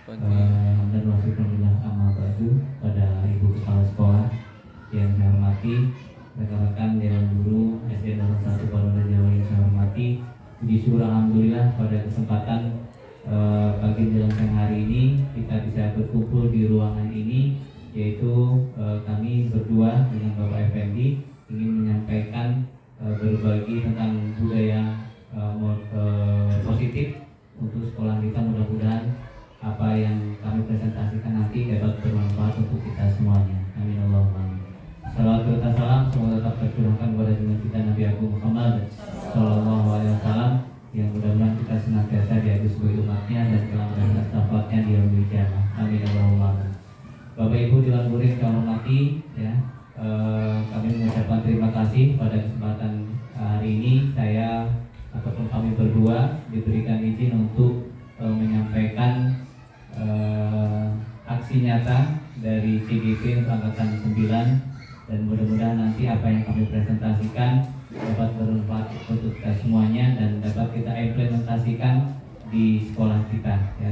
pagi. Dan wasyukurillah amma ba'du. Pada Ibu Kepala Sekolah yang saya hormati, rekan-rekan Dewan Guru SD 01 Pondok Jawa yang saya hormati, puji syukur alhamdulillah pada kesempatan pagi menjelang siang hari ini kita bisa berkumpul di ruangan ini, yaitu kami berdua dengan Bapak Effendi ingin menyampaikan berbagi tentang budaya positif untuk sekolah kita. Mudah-mudahan apa yang kami presentasikan nanti dapat bermanfaat untuk kita semuanya. Amin Allahumma amin. Salawat serta salam semoga tetap tercurahkan kepada junjungan kita Nabi Agung Muhammad Sallallahu Alaihi Wasallam, yang mudah-mudahan kita senantiasa diadu sebagai umatnya dan kelancaran syafaatnya di yaumil qiyamah. Amin Allahumma amin. Bapak Ibu Dewan Guru yang saya hormati, ya, kami mengucapkan terima kasih pada kesempatan hari ini saya ataupun kami berdua diberikan izin untuk menyampaikan aksi nyata dari CGP untuk angkatan 9, dan mudah-mudahan nanti apa yang kami presentasikan dapat bermanfaat untuk kita semuanya dan dapat kita implementasikan di sekolah kita, ya,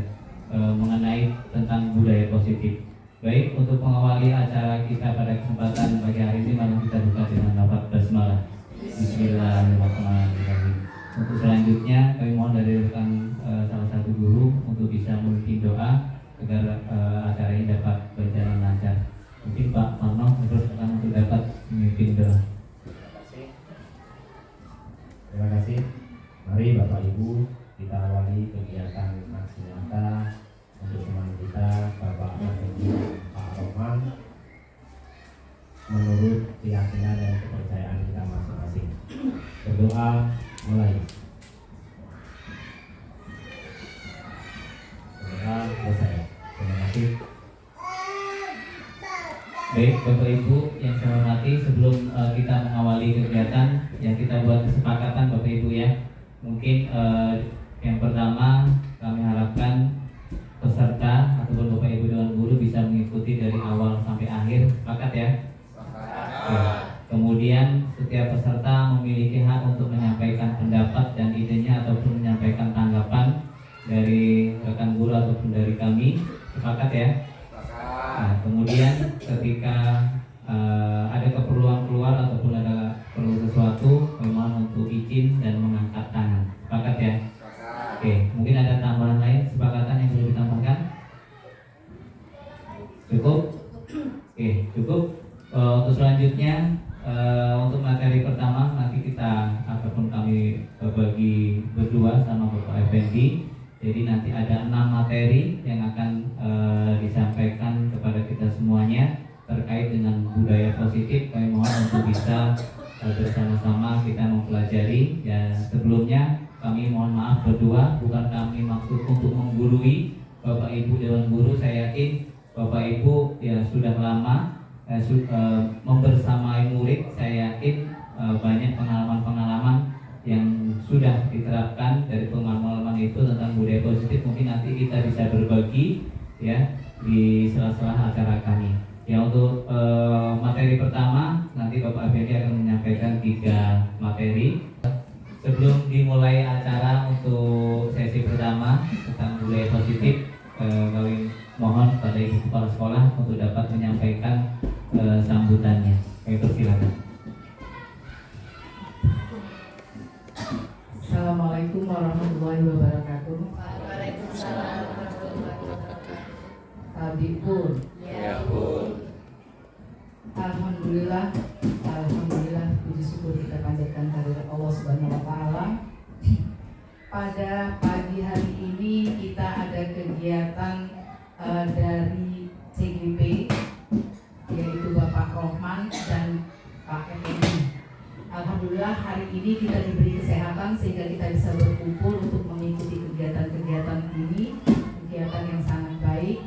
mengenai tentang budaya positif. Baik, untuk mengawali acara kita pada kesempatan pagi hari ini, mari kita buka dengan lafaz basmalah. Bismillahirrahmanirrahim. Untuk selanjutnya kami mohon dari rekan salah satu guru untuk bisa memimpin doa agar acara ini dapat berjalan lancar. Mungkin Pak Marno terus akan untuk dapat memimpin doa. Terima kasih. Mari Bapak Ibu kita awali kegiatan aksi nyata untuk teman kita Bapak Effendi Pak Rohman menurut keyakinan dan kepercayaan kita masing-masing. Berdoa mulai. Berdoa selesai. Terima kasih. Baik, Bapak Ibu yang saya hormati, sebelum kita mengawali kegiatan yang kita buat kesepakatan Bapak Ibu, ya, mungkin yang pertama kami harapkan peserta ataupun Bapak Ibu Dewan Guru bisa mengikuti dari awal sampai akhir. Sepakat, ya? Kemudian setiap peserta memiliki hak untuk menyampaikan pendapat dan idenya ataupun menyampaikan tanggapan dari rekan guru ataupun dari kami. Sepakat, ya? Nah, kemudian ketika ada keperluan keluar ataupun ada perlu sesuatu, mohon untuk izin dan mengangkat tangan. Sepakat, ya? Oke, mungkin ada tambahan lain kesepakatan yang perlu ditambahkan? Cukup? Oke, cukup. Untuk selanjutnya, untuk materi pertama nanti kita ataupun kami bagi berdua sama Bapak Effendi. Jadi nanti ada 6 materi yang akan disampaikan kepada kita semuanya terkait dengan budaya positif. Kami mohon untuk bisa bersama-sama kita mempelajari. Ya, sebelumnya kami mohon maaf berdua, bukan kami maksud untuk menggurui Bapak Ibu Dewan Guru. Saya yakin Bapak Ibu ya sudah lama membersamai murid. Saya yakin banyak pengalaman-pengalaman yang sudah diterapkan dari pengalaman itu tentang budaya positif. Mungkin nanti kita bisa berbagi, ya, di sela-sela acara kami. Ya, untuk materi pertama nanti Bapak Effendi akan menyampaikan 3 materi. Sebelum dimulai acara untuk sesi pertama tentang budaya positif, kami mohon pada Ibu Kepala Sekolah untuk dapat menyampaikan sambutannya. Kami persilakan. Assalamualaikum warahmatullahi wabarakatuh. Waalaikumsalam warahmatullahi wabarakatuh. Tadi pun, Ya pun. Alhamdulillah, puji syukur kita panjatkan kehadirat Allah Subhanahu wa Ta'ala. Pada pagi hari ini kita ada kegiatan dari CGP, yaitu Bapak Rohman dan Pak Effendi. Alhamdulillah hari ini kita diberi kesehatan sehingga kita bisa berkumpul untuk mengikuti kegiatan-kegiatan ini, kegiatan yang sangat baik.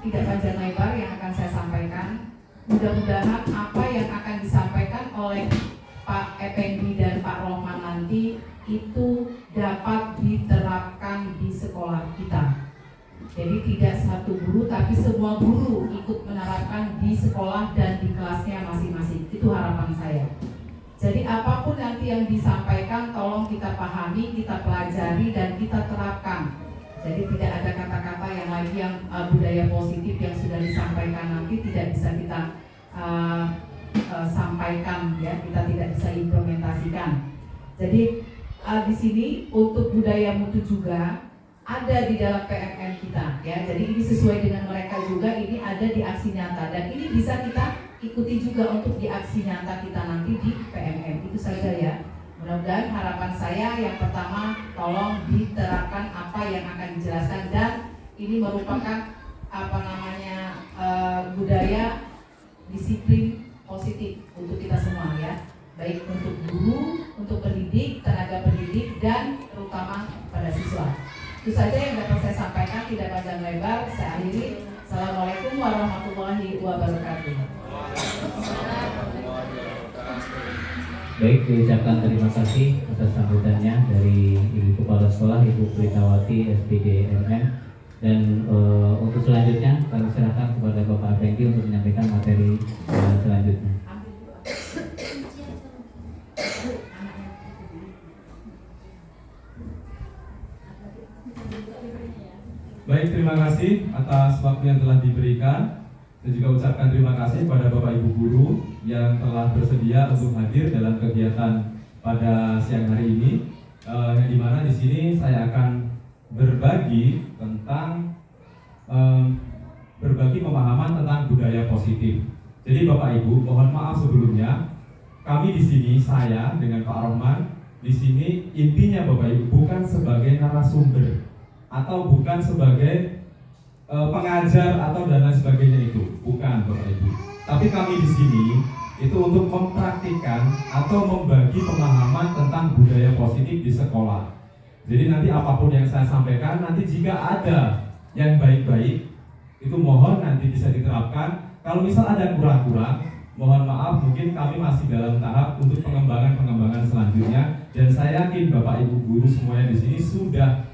Tidak panjang lebar yang akan saya sampaikan. Mudah-mudahan apa yang akan disampaikan oleh Pak Effendi dan Pak Rohman nanti itu dapat diterapkan di sekolah kita. Jadi tidak satu guru tapi semua guru ikut menerapkan di sekolah dan di kelasnya masing-masing. Itu harapan saya. Jadi apapun nanti yang disampaikan tolong kita pahami, kita pelajari dan kita terapkan. Jadi tidak ada kata-kata yang lagi yang budaya positif yang sudah disampaikan nanti tidak bisa kita sampaikan ya, kita tidak bisa implementasikan. Jadi di sini untuk budaya mutu juga ada di dalam PMM kita ya. Jadi ini sesuai dengan mereka juga, ini ada di aksi nyata dan ini bisa kita ikuti juga untuk di aksi nyata kita nanti di PMM. Itu saja ya. Mudah-mudahan harapan saya yang pertama tolong diterapkan apa yang akan dijelaskan dan ini merupakan budaya disiplin positif untuk kita semua ya. Baik untuk guru, untuk pendidik, tenaga pendidik, dan terutama pada siswa. Itu saja yang dapat saya sampaikan, tidak panjang lebar. Saya akhiri. Assalamualaikum warahmatullahi wabarakatuh. Baik, diucapkan terima kasih atas sambutannya dari Ibu Kepala Sekolah, Ibu Pritawati SPD MM. Dan untuk selanjutnya kami serahkan kepada Bapak Afendi untuk menyampaikan materi selanjutnya. Baik, terima kasih atas waktu yang telah diberikan dan juga ucapkan terima kasih kepada Bapak Ibu guru yang telah bersedia untuk hadir dalam kegiatan pada siang hari ini. Yang dimana di sini saya akan berbagi tentang berbagi pemahaman tentang budaya positif. Jadi Bapak Ibu, mohon maaf sebelumnya, kami di sini saya dengan Pak Rohman di sini intinya Bapak Ibu bukan sebagai narasumber atau bukan sebagai pengajar atau dan lain sebagainya, itu bukan Bapak Ibu. Tapi kami di sini itu untuk mempraktikkan atau membagi pemahaman tentang budaya positif di sekolah. Jadi nanti apapun yang saya sampaikan, nanti jika ada yang baik-baik itu mohon nanti bisa diterapkan. Kalau misal ada kurang-kurang, mohon maaf, mungkin kami masih dalam tahap untuk pengembangan selanjutnya. Dan saya yakin Bapak Ibu guru semuanya di sini sudah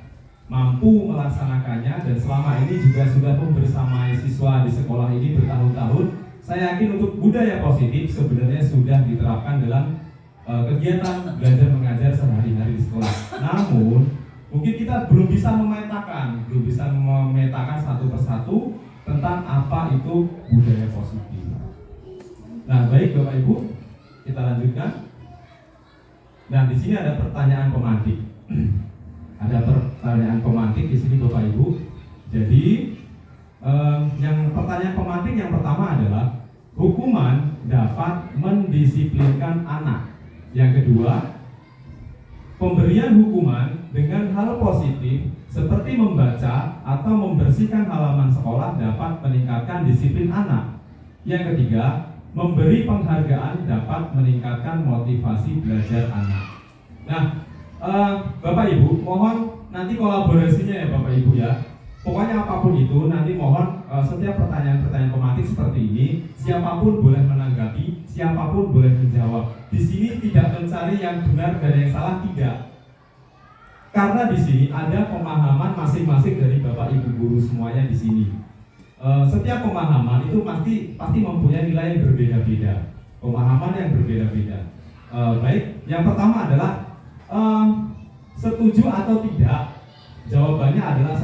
mampu melaksanakannya dan selama ini juga sudah membersamai siswa di sekolah ini bertahun-tahun. Saya yakin untuk budaya positif sebenarnya sudah diterapkan dalam kegiatan belajar mengajar sehari-hari di sekolah. Namun mungkin kita belum bisa memetakan satu persatu tentang apa itu budaya positif. Nah, baik Bapak Ibu, kita lanjutkan. Nah, di sini ada pertanyaan pemantik. Ada pertanyaan pemantik di sini Bapak Ibu. Jadi yang pertanyaan pemantik yang pertama adalah hukuman dapat mendisiplinkan anak. Yang kedua, pemberian hukuman dengan hal positif seperti membaca atau membersihkan halaman sekolah dapat meningkatkan disiplin anak. Yang ketiga, memberi penghargaan dapat meningkatkan motivasi belajar anak. Nah, Bapak Ibu, mohon nanti kolaborasinya ya Bapak Ibu ya. Pokoknya apapun itu nanti mohon setiap pertanyaan-pertanyaan pemantik seperti ini, siapapun boleh menanggapi, siapapun boleh menjawab. Di sini tidak mencari yang benar dan yang salah, tidak. Karena di sini ada pemahaman masing-masing dari Bapak Ibu guru semuanya di sini. Setiap pemahaman itu pasti mempunyai nilai yang berbeda-beda, pemahaman yang berbeda-beda. Baik, yang pertama adalah setuju atau tidak. Jawabannya adalah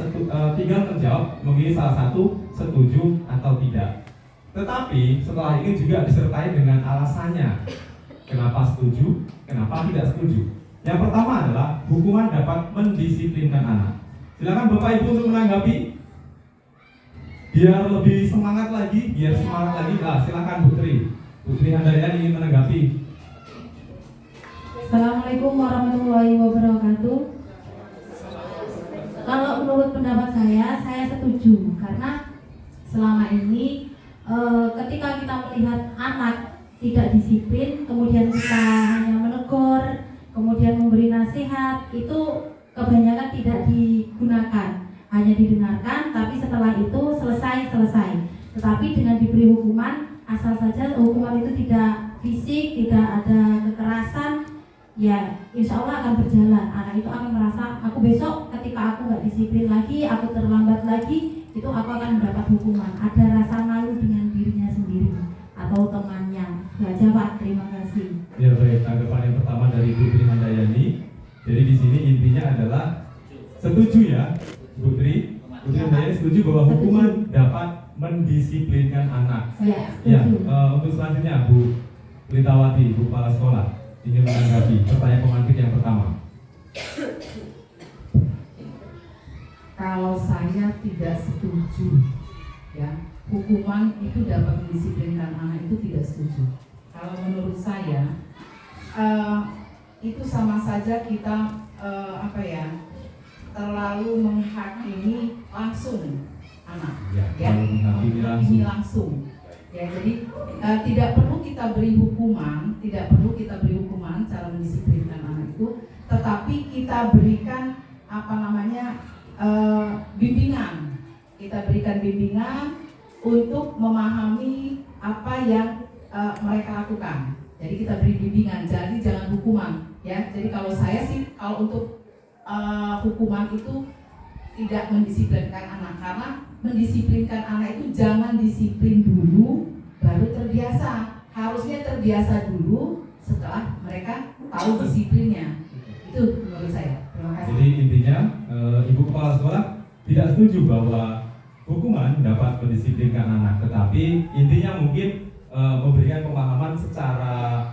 tinggal menjawab, memilih salah satu, setuju atau tidak. Tetapi setelah ini juga disertai dengan alasannya. Kenapa setuju, kenapa tidak setuju. Yang pertama adalah hukuman dapat mendisiplinkan anak. Silakan Bapak Ibu untuk menanggapi. Biar lebih semangat lagi, silakan Putri Handayani ingin menanggapi. Assalamualaikum warahmatullahi wabarakatuh. Kalau menurut pendapat saya setuju karena selama ini ketika kita melihat anak tidak disiplin, kemudian kita hanya menegur, kemudian memberi nasihat, itu kebanyakan tidak digunakan, hanya didengarkan, tapi setelah itu selesai. Tetapi dengan diberi hukuman, asal saja hukuman itu tidak fisik, tidak ada kekerasan, ya insya Allah akan berjalan. Anak itu akan merasa, aku besok ketika aku nggak disiplin lagi, aku terlambat lagi, itu aku akan mendapat hukuman. Ada rasa malu dengan dirinya sendiri atau temannya. Baca Pak, terima kasih. Ya baik, tanggapan yang pertama dari Putri Handayani. Jadi di sini intinya adalah setuju ya. Putri Handayani setuju bahwa hukuman dapat mendisiplinkan anak. Ya, Ya, setuju. untuk selanjutnya Bu Litawati, Bu Kepala Sekolah, ingin menanggapi pertanyaan pemantik yang pertama. Kalau saya tidak setuju, ya, hukuman itu dapat mendisiplinkan anak, itu tidak setuju. Kalau menurut saya, itu sama saja kita terlalu menghakimi langsung anak, Ya, terlalu menghakimi langsung. Ya, jadi tidak perlu kita beri hukuman, cara mendisiplinkan anak itu, tetapi kita berikan bimbingan. Kita berikan bimbingan untuk memahami apa yang mereka lakukan. Jadi kita beri bimbingan, jadi jangan hukuman, ya. Jadi kalau saya sih, kalau untuk hukuman itu tidak mendisiplinkan anak, karena mendisiplinkan anak itu jangan disiplin dulu baru terbiasa. Harusnya terbiasa dulu setelah mereka tahu disiplinnya. Itu menurut saya. Terima kasih. Jadi intinya Ibu Kepala Sekolah tidak setuju bahwa hukuman dapat mendisiplinkan anak, tetapi intinya mungkin memberikan pemahaman secara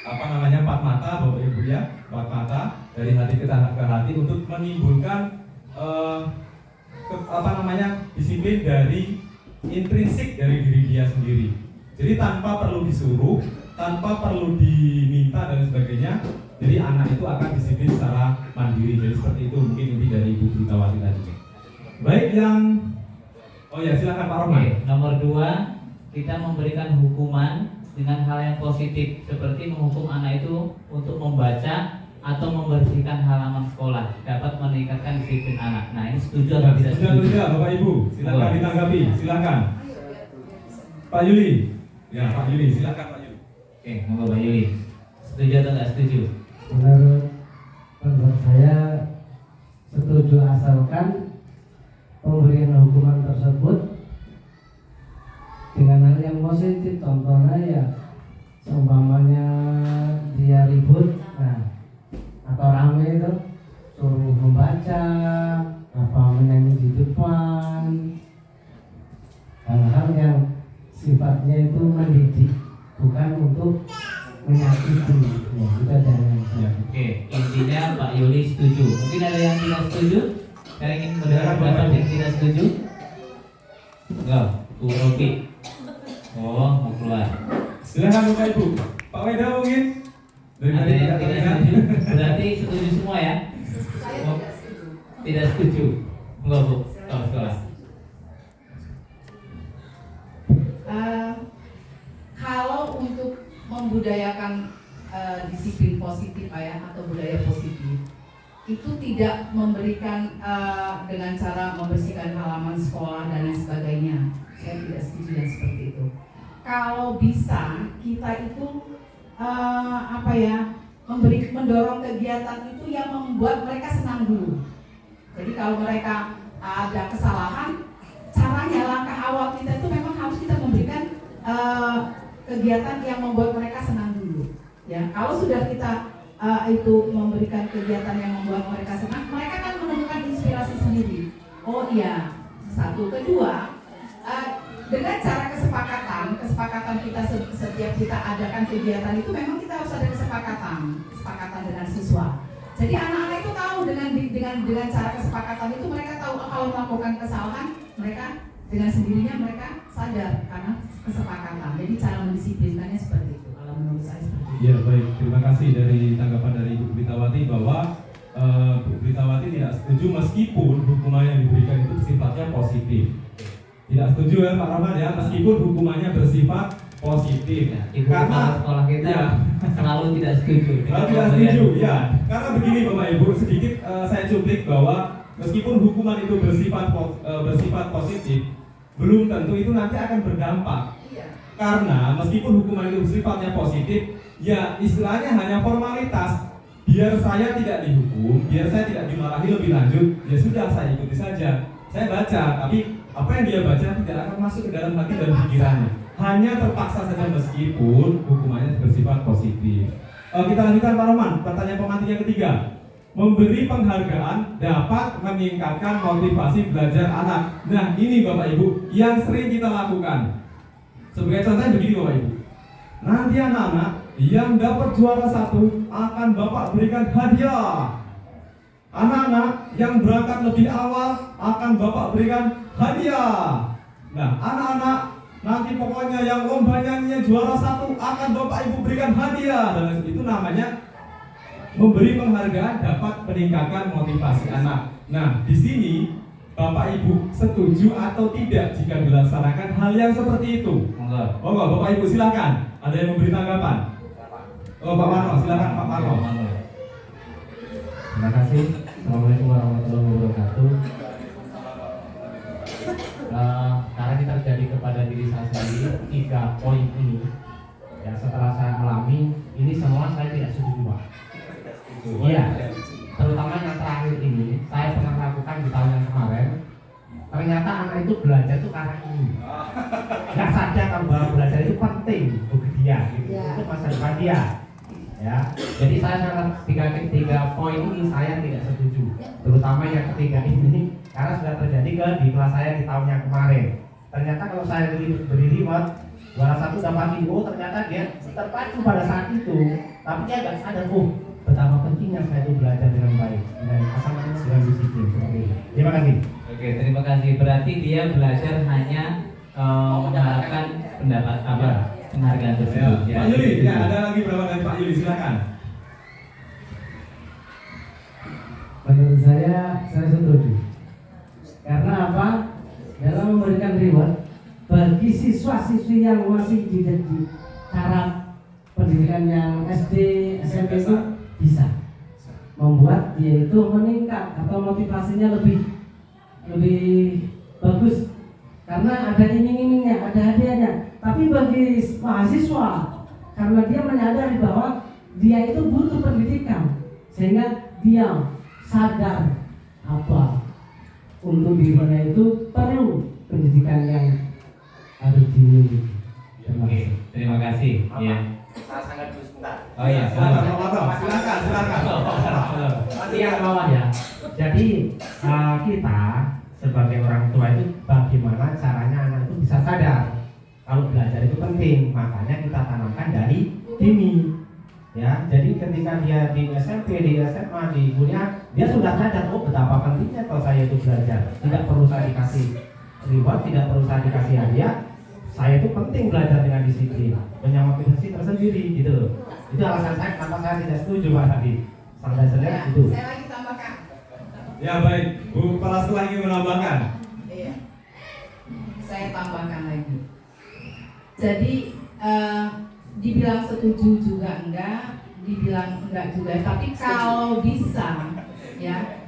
empat mata, Bapak Ibu ya, empat mata dari hati ke hati untuk menimbulkan disiplin dari intrinsik dari diri dia sendiri. Jadi tanpa perlu disuruh, tanpa perlu diminta dan sebagainya, jadi anak itu akan disiplin secara mandiri. Jadi seperti itu mungkin inti dari Ibu Litawati tadi. Baik, silakan Pak Rohman. Nomor 2, kita memberikan hukuman dengan hal yang positif, seperti menghukum anak itu untuk membaca atau membersihkan halaman sekolah, dapat meningkatkan disiplin anak. Nah, ini setuju atau tidak setuju? Tidak, Bapak Ibu, silakan ditanggapi, silakan. Pak Yuli, ya Pak Yuli, silakan Pak Yuli. Oke, monggo Pak Yuli. Setuju atau tidak setuju? Menurut saya setuju, asalkan pemberian hukuman tersebut dengan hal yang positif. Contohnya ya, seumpamanya dia ribut, atau rame itu suruh membaca, menyanyi di depan, hal-hal yang sifatnya itu mendidik, bukan untuk menyakiti. Ya, kita jangan. Ya, oke, intinya Pak Yuli setuju. Mungkin ada yang tidak setuju? Saya ingin mendengar pendapat yang tidak setuju. Enggak, Bu Robi. Oh, mau keluar. Silakan Bapak Ibu. Pak Weda mungkin. Ada yang tidak setuju? Berarti setuju semua ya? Saya Oh, tidak setuju. tidak setuju. Enggak, Bu. Kepala sekolah. Kalau untuk membudayakan disiplin positif atau budaya positif, itu tidak memberikan dengan cara membersihkan halaman sekolah dan lain sebagainya. Saya tidak setuju yang seperti itu. Kalau bisa kita itu mendorong kegiatan itu yang membuat mereka senang dulu. Jadi kalau mereka ada kesalahan, caranya langkah awal kita itu memang harus kita memberikan kegiatan yang membuat mereka senang dulu. Ya, kalau sudah kita itu memberikan kegiatan yang membuat mereka senang, mereka akan menemukan inspirasi sendiri. Oh iya, satu. Kedua, dengan cara kesepakatan kita setiap kita adakan kegiatan itu memang kita harus ada kesepakatan dengan siswa. Jadi anak-anak itu tahu dengan cara kesepakatan itu mereka tahu kalau melakukan kesalahan, mereka dengan sendirinya mereka sadar karena kesepakatan. Jadi cara mendisiplinkannya seperti itu. Kalau menurut saya seperti itu. Ya baik, terima kasih dari tanggapan dari Ibu Litawati bahwa Bu Litawati tidak setuju meskipun hukuman yang diberikan itu sifatnya positif. Tidak setuju ya Pak Rahman ya, meskipun hukumannya bersifat positif. Ya, Ibu kepala sekolah kita selalu tidak setuju. Selalu tidak setuju, ya. Karena begini Bapak Ibu, sedikit saya cuplik bahwa meskipun hukuman itu bersifat positif, belum tentu itu nanti akan berdampak. Karena meskipun hukuman itu sifatnya positif, ya istilahnya hanya formalitas. Biar saya tidak dihukum, biar saya tidak dimarahi lebih lanjut, ya sudah saya ikuti saja. Saya baca, tapi apa yang dia baca tidak akan masuk ke dalam hati dan pikirannya. Hanya terpaksa saja meskipun hukumannya bersifat positif. Kita lanjutkan Pak Roman, pertanyaan pemantik yang ketiga. memberi penghargaan dapat meningkatkan motivasi belajar anak. Nah, ini Bapak Ibu yang sering kita lakukan. Sebagai contohnya begini Bapak Ibu. Nanti anak-anak yang dapat juara 1 akan Bapak berikan hadiah. Anak-anak yang berangkat lebih awal akan Bapak berikan hadiah. Nah, anak-anak nanti pokoknya yang lomba nyanyi juara 1 akan Bapak Ibu berikan hadiah. Dan itu namanya memberi penghargaan dapat meningkatkan motivasi anak. Nah, di sini Bapak Ibu setuju atau tidak jika dilaksanakan hal yang seperti itu? Monggo. Monggo, Bapak Ibu silakan. Ada yang memberi tanggapan? Oh, Pak Marno, silakan Pak Marno. Terima kasih. Assalamualaikum warahmatullahi wabarakatuh. Karena kita terjadi kepada diri saya sendiri 3 poin ini, ya setelah saya alami ini semua saya tidak setuju Pak. Iya, terutama yang terakhir ini saya pernah lakukan di tahun yang kemarin. Ternyata anak itu belajar itu karena ini. Nggak sadar kalau bahwa belajar itu penting bagi dia, gitu. Untuk masa depan dia. Ya, jadi saya sangat tiga poin ini saya tidak setuju, terutama yang ketiga ini karena sudah terjadi di kelas saya di tahun yang kemarin. Ternyata kalau saya beri reward juara 1 dapat info, ternyata dia terpacu pada saat itu, tapi dia nggak sadar betapa pentingnya saya itu belajar dengan baik dan asal dengan disiplin seperti itu. Terima kasih. Oke, terima kasih. Berarti dia belajar hanya mengharapkan pendapat apa? Penghargaan tersebut. Pak Yuli, ya ada lagi berapa dari Pak Yuli, silakan. Menurut saya setuju. Karena apa? Dalam memberikan reward bagi siswa-siswi yang masih di taraf pendidikan yang SD, SMP itu bisa membuat dia itu meningkat atau motivasinya lebih bagus karena ada iming-imingnya, ada hadiahnya. Tapi bagi mahasiswa, karena dia menyadari bahwa dia itu butuh pendidikan, sehingga dia sadar apa untuk dirinya itu perlu pendidikan yang harus dimiliki. Oke, terima kasih. Ya. Saya sangat dulu sebentar. Oh iya, silakan. Nanti yang bawah ya. Jadi kita sebagai orang tua itu bagaimana caranya anak itu bisa sadar kalau belajar itu penting, makanya kita tanamkan dari dini. Ya, jadi ketika dia di SMP, di SMA, di kuliah, dia sudah sadar betapa pentingnya kalau saya itu belajar. Tidak perlu saya dikasih reward, tidak perlu saya dikasih hadiah. Saya itu penting belajar dengan disiplin, punya motivasi tersendiri gitu. Itu alasan saya kenapa saya tidak setuju Pak tadi. Sampai selesai itu. Saya lagi tambahkan. Ya baik, Bu Kepala Sekolah ingin menambahkan. Iya. Saya tambahkan lagi. Jadi dibilang setuju juga enggak, dibilang enggak juga. Tapi kalau bisa, ya,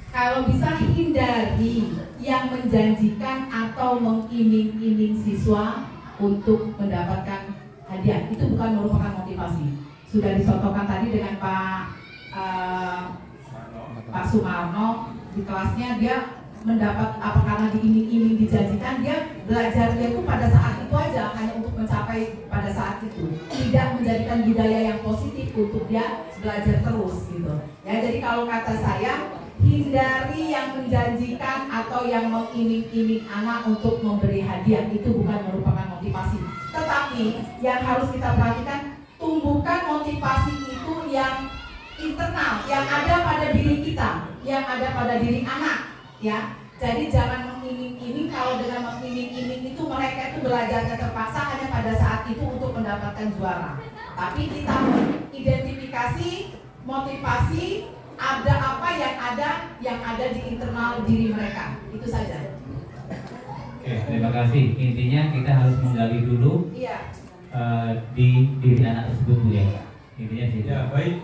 kalau bisa hindari yang menjanjikan atau mengiming-iming siswa untuk mendapatkan hadiah. Itu bukan merupakan motivasi. Sudah dicontohkan tadi dengan Pak Sumarno di kelasnya, dia mendapat apa karena diiming-iming dijanjikan, dia belajarnya itu pada saat itu aja, hanya untuk mencapai pada saat itu, tidak menjadikan budaya yang positif untuk dia belajar terus gitu ya. Jadi kalau kata saya, hindari yang menjanjikan atau yang mengiming-iming anak untuk memberi hadiah. Itu bukan merupakan motivasi, tetapi yang harus kita perhatikan, tumbuhkan motivasi itu yang internal, yang ada pada diri kita, yang ada pada diri anak. Ya, jadi jangan mengiming-iming. Kalau dengan mengiming-iming itu mereka itu belajarnya terpaksa hanya pada saat itu untuk mendapatkan juara. Tapi kita identifikasi motivasi ada apa yang ada di internal diri mereka. Itu saja. Oke, terima kasih. Intinya kita harus menggali dulu Iya. di diri anak tersebut Bu ya. Intinya sih. Ya baik,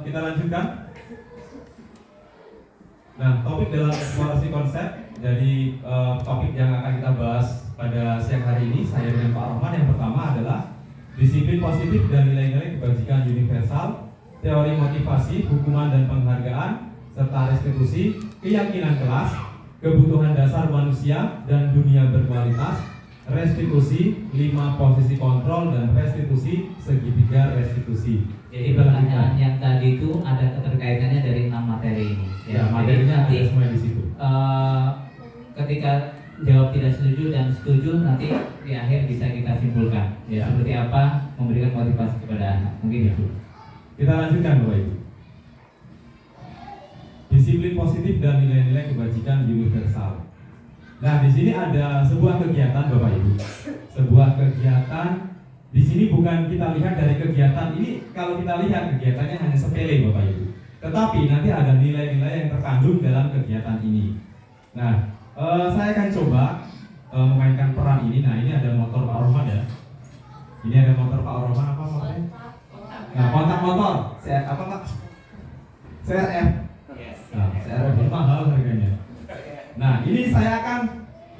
kita lanjutkan. Nah, topik dalam eksplorasi konsep dari topik yang akan kita bahas pada siang hari ini, saya dengan Pak Rahman. Yang pertama adalah disiplin positif dan nilai-nilai kebajikan universal, teori motivasi, hukuman dan penghargaan, serta restitusi, keyakinan kelas, kebutuhan dasar manusia dan dunia berkualitas, restitusi, 5 posisi kontrol, dan restitusi segitiga restitusi. Jadi Kita pertanyaan lanjutkan. yang tadi itu ada keterkaitannya dari 6 materi ini. Ya, Jadi materinya nanti ada semua di situ. ketika jawab tidak setuju dan setuju nanti di akhir bisa kita simpulkan. Ya. Seperti apa memberikan motivasi kepada anak. Mungkin itu. Kita lanjutkan Bapak Ibu. Disiplin positif dan nilai-nilai kebajikan universal. Nah, di sini ada sebuah kegiatan Bapak Ibu. Sebuah kegiatan di sini bukan kita lihat dari kegiatan ini, kalau kita lihat kegiatannya hanya sepele Bapak Ibu. Tetapi nanti ada nilai-nilai yang terkandung dalam kegiatan ini. Nah, saya akan coba memainkan peran ini. Nah, ini ada motor Pak Rohman ya. Ini ada motor Pak Rohman, apa motornya? Nah, kontak motor, apa Pak? CRF. Nah, CRF itu mahal harganya. Nah, ini saya akan,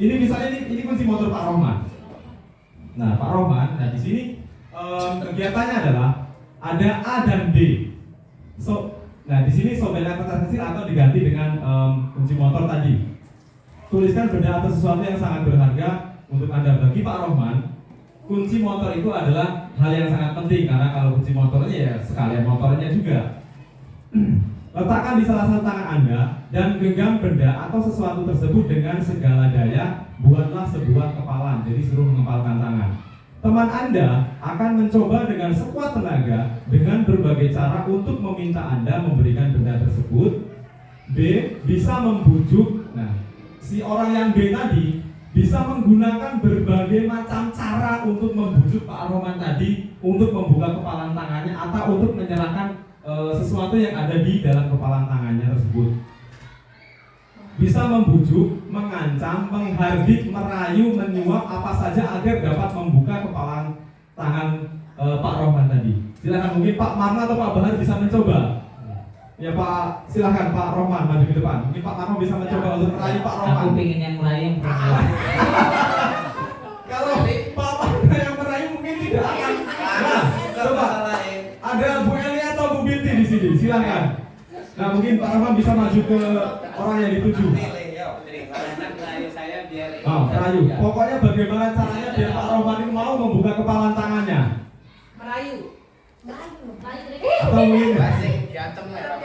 ini misalnya ini kunci motor Pak Rohman. Nah, Pak Rohman, nah di sini kegiatannya adalah ada A dan D. Nah di sini sobelnya kertas kecil atau diganti dengan kunci motor tadi. Tuliskan benda atau sesuatu yang sangat berharga untuk Anda. Bagi Pak Rohman, kunci motor itu adalah hal yang sangat penting karena kalau kunci motornya ya sekalian motornya juga. Letakkan di salah satu tangan Anda dan genggam benda atau sesuatu tersebut dengan segala daya. Buatlah sebuah kepalan, jadi suruh mengepalkan tangan. Teman Anda akan mencoba dengan sekuat tenaga dengan berbagai cara untuk meminta Anda memberikan benda tersebut. B. Bisa membujuk. Nah, si orang yang B tadi bisa menggunakan berbagai macam cara untuk membujuk Pak Rohman tadi untuk membuka kepalan tangannya atau untuk menyerahkan sesuatu yang ada di dalam kepalan tangannya tersebut. Bisa membujuk, mengancam, menghardik, merayu, menyuap apa saja agar dapat membuka kepalan tangan Pak Rohman tadi. Silakan, mungkin Pak Marna atau Pak Bahar bisa mencoba. Ya Pak, silakan Pak Rohman maju ke depan. Mungkin Pak Marna bisa mencoba untuk merayu Pak Rohman. Aku pengen yang lain. Kalau Pak Marna yang merayu mungkin tidak akan. Nah, coba. Ada Bu Eli atau Bu Binti di sini. Silakan. Nah, mungkin Pak Rohman bisa maju ke orang yang dituju. Oh, merayu. Pokoknya bagaimana caranya biar Pak Rohman ini mau membuka kepalan tangannya. Merayu. Atau mungkin diancam tidak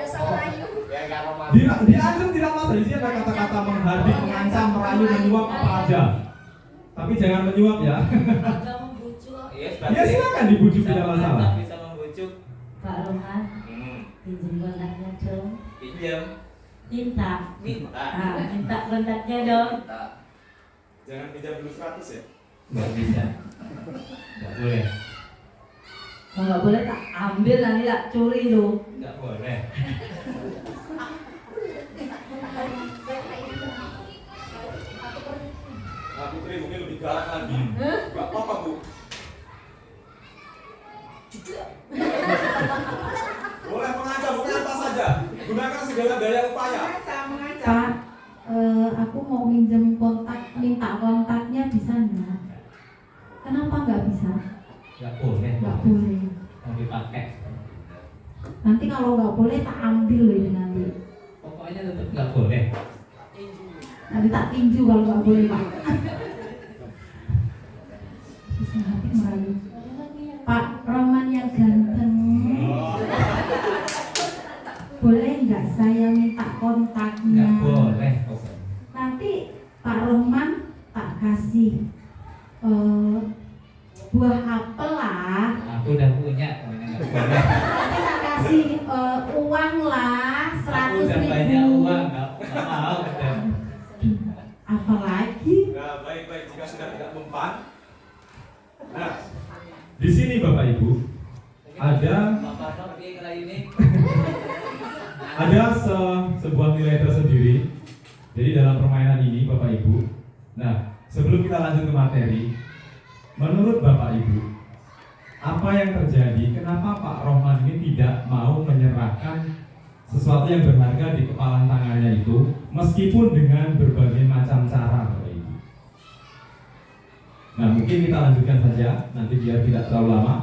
masalah. Di sini ada kata-kata menghardik, mengancam, merayu, menyuap apa aja. Tapi jangan menyuap ya. Ya silakan dibujuk, tidak masalah. Bisa membujuk. Pak Rohman, pinjam kontaknya dong. Pinjam. Minta. Minta. Minta kontaknya dong. Jangan pinjam dulu 100 ya. Nggak bisa. Nggak boleh. Kalau nggak boleh tak ambil nanti tak curi lo. Nggak boleh. Nah, Putri mungkin lebih galak lagi. Gak apa-apa, Bu. Boleh mengancam, boleh apa saja. Gunakan segala daya upaya. Pak, aku mau minjem kontak, minta kontaknya bisa nggak? Kenapa nggak bisa? Nggak boleh. Nggak boleh. Mau dipakai. Nanti kalau nggak boleh tak ambil loh ini nanti. Pokoknya tetap nggak boleh. Nanti tak tinju kalau nggak boleh Pak. Bisa hati merayu. Pak Rohman yang ganteng. Boleh nggak saya minta kontaknya? Nggak boleh. Nanti Pak Rohman tak kasih buah apel lah. Aku udah punya. Pokoknya nggak boleh. Nanti tak kasih uang lah Aku 100.000. udah banyak uang. Nggak mau. Apalagi? Nah, baik-baik jika sudah tidak mempan. Nah, di sini Bapak Ibu ada sebuah nilai tersendiri. Jadi dalam permainan ini Bapak Ibu. Nah, sebelum kita lanjut ke materi, menurut Bapak Ibu, apa yang terjadi? Kenapa Pak Rohman ini tidak mau menyerahkan sesuatu yang berharga di kepalan tangannya itu, meskipun dengan berbagai macam cara, Bapak Ibu? Nah, mungkin kita lanjutkan saja, nanti biar tidak terlalu lama.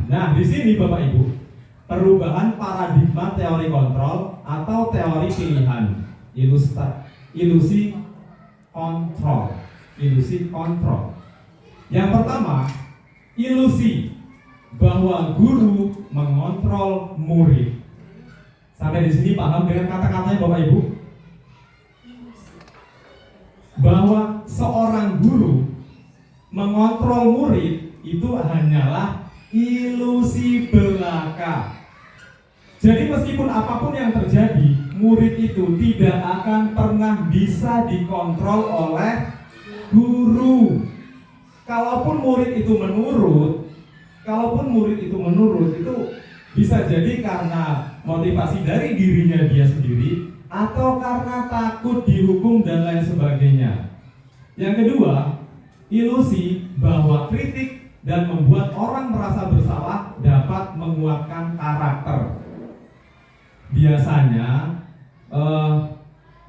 Nah, di sini Bapak Ibu, perubahan paradigma teori kontrol atau teori pilihan, ilusi kontrol. ilusi kontrol. Yang pertama, ilusi bahwa guru mengontrol murid. Sampai di sini paham dengan kata-katanya Bapak Ibu? Bahwa seorang guru mengontrol murid itu hanyalah ilusi belaka. Jadi meskipun apapun yang terjadi, murid itu tidak akan pernah bisa dikontrol oleh guru. Kalaupun murid itu menurut, itu bisa jadi karena motivasi dari dirinya dia sendiri atau karena takut dihukum dan lain sebagainya. Yang kedua, ilusi bahwa kritik dan membuat orang merasa bersalah dapat menguatkan karakter. Biasanya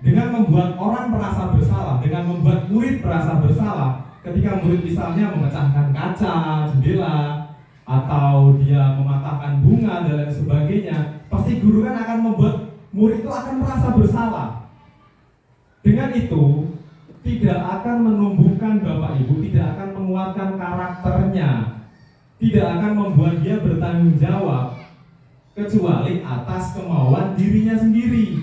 dengan membuat orang merasa bersalah, dengan membuat murid merasa bersalah, ketika murid misalnya memecahkan kaca, jendela, atau dia mematahkan bunga dan lain sebagainya, pasti guru kan akan membuat murid itu akan merasa bersalah. Dengan itu tidak akan menumbuhkan Bapak Ibu, tidak akan menguatkan karakternya, tidak akan membuat dia bertanggung jawab, kecuali atas kemauan dirinya sendiri.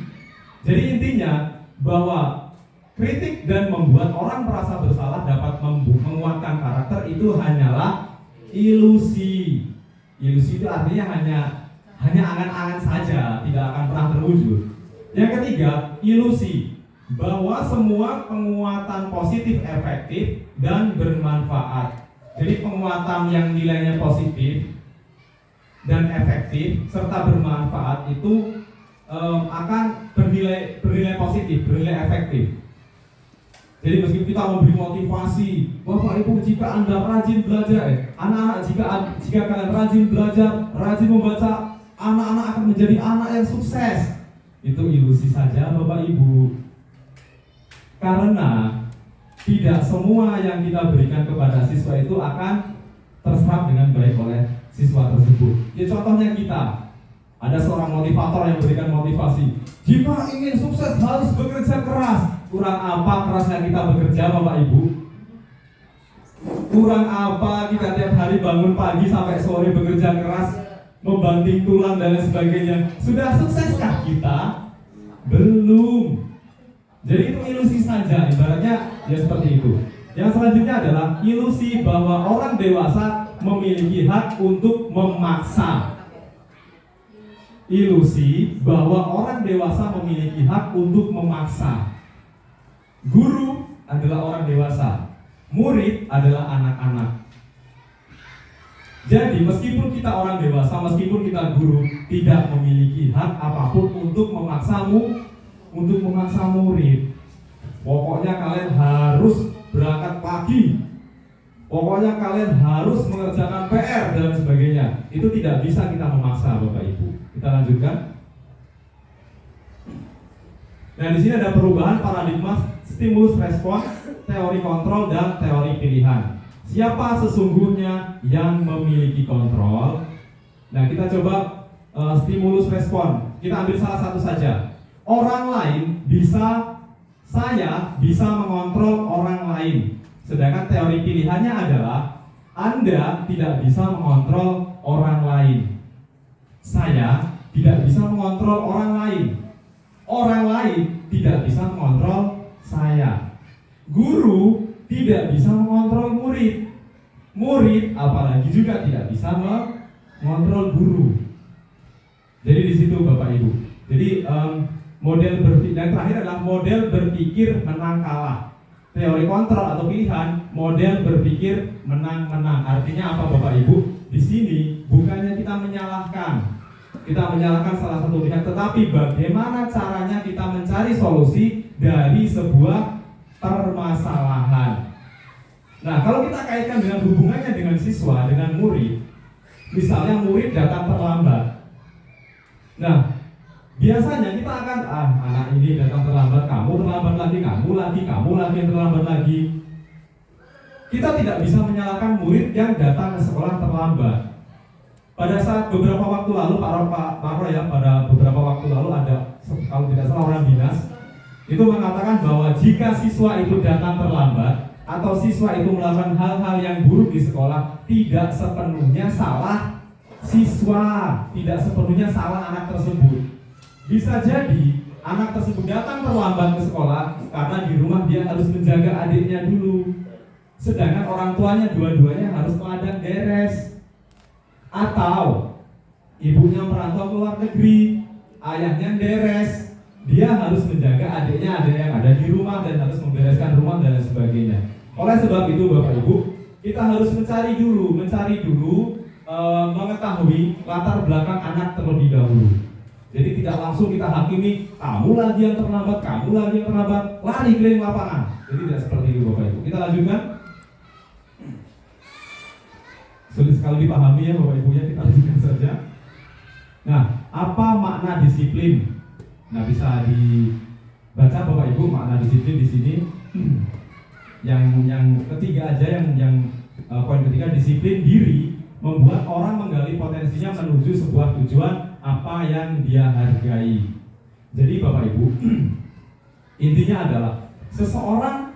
Jadi intinya bahwa kritik dan membuat orang merasa bersalah dapat menguatkan karakter itu hanyalah ilusi. Ilusi itu artinya hanya angan-angan saja, tidak akan pernah terwujud. Yang ketiga, ilusi bahwa semua penguatan positif efektif dan bermanfaat. Jadi penguatan yang nilainya positif dan efektif serta bermanfaat itu akan bernilai positif, bernilai efektif. Jadi meskipun kita memberi motivasi, Bapak Ibu jika Anda rajin belajar, anak-anak jika kalian rajin belajar, rajin membaca, anak-anak akan menjadi anak yang sukses. Itu ilusi saja Bapak Ibu. Karena tidak semua yang kita berikan kepada siswa itu akan terserap dengan baik oleh siswa tersebut. Ya contohnya kita, ada seorang motivator yang memberikan motivasi. Jika ingin sukses harus bekerja keras. Kurang apa kerasnya kita bekerja Bapak Ibu? Kurang apa kita tiap hari bangun pagi sampai sore bekerja keras, membanting tulang dan lain sebagainya. Sudah sukseskah kita? Belum. Jadi itu ilusi saja, ibaratnya ya seperti itu. Yang selanjutnya adalah ilusi bahwa orang dewasa memiliki hak untuk memaksa. Ilusi bahwa orang dewasa memiliki hak untuk memaksa. Guru adalah orang dewasa, murid adalah anak-anak. Jadi meskipun kita orang dewasa, meskipun kita guru, tidak memiliki hak apapun untuk memaksa murid. Pokoknya kalian harus berangkat pagi, pokoknya kalian harus mengerjakan PR dan sebagainya. Itu tidak bisa kita memaksa Bapak Ibu. Kita lanjutkan. Nah di sini ada perubahan paradigma stimulus respon, teori kontrol dan teori pilihan. Siapa sesungguhnya yang memiliki kontrol? Nah kita coba stimulus respon. Kita ambil salah satu saja. Orang lain saya bisa mengontrol orang lain. Sedangkan teori pilihannya adalah Anda tidak bisa mengontrol orang lain. Saya tidak bisa mengontrol orang lain. Orang lain tidak bisa mengontrol saya. Guru tidak bisa mengontrol murid. Murid apalagi juga tidak bisa mengontrol guru. Jadi di situ Bapak Ibu. Jadi model berpikir, dan terakhir adalah model berpikir menang kalah. Teori kontrol atau pilihan, model berpikir menang-menang. Artinya apa Bapak Ibu? Di sini bukannya kita menyalahkan salah satu pihak, tetapi bagaimana caranya kita mencari solusi dari sebuah permasalahan. Nah, kalau kita kaitkan dengan hubungannya dengan siswa, dengan murid, misalnya murid datang terlambat. Nah, biasanya kita akan anak ini datang terlambat, kamu terlambat lagi, kamu lagi yang terlambat lagi. Kita tidak bisa menyalahkan murid yang datang ke sekolah terlambat. Pada saat beberapa waktu lalu pada beberapa waktu lalu ada, kalau tidak salah, orang dinas itu mengatakan bahwa jika siswa itu datang terlambat, atau siswa itu melakukan hal-hal yang buruk di sekolah, tidak sepenuhnya salah siswa, tidak sepenuhnya salah anak tersebut. Bisa jadi anak tersebut datang terlambat ke sekolah karena di rumah dia harus menjaga adiknya dulu, sedangkan orang tuanya dua-duanya harus teladan beres. Atau ibunya merantau ke luar negeri, ayahnya beres, dia harus menjaga adiknya, ada yang ada di rumah dan harus membereskan rumah dan lain sebagainya. Oleh sebab itu Bapak Ibu, kita harus mencari dulu, mengetahui latar belakang anak terlebih dahulu. Jadi tidak langsung kita hakimi, kamu lagi yang terlambat, lari keliling lapangan. Jadi tidak seperti itu Bapak Ibu. Kita lanjutkan. Sulit sekali dipahami ya Bapak Ibu ya, kita lanjutkan saja. Nah, apa makna disiplin? Nah, bisa dibaca Bapak Ibu makna disiplin di sini. Yang ketiga aja, poin ketiga, disiplin diri membuat orang menggali potensinya menuju sebuah tujuan apa yang dia hargai. Jadi Bapak Ibu, intinya adalah seseorang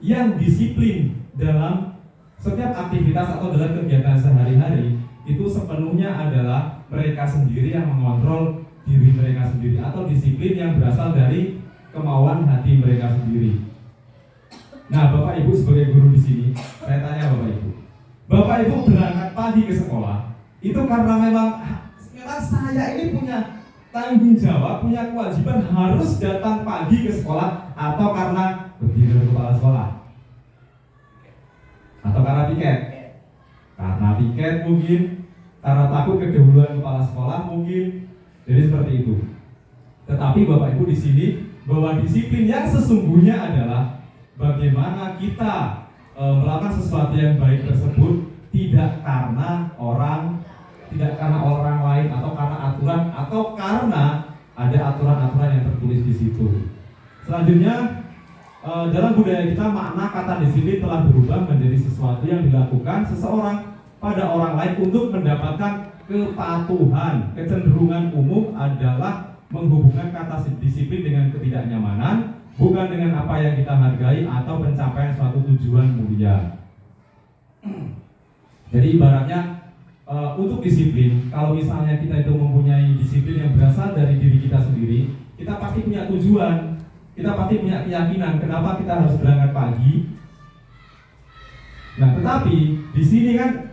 yang disiplin dalam setiap aktivitas atau dalam kegiatan sehari-hari itu sepenuhnya adalah mereka sendiri yang mengontrol diri mereka sendiri, atau disiplin yang berasal dari kemauan hati mereka sendiri. Nah, Bapak Ibu sebagai guru di sini, saya tanya Bapak Ibu berangkat pagi ke sekolah itu karena memang saya ini punya tanggung jawab, punya kewajiban harus datang pagi ke sekolah, atau karena begitu kepala sekolah, atau karena piket? Karena piket mungkin, karena takut kedahuluan kepala sekolah mungkin. Jadi seperti itu. Tetapi Bapak Ibu di sini, bahwa disiplin yang sesungguhnya adalah bagaimana kita melakukan sesuatu yang baik tersebut tidak karena orang lain, atau karena aturan, atau karena ada aturan-aturan yang tertulis di situ. Selanjutnya, dalam budaya kita makna kata disiplin telah berubah menjadi sesuatu yang dilakukan seseorang pada orang lain untuk mendapatkan kepatuhan. Kecenderungan umum adalah menghubungkan kata disiplin dengan ketidaknyamanan, bukan dengan apa yang kita hargai atau pencapaian suatu tujuan mulia. Jadi ibaratnya untuk disiplin, kalau misalnya kita itu mempunyai disiplin yang berasal dari diri kita sendiri, kita pasti punya tujuan, kita pasti punya keyakinan kenapa kita harus berangkat pagi. Nah, tetapi di sini kan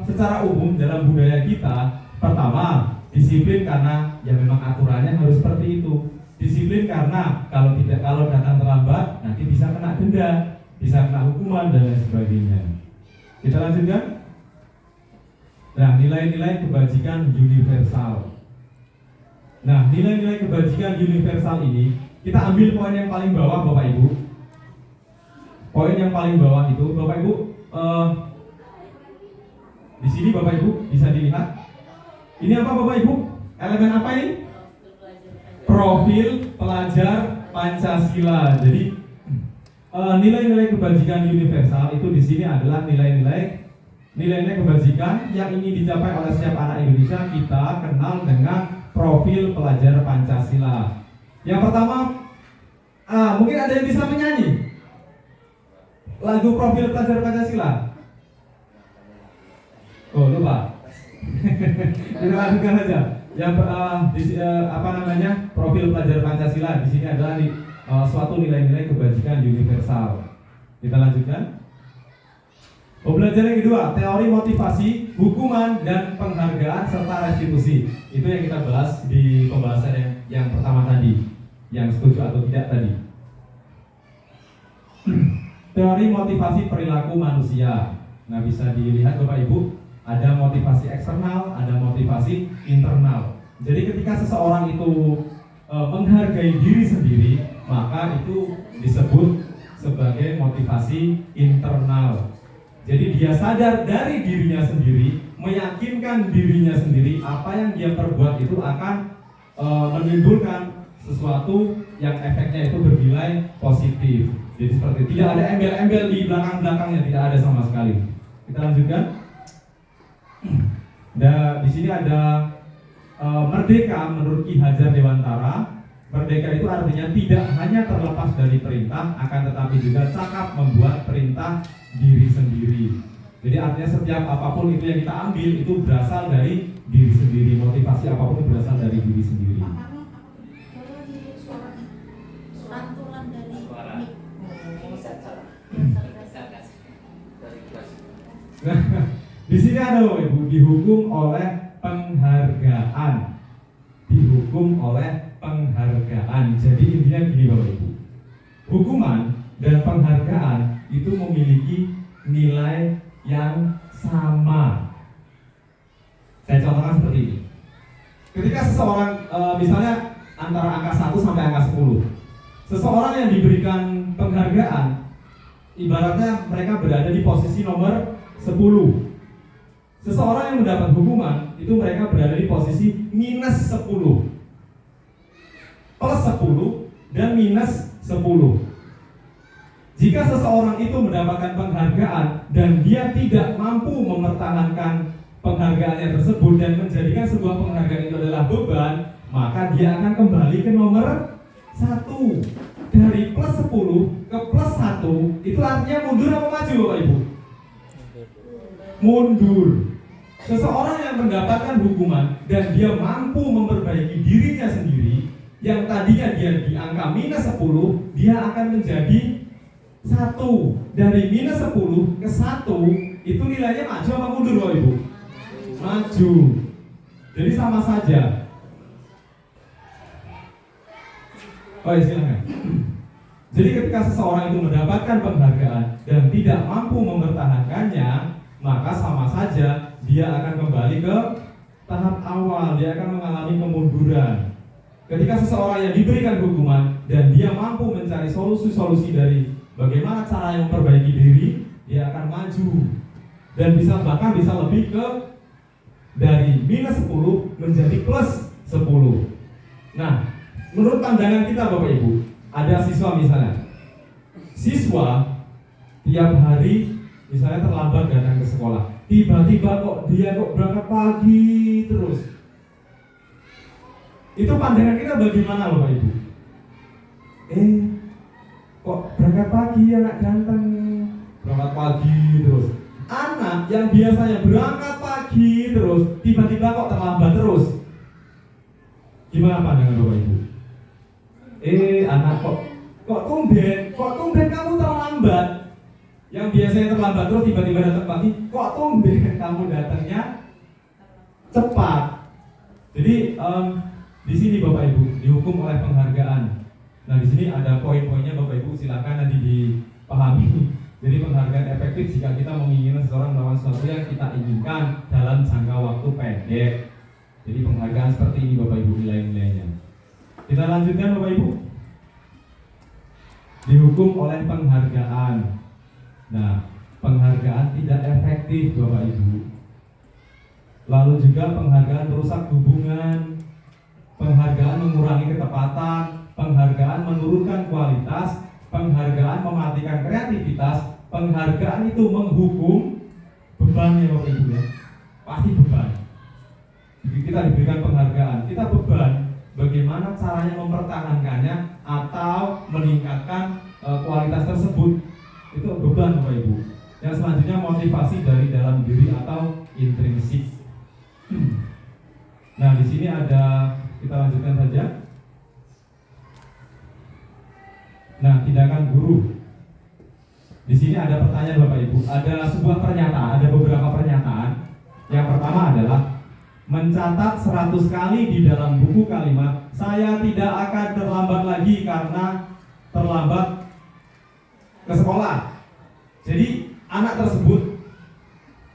secara umum dalam budaya kita, pertama disiplin karena ya memang aturannya harus seperti itu. Disiplin karena kalau datang terlambat nanti bisa kena denda, bisa kena hukuman dan lain sebagainya. Kita lanjutkan. Nah, nilai-nilai kebajikan universal. Nah, nilai-nilai kebajikan universal ini kita ambil poin yang paling bawah Bapak Ibu. Poin yang paling bawah itu Bapak Ibu, di sini Bapak Ibu bisa dilihat. Ini apa Bapak Ibu? Elemen apa ini? Profil pelajar Pancasila. Jadi nilai-nilai kebajikan universal itu di sini adalah nilai-nilai kebajikan yang ingin dicapai oleh setiap anak Indonesia. Kita kenal dengan profil pelajar Pancasila. Yang pertama, mungkin ada yang bisa menyanyi lagu profil pelajar Pancasila. Oh, lupa. Kita lanjutkan saja. Yang profil pelajar Pancasila di sini adalah suatu nilai-nilai kebajikan universal. Kita lanjutkan. Pembelajaran yang kedua, teori motivasi, hukuman dan penghargaan serta restitusi. Itu yang kita bahas di pembahasan yang pertama tadi, yang setuju atau tidak tadi. Teori motivasi perilaku manusia. Nah, bisa dilihat Bapak Ibu, ada motivasi eksternal, ada motivasi internal. Jadi ketika seseorang itu menghargai diri sendiri, maka itu disebut sebagai motivasi internal. Jadi dia sadar dari dirinya sendiri, meyakinkan dirinya sendiri apa yang dia perbuat itu akan menimbulkan sesuatu yang efeknya itu bernilai positif. Jadi seperti tidak ada embel-embel di belakang-belakangnya, tidak ada sama sekali. Kita lanjutkan. Di sini ada merdeka menurut Ki Hajar Dewantara. Merdeka itu artinya tidak hanya terlepas dari perintah, akan tetapi juga cakap membuat perintah diri sendiri. Jadi artinya setiap apapun itu yang kita ambil itu berasal dari diri sendiri. Motivasi apapun itu berasal dari diri sendiri. Pantulan dari Nah, di sini ada Bapak Ibu, dihukum oleh penghargaan. Dihukum oleh penghargaan. Jadi intinya gini Bapak Ibu, hukuman dan penghargaan itu memiliki nilai yang sama. Saya contohkan seperti ini. Ketika seseorang misalnya antara angka 1 sampai angka 10, seseorang yang diberikan penghargaan ibaratnya mereka berada di posisi nomor 10. Seseorang yang mendapat hukuman itu mereka berada di posisi minus 10, plus 10 dan minus 10. Jika seseorang itu mendapatkan penghargaan dan dia tidak mampu mempertahankan penghargaannya tersebut dan menjadikan sebuah penghargaan itu adalah beban, maka dia akan kembali ke nomor 1. Dari plus 10 ke plus 1 itu artinya mundur apa maju Bapak Ibu? Mundur. Seseorang yang mendapatkan hukuman dan dia mampu memperbaiki dirinya sendiri, yang tadinya dia di angka minus 10, dia akan menjadi 1. Dari minus 10 ke 1 itu nilainya maju apa mundur Bapak Ibu? Maju. Jadi sama saja. Oh ya silakan. Jadi ketika seseorang itu mendapatkan penghargaan dan tidak mampu mempertahankannya, maka sama saja dia akan kembali ke tahap awal, dia akan mengalami kemunduran. Ketika seseorang yang diberikan hukuman dan dia mampu mencari solusi-solusi dari bagaimana cara yang memperbaiki diri, dia akan maju dan bahkan bisa lebih ke dari minus 10 menjadi plus 10. Nah, menurut pandangan kita Bapak Ibu, ada siswa misalnya, siswa tiap hari misalnya terlambat datang ke sekolah, tiba-tiba dia berangkat pagi terus. Itu pandangan kita bagaimana Bapak Ibu? Kok berangkat pagi anak ganteng, berangkat pagi terus. Anak yang biasanya berangkat pagi terus, tiba-tiba kok terlambat terus. Gimana pandangan Bapak Ibu? Anak kok tumben kamu terlambat. Yang biasanya terlambat terus tiba-tiba datang pagi, kok tumben kamu datangnya cepat. Jadi di sini Bapak Ibu dihukum oleh penghargaan. Nah di sini ada poin-poinnya Bapak Ibu, silakan nanti dipahami. Jadi penghargaan efektif jika kita menginginkan seseorang melakukan sesuatu yang kita inginkan dalam jangka waktu pendek. Jadi penghargaan seperti ini Bapak Ibu nilai-nilainya. Kita lanjutkan Bapak Ibu. Dihukum oleh penghargaan. Nah, penghargaan tidak efektif Bapak Ibu. Lalu juga penghargaan merusak hubungan. Penghargaan mengurangi ketepatan. Penghargaan menurunkan kualitas. Penghargaan mematikan kreativitas. Penghargaan itu menghukum beban ya Bapak Ibu ya. Pasti beban. Jadi kita diberikan penghargaan, kita beban bagaimana caranya mempertahankannya atau meningkatkan kualitas tersebut. Itu beban Bapak Ibu. Yang selanjutnya motivasi dari dalam diri atau intrinsik. Nah di sini ada, kita lanjutkan saja. Nah tindakan guru. Di sini ada pertanyaan Bapak Ibu. Ada sebuah pernyataan, ada beberapa pernyataan. Yang pertama adalah mencatat 100 kali di dalam buku kalimat, saya tidak akan terlambat lagi karena terlambat ke sekolah. Jadi anak tersebut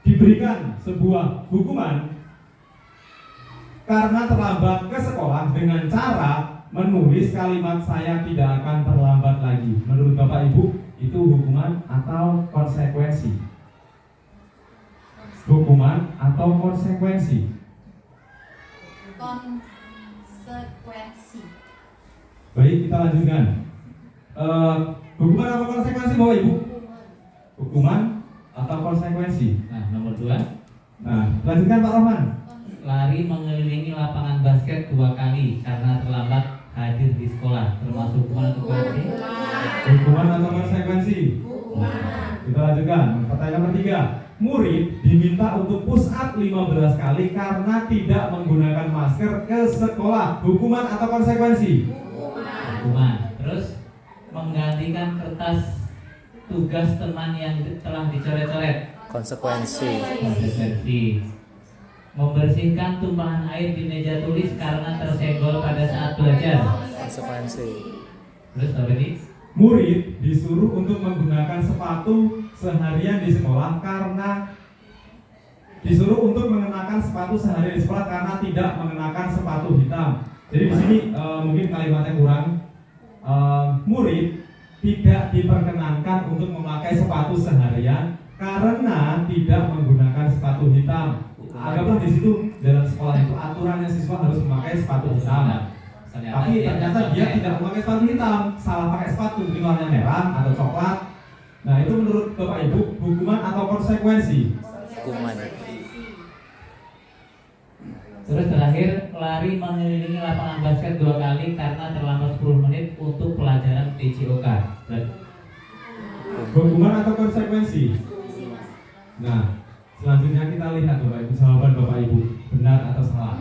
diberikan sebuah hukuman karena terlambat ke sekolah dengan cara menulis kalimat saya tidak akan terlambat lagi. Menurut Bapak Ibu itu hukuman atau konsekuensi? Hukuman atau konsekuensi? Konsekuensi. Baik, kita lanjutkan. Hukuman atau konsekuensi Bapak Ibu? Hukuman atau konsekuensi? Nah, nomor 2. Nah, lanjutkan Pak Rohman. Lari mengelilingi lapangan basket 2 kali karena terlambat hadir di sekolah, termasuk hukuman atau konsekuensi? Hukuman atau konsekuensi? Kita lanjutkan. Pertanyaan ketiga. Murid diminta untuk push up 15 kali karena tidak menggunakan masker ke sekolah. Hukuman atau konsekuensi? Hukuman. Terus menggantikan kertas tugas teman yang telah dicoret-coret. Konsekuensi. Konsekuensi. Membersihkan tumpahan air di meja tulis karena tersenggol pada saat belajar. Konsekuensi. Terus apa ini? Murid disuruh untuk menggunakan sepatu seharian di sekolah karena disuruh untuk mengenakan sepatu seharian di sekolah karena tidak mengenakan sepatu hitam. Jadi di sini mungkin kalimatnya kurang. Murid tidak diperkenankan untuk memakai sepatu seharian karena tidak menggunakan sepatu hitam. Anggaplah di situ dalam sekolah itu aturannya siswa harus memakai sepatu hitam. Tapi ternyata dia tidak memakai sepatu hitam, salah pakai sepatu, mungkin warnanya merah atau coklat. Nah itu menurut Bapak Ibu hukuman atau konsekuensi? Hukuman. Terus terakhir, lari mengelilingi lapangan basket 2 kali karena terlambat 10 menit untuk pelajaran PJOK. Hukuman atau konsekuensi? Nah selanjutnya kita lihat Bapak Ibu jawaban Bapak Ibu benar atau salah.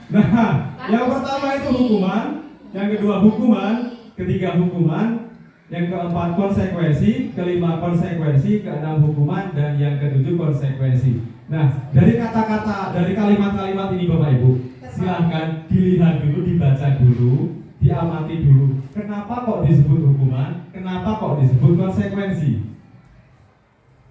Nah, yang pertama itu hukuman, yang kedua hukuman, ketiga hukuman, yang keempat konsekuensi, kelima konsekuensi, keenam hukuman, dan yang ketujuh konsekuensi. Nah, dari kata-kata, dari kalimat-kalimat ini Bapak Ibu, silahkan dilihat dulu, dibaca dulu, diamati dulu. Kenapa kok disebut hukuman? Kenapa kok disebut konsekuensi?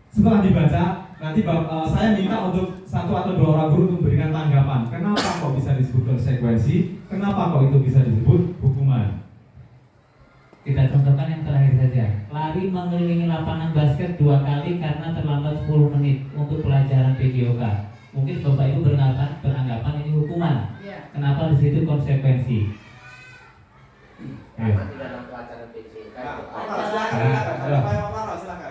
Setelah dibaca, nanti saya minta untuk 1 atau 2 orang guru untuk memberikan tanggapan. Kenapa kok bisa disebut konsekuensi? Kenapa kok itu bisa disebut hukuman? Kita contohkan yang terakhir saja. Lari mengelilingi lapangan basket 2 kali karena terlambat 10 menit untuk pelajaran PJOK. Mungkin Bapak Ibu beranggapan ini hukuman. Kenapa di situ konsekuensi? Karena di dalam pelajaran PJOK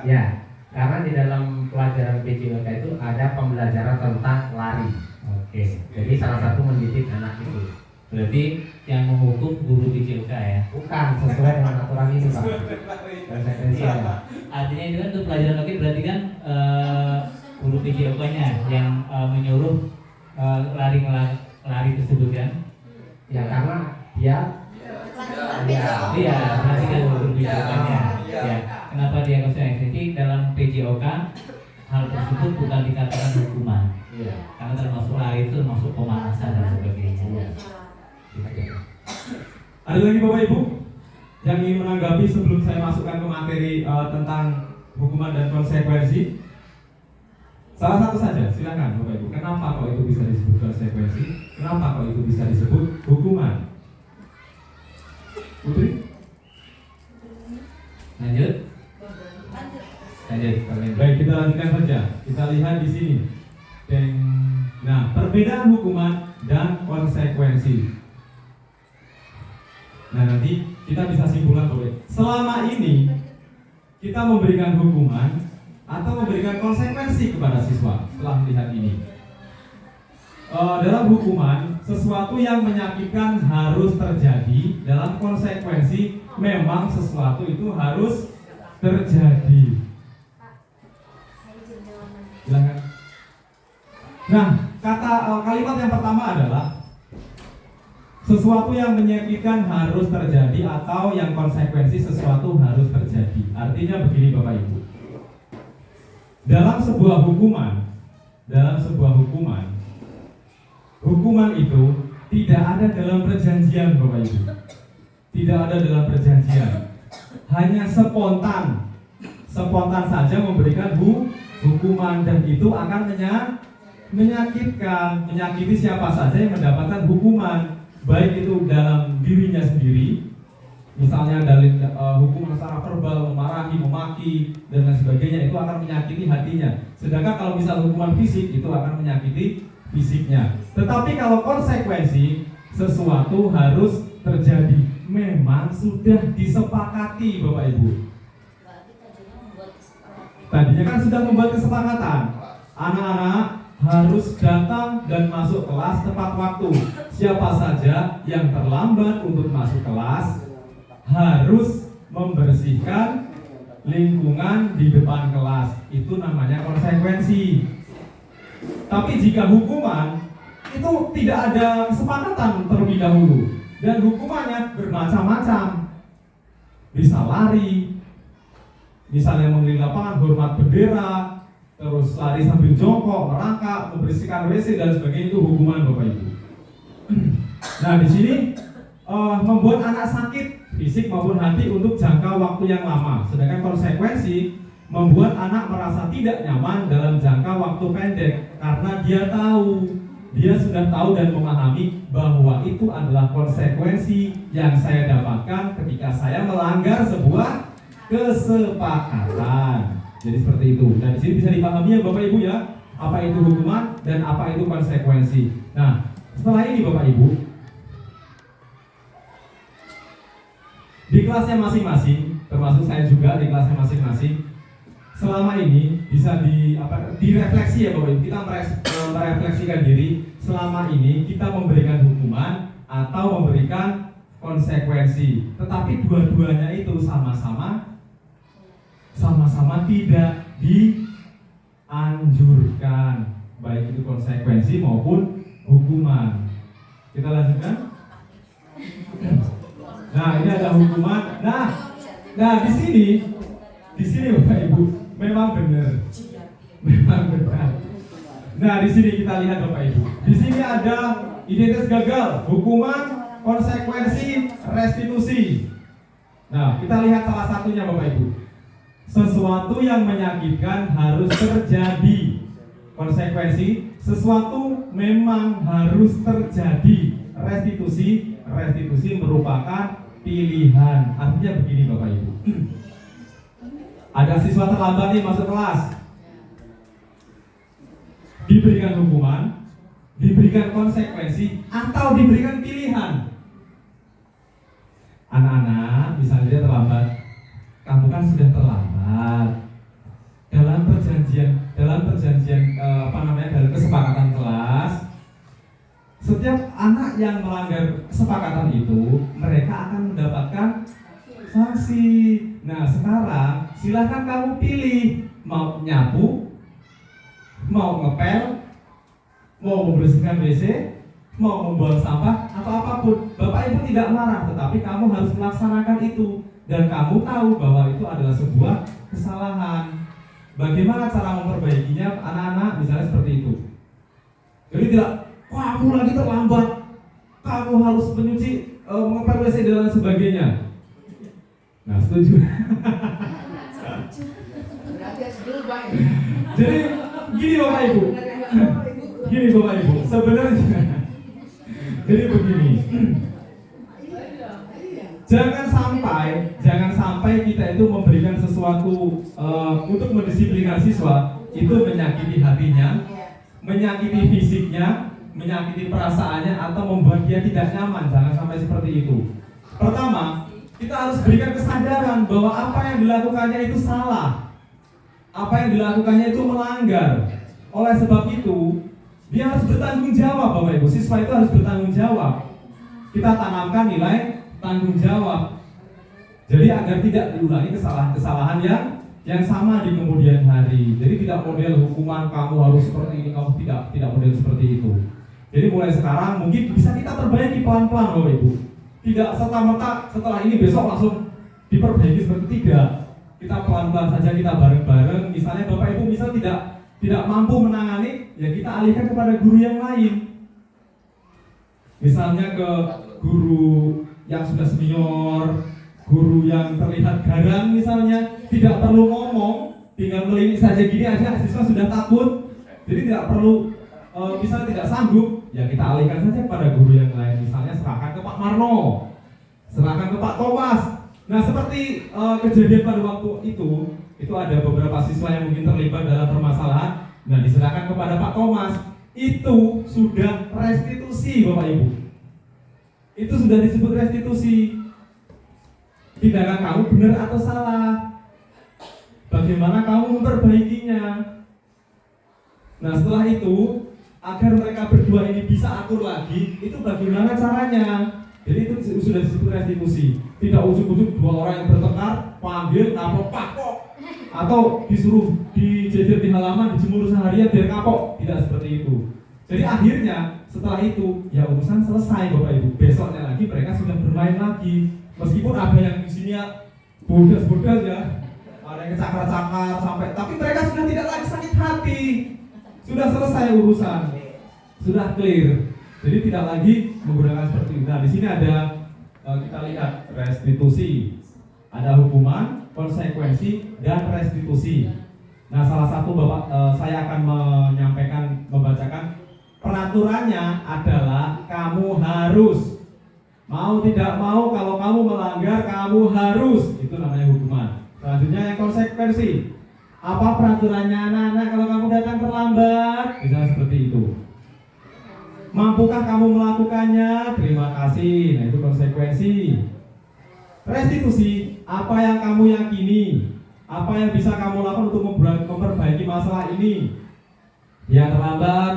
ya, karena di dalam pelajaran PJOK itu ada pembelajaran tentang lari. Oke. Jadi salah satu mendidik anak itu. Berarti yang menghukum guru PJOK ya? Bukan sesuai dengan aturan ini Pak. Konsekuensi ya. Artinya itu kan untuk pelajaran lagi berarti kan guru PJOK-nya yang menyuruh lari tersebut kan? Ya karena dia Iya, berarti kan guru PJOK-nya. Ya. Kenapa dia konsekuensi? Dalam PJOK hal tersebut bukan dikatakan hukuman. Iya. Karena termasuk lari itu termasuk pemanasan dan sebagainya. Ada lagi Bapak Ibu yang ingin menanggapi sebelum saya masukkan ke materi tentang hukuman dan konsekuensi? Salah satu saja, silakan Bapak Ibu. Kenapa kok itu bisa disebut konsekuensi? Kenapa kok itu bisa disebut hukuman? Putri? Lanjut. Baik, kita lanjutkan saja. Kita lihat di sini. Nah, perbedaan hukuman dan konsekuensi. Nah, nanti kita bisa simpulkan Bapak. Selama ini kita memberikan hukuman atau memberikan konsekuensi kepada siswa setelah melihat ini. Dalam hukuman, sesuatu yang menyakitkan harus terjadi. Dalam konsekuensi, memang sesuatu itu harus terjadi. Silakan. Nah, kalimat yang pertama adalah sesuatu yang menyakitkan harus terjadi atau yang konsekuensi sesuatu harus terjadi. Artinya begini Bapak Ibu. Dalam sebuah hukuman itu tidak ada dalam perjanjian Bapak Ibu. Tidak ada dalam perjanjian. Hanya spontan saja memberikan hukuman, dan itu akan menyakiti siapa saja yang mendapatkan hukuman, baik itu dalam dirinya sendiri, misalnya dari hukuman secara verbal, memarahi, memaki, dan lain sebagainya, itu akan menyakiti hatinya. Sedangkan kalau misal hukuman fisik, itu akan menyakiti fisiknya. Tetapi kalau konsekuensi, sesuatu harus terjadi, memang sudah disepakati Bapak Ibu. Tadinya kan sudah membuat kesepakatan. Anak-anak harus datang dan masuk kelas tepat waktu. Siapa saja yang terlambat untuk masuk kelas harus membersihkan lingkungan di depan kelas. Itu namanya konsekuensi. Tapi jika hukuman itu tidak ada kesepakatan terlebih dahulu, dan hukumannya bermacam-macam. Bisa lari, misalnya mengelilingi lapangan, hormat bendera, terus lari sambil jongkok, merangkak, membersihkan WC dan sebagainya, itu hukuman Bapak Ibu. Nah di sini membuat anak sakit fisik maupun hati untuk jangka waktu yang lama. Sedangkan konsekuensi membuat anak merasa tidak nyaman dalam jangka waktu pendek karena dia sudah tahu dan memahami bahwa itu adalah konsekuensi yang saya dapatkan ketika saya melanggar sebuah kesepakatan. Jadi seperti itu. Dan di sini bisa dipahami ya Bapak Ibu ya, apa itu hukuman dan apa itu konsekuensi. Nah, setelah ini Bapak Ibu, di kelasnya masing-masing, termasuk saya juga di kelasnya masing-masing, selama ini bisa direfleksi ya Bapak Ibu. Kita merefleksikan diri, selama ini kita memberikan hukuman atau memberikan konsekuensi. Tetapi dua-duanya itu sama-sama tidak dianjurkan, baik itu konsekuensi maupun hukuman. Kita lanjutkan. Nah, ini ada hukuman. Nah di sini Bapak Ibu memang benar. Nah, di sini kita lihat Bapak Ibu. Di sini ada identitas gagal, hukuman, konsekuensi, restitusi. Nah, kita lihat salah satunya Bapak Ibu. Sesuatu yang menyakitkan harus terjadi. Konsekuensi, sesuatu memang harus terjadi. Restitusi merupakan pilihan. Artinya begini Bapak Ibu. Ada siswa terlambat nih masuk kelas. Diberikan hukuman, diberikan konsekuensi, atau diberikan pilihan. Anak-anak, misalnya dia terlambat, kamu kan sudah terlambat. Dalam perjanjian dalam kesepakatan kelas, setiap anak yang melanggar kesepakatan itu, mereka akan mendapatkan sanksi. Nah, sekarang silahkan kamu pilih, mau nyapu, mau ngepel, mau membersihkan WC, mau membuang sampah, atau apapun. Bapak Ibu tidak marah, tetapi kamu harus melaksanakan itu. Dan kamu tahu bahwa itu adalah sebuah kesalahan. Bagaimana cara memperbaikinya anak-anak, misalnya seperti itu. Jadi tidak, kamu lagi terlambat, kamu harus menyuci, mengepel WC dan lain sebagainya. Nah, setuju. Jadi gini Bapak Ibu, sebenarnya jadi begini. Jangan sampai kita itu memberikan sesuatu untuk mendisiplinkan siswa itu menyakiti hatinya, menyakiti fisiknya, menyakiti perasaannya, atau membuat dia tidak nyaman. Jangan sampai seperti itu. Pertama, kita harus berikan kesadaran bahwa apa yang dilakukannya itu salah, apa yang dilakukannya itu melanggar. Oleh sebab itu, dia harus bertanggung jawab, Bapak Ibu. Siswa itu harus bertanggung jawab. Kita tanamkan nilai tanggung jawab. Jadi agar tidak diulangi kesalahan-kesalahan yang sama di kemudian hari. Jadi tidak model hukuman kamu harus seperti ini, kamu tidak model seperti itu. Jadi mulai sekarang mungkin bisa kita perbaiki pelan-pelan Bapak Ibu. Tidak serta-merta setelah ini besok langsung diperbaiki seperti tidak. Kita pelan-pelan saja, kita bareng-bareng. Misalnya Bapak Ibu misal tidak mampu menangani, ya kita alihkan kepada guru yang lain. Misalnya ke guru yang sudah senior, guru yang terlihat garang misalnya, tidak perlu ngomong, tinggal melihat saja gini aja, siswa sudah takut. Jadi tidak perlu, misalnya tidak sanggup, ya kita alihkan saja kepada guru yang lain. Misalnya serahkan ke Pak Marno, serahkan ke Pak Thomas. Nah seperti kejadian pada waktu itu ada beberapa siswa yang mungkin terlibat dalam permasalahan. Nah diserahkan kepada Pak Thomas. Itu sudah restitusi Bapak Ibu. Itu sudah disebut restitusi. Tindakan kamu benar atau salah, bagaimana kamu memperbaikinya. Nah setelah itu, agar mereka berdua ini bisa akur lagi, itu bagaimana caranya? Jadi itu sudah disebut restitusi. Tidak ujuk-ujuk dua orang yang bertengkar, panggil, kapok, atau disuruh dijejer di halaman, dijemur seharian biar kapok. Tidak seperti itu. Jadi akhirnya setelah itu ya urusan selesai Bapak Ibu. Besoknya lagi mereka sudah bermain lagi. Meskipun ada yang di sini bodas-bodas ya, ada yang cakar-cakar sampai, tapi mereka sudah tidak lagi sakit hati. Sudah selesai urusan, sudah clear. Jadi tidak lagi menggunakan seperti itu. Nah di sini ada kita lihat restitusi, ada hukuman, konsekuensi, dan restitusi. Nah salah satu saya akan membacakan peraturannya adalah kamu harus, mau tidak mau, kalau kamu melanggar kamu harus, itu namanya hukuman. Selanjutnya yang konsekuensi. Apa peraturannya anak-anak kalau kamu datang terlambat? Misalnya seperti itu. Mampukah kamu melakukannya? Terima kasih. Nah itu konsekuensi. Restitusi. Apa yang kamu yakini? Apa yang bisa kamu lakukan untuk memperbaiki masalah ini? Yang terlambat,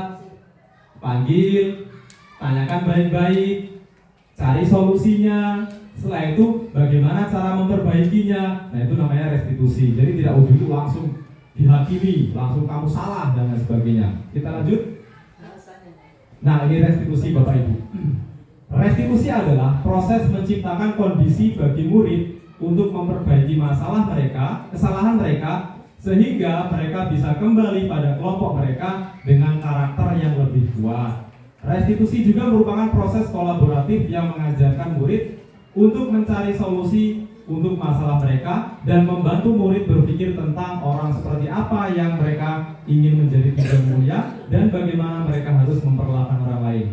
panggil, tanyakan baik-baik, cari solusinya. Setelah itu bagaimana cara memperbaikinya? Nah itu namanya restitusi. Jadi tidak ujung-ujung langsung dihakimi, langsung kamu salah dan lain sebagainya. Kita lanjut. Nah ini restitusi Bapak Ibu. Restitusi adalah proses menciptakan kondisi bagi murid untuk memperbaiki masalah mereka, kesalahan mereka, sehingga mereka bisa kembali pada kelompok mereka dengan karakter yang lebih kuat. Restitusi juga merupakan proses kolaboratif yang mengajarkan murid untuk mencari solusi untuk masalah mereka dan membantu murid berpikir tentang orang seperti apa yang mereka ingin menjadi tujuan mulia dan bagaimana mereka harus memperlakukan orang lain.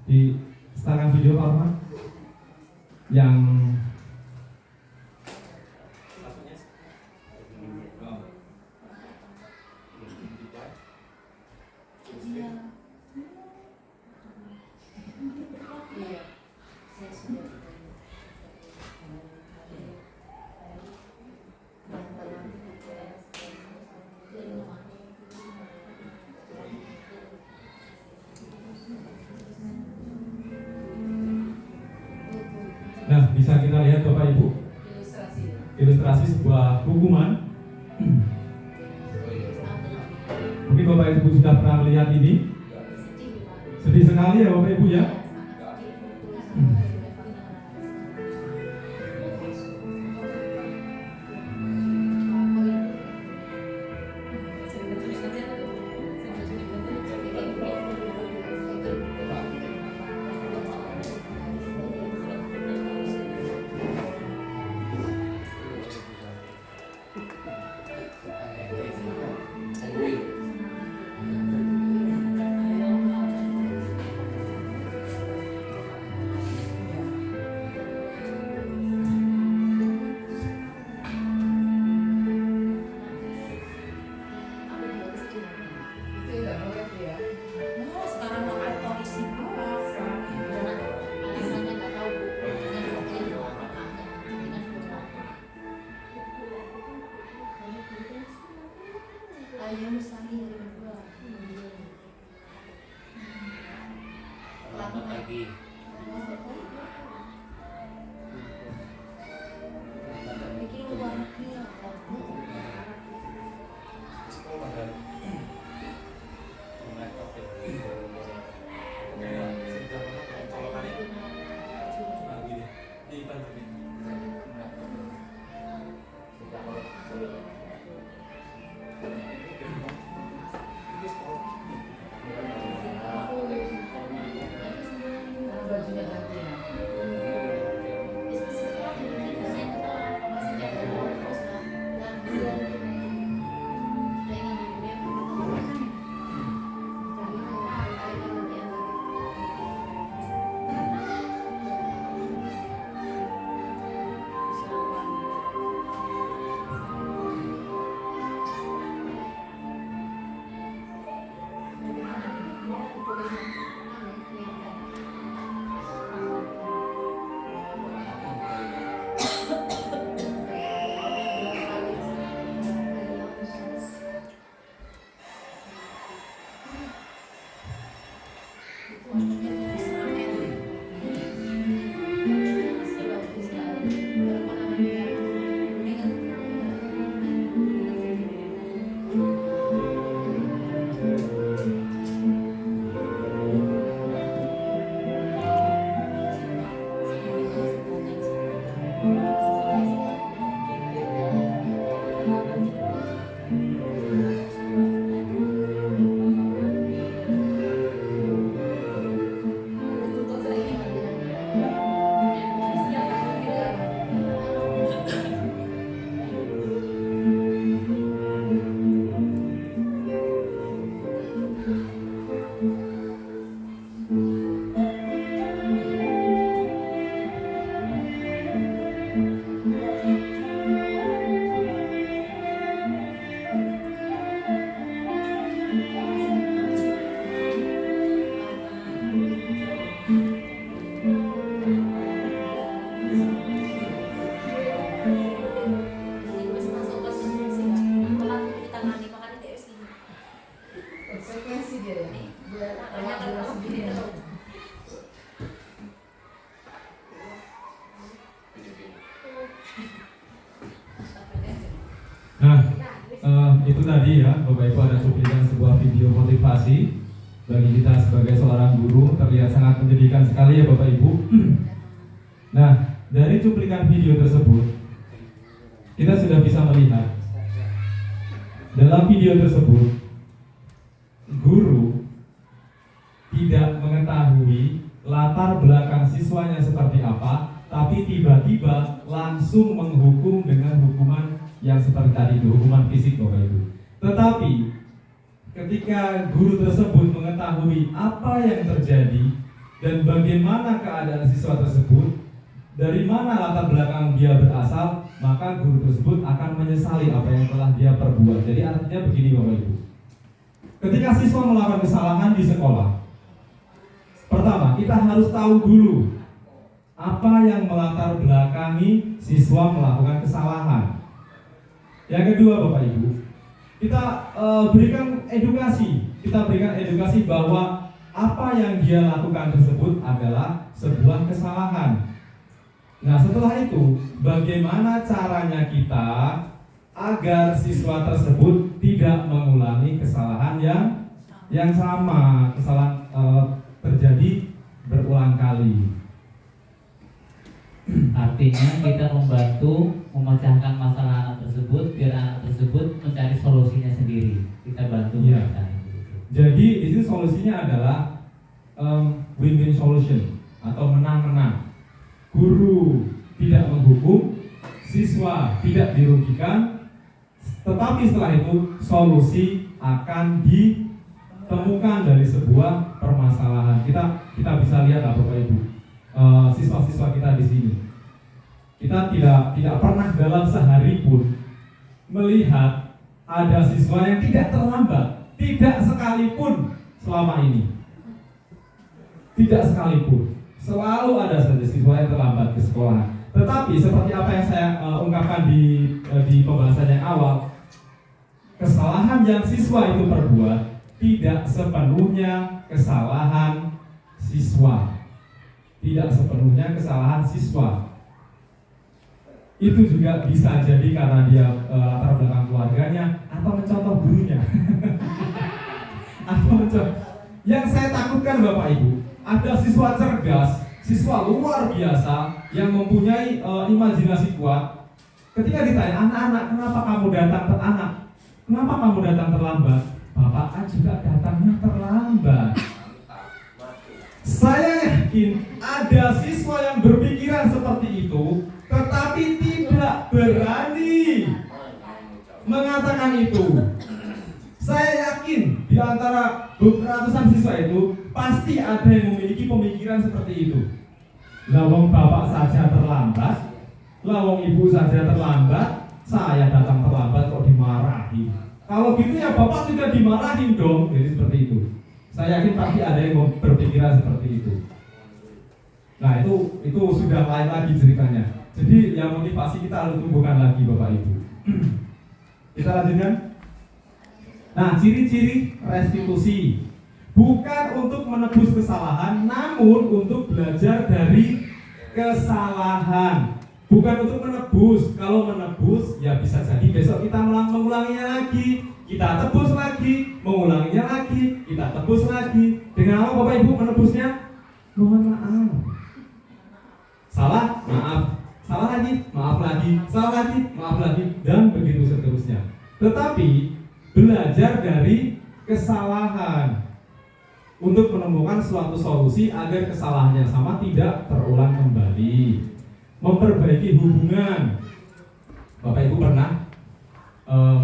Di setelahkan video Pak Rahman yang nah, bisa kita lihat Bapak Ibu ilustrasi sebuah hukuman. Mungkin Bapak Ibu sudah pernah melihat ini. Sedih sekali ya Bapak Ibu ya. Selamat pagi. Itu tadi ya, Bapak Ibu, ada cuplikan sebuah video motivasi bagi kita sebagai seorang guru, terlihat sangat menjadikan sekali ya Bapak Ibu. Nah, dari cuplikan video tersebut kita sudah bisa melihat dalam video tersebut guru tidak mengetahui latar belakang siswanya seperti apa, tapi tiba-tiba langsung menghukum dengan hukuman yang seperti tadi itu, hukuman fisik Bapak Ibu. Tetapi ketika guru tersebut mengetahui apa yang terjadi dan bagaimana keadaan siswa tersebut, dari mana latar belakang dia berasal, maka guru tersebut akan menyesali apa yang telah dia perbuat. Jadi artinya begini Bapak Ibu, ketika siswa melakukan kesalahan di sekolah, pertama kita harus tahu dulu apa yang melatar belakangi siswa melakukan kesalahan. Yang kedua Bapak Ibu, kita berikan edukasi bahwa apa yang dia lakukan tersebut adalah sebuah kesalahan. Nah, setelah itu bagaimana caranya kita agar siswa tersebut tidak mengulangi kesalahan yang sama, kesalahan terjadi berulang kali. Artinya kita membantu memecahkan masalah anak tersebut biar anak tersebut mencari solusinya sendiri. Kita bantu Ya. mereka. Jadi di sini solusinya adalah win-win solution atau menang-menang. Guru tidak menghukum, siswa tidak dirugikan, tetapi setelah itu solusi akan ditemukan dari sebuah permasalahan. Kita bisa lihat lah Bapak Ibu, siswa-siswa kita di sini. Kita tidak pernah dalam sehari pun melihat ada siswa yang tidak terlambat, tidak sekalipun selama ini. Tidak sekalipun. Selalu ada saja siswa yang terlambat ke sekolah. Tetapi seperti apa yang saya ungkapkan di pembahasan yang awal, kesalahan yang siswa itu perbuat tidak sepenuhnya kesalahan siswa. Tidak sepenuhnya kesalahan siswa. Itu juga bisa jadi karena dia latar belakang keluarganya atau mencontoh gurunya. Atau mencontoh. Yang saya takutkan Bapak Ibu, ada siswa cerdas, siswa luar biasa yang mempunyai imajinasi kuat. Ketika ditanya, anak-anak, kenapa kamu datang terlambat? Kenapa kamu datang terlambat? Bapak kan juga datangnya terlambat. Saya yakin ada siswa yang berpikiran seperti itu, tetapi tidak berani mengatakan itu. Saya yakin di antara ratusan siswa itu pasti ada yang memiliki pemikiran seperti itu. Lawang bapak saja terlambat, lawang ibu saja terlambat, saya datang terlambat kok dimarahi. Kalau gitu ya bapak juga dimarahin dong. Jadi seperti itu. Saya yakin pasti ada yang berpikiran seperti itu. Nah itu sudah lain lagi ceritanya. Jadi yang motivasi kita harus tumbuhkan lagi Bapak Ibu. Kita lanjutkan. Nah, ciri-ciri restitusi bukan untuk menebus kesalahan, namun untuk belajar dari kesalahan. Bukan untuk menebus. Kalau menebus, ya bisa jadi besok kita mengulanginya lagi, kita tebus lagi, mengulanginya lagi, kita tebus lagi. Dengan apa Bapak Ibu menebusnya? Mohon maaf. Salah, maaf. Salah lagi, maaf lagi. Salah lagi, maaf lagi, dan begitu seterusnya. Tetapi belajar dari kesalahan untuk menemukan suatu solusi agar kesalahan yang sama tidak terulang kembali. Memperbaiki hubungan. Bapak Ibu pernah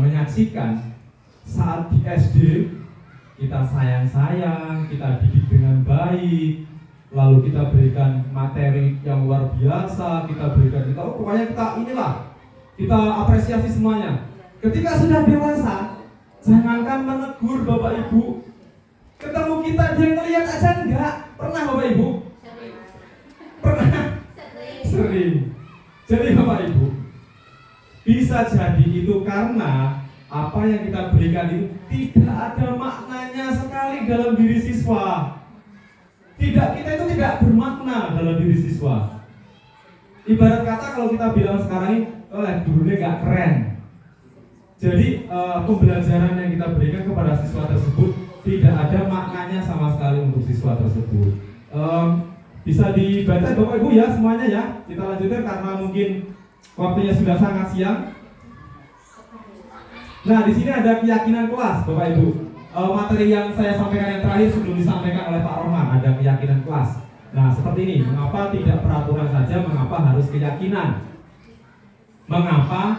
menyaksikan saat di SD kita sayang-sayang, kita didik dengan baik, lalu kita berikan materi yang luar biasa, kita pokoknya kita apresiasi semuanya. Ketika sudah dewasa, jangankan menegur Bapak Ibu, ketemu kita dia ngeliat aja enggak. Pernah Bapak Ibu? Pernah? Sering. Jadi Bapak Ibu, bisa jadi itu karena apa yang kita berikan itu tidak ada maknanya sekali dalam diri siswa. Kita itu tidak bermakna dalam diri siswa. Ibarat kata kalau kita bilang sekarang ini, gurunya gak keren. Jadi pembelajaran yang kita berikan kepada siswa tersebut tidak ada maknanya sama sekali untuk siswa tersebut. Bisa dibaca Bapak Ibu ya semuanya ya. Kita lanjutkan karena mungkin waktunya sudah sangat siang. Nah, di sini ada keyakinan kelas Bapak Ibu. Materi yang saya sampaikan yang terakhir sebelum disampaikan oleh Pak Rohman, ada keyakinan kelas. Nah, seperti ini, mengapa tidak peraturan saja, mengapa harus keyakinan? Mengapa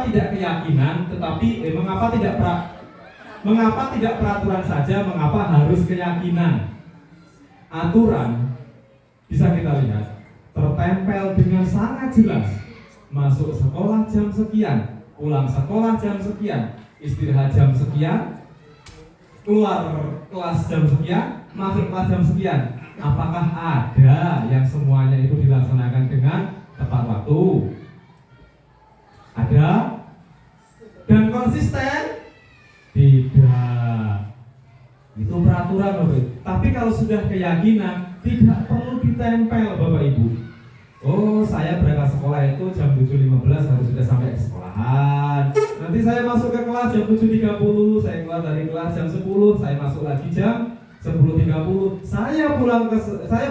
tidak keyakinan, tetapi mengapa tidak peraturan saja, mengapa harus keyakinan? Aturan bisa kita lihat tertempel dengan sangat jelas. Masuk sekolah jam sekian, pulang sekolah jam sekian, istirahat jam sekian, keluar kelas jam sekian, masuk kelas jam sekian. Apakah ada yang semuanya itu dilaksanakan dengan tepat waktu? Ada? Dan konsisten? Tidak. Itu peraturan Bapak Ibu. Tapi kalau sudah keyakinan, tidak perlu ditempel Bapak Ibu. Oh, saya berangkat sekolah itu jam 7.15 harus sudah sampai ke sekolahan. Nanti saya masuk ke kelas jam 7.30, saya keluar dari kelas jam 10, saya masuk lagi jam 10.30. Saya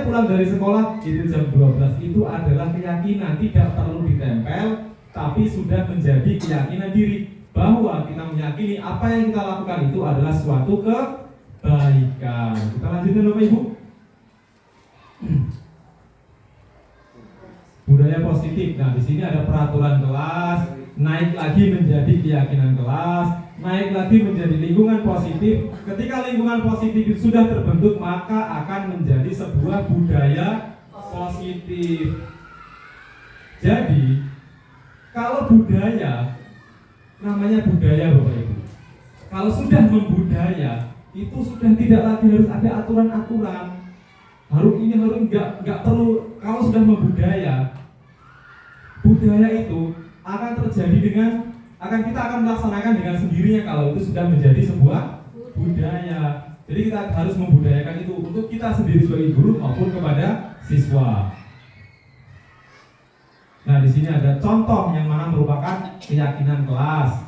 pulang dari sekolah itu jam 12. Itu adalah keyakinan, tidak perlu ditempel, tapi sudah menjadi keyakinan diri bahwa kita meyakini apa yang kita lakukan itu adalah suatu kebaikan. Kita lanjutkan Bapak Ibu. Budaya positif. Nah, di sini ada peraturan kelas, naik lagi menjadi keyakinan kelas, naik lagi menjadi lingkungan positif. Ketika lingkungan positif itu sudah terbentuk, maka akan menjadi sebuah budaya positif. Jadi, kalau budaya, namanya budaya Bapak Ibu. Kalau sudah membudaya, itu sudah tidak lagi harus ada aturan-aturan. Harus nggak perlu. Kalau sudah membudaya, budaya itu akan terjadi kita akan melaksanakan dengan sendirinya kalau itu sudah menjadi sebuah budaya. Jadi kita harus membudayakan itu untuk kita sendiri sebagai guru maupun kepada siswa. Nah, di sini ada contoh yang mana merupakan keyakinan kelas.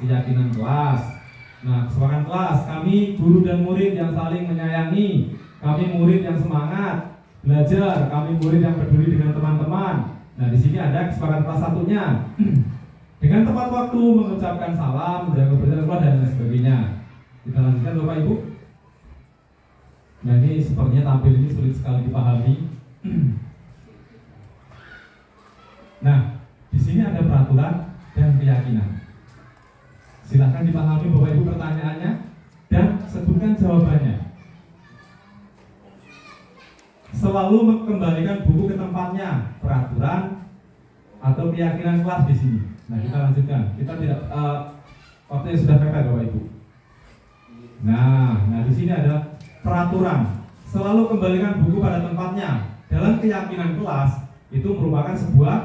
Nah, kesepakatan kelas, kami guru dan murid yang saling menyayangi, kami murid yang semangat belajar, kami murid yang peduli dengan teman-teman. Nah, di sini ada kesepakatan kelas satunya. Dengan tepat waktu, mengucapkan salam, menjaga kebersihan dan lain sebagainya. Kita lanjutkan Bapak Ibu. Nah, ini sepertinya tampil ini sulit sekali dipahami. Nah, di sini ada peraturan dan keyakinan. Silahkan dipahami Bapak Ibu pertanyaannya dan sebutkan jawabannya. Selalu mengembalikan buku ke tempatnya, peraturan atau keyakinan kelas di sini. Nah, kita lanjutkan. Kita tidak waktunya sudah mepet Bapak Ibu. Nah, di sini ada peraturan. Selalu kembalikan buku pada tempatnya. Dalam keyakinan kelas itu merupakan sebuah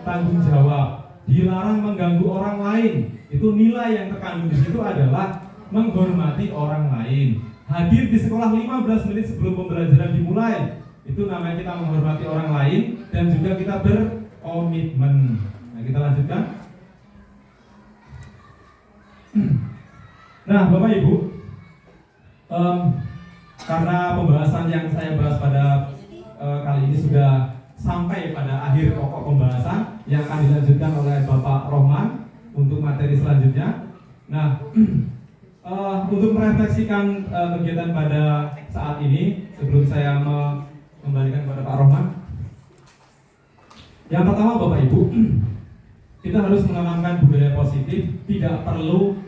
tanggung jawab. Dilarang mengganggu orang lain. Itu nilai yang terkandung di situ adalah menghormati orang lain. Hadir di sekolah 15 menit sebelum pembelajaran dimulai. Itu namanya kita menghormati orang lain dan juga kita berkomitmen. Nah, kita lanjutkan. Nah, Bapak Ibu, karena pembahasan yang saya bahas pada kali ini sudah sampai pada akhir pokok pembahasan yang akan dilanjutkan oleh Bapak Rohman untuk materi selanjutnya. Nah, untuk merefleksikan kegiatan pada saat ini, sebelum saya kembalikan kepada Pak Rohman. Yang pertama Bapak Ibu, kita harus menanamkan budaya positif, tidak perlu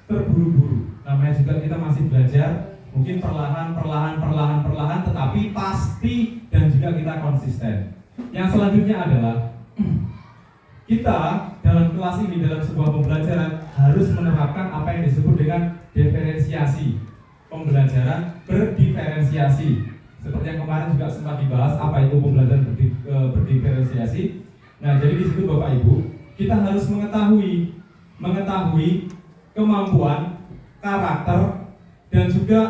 terburu-buru. Namanya juga kita masih belajar, mungkin perlahan, tetapi pasti dan juga kita konsisten. Yang selanjutnya adalah kita dalam kelas ini, dalam sebuah pembelajaran harus menerapkan apa yang disebut dengan diferensiasi. Pembelajaran berdiferensiasi. Seperti yang kemarin juga sempat dibahas, apa itu pembelajaran berdiferensiasi. Nah, jadi di situ Bapak Ibu, kita harus mengetahui kemampuan, karakter, dan juga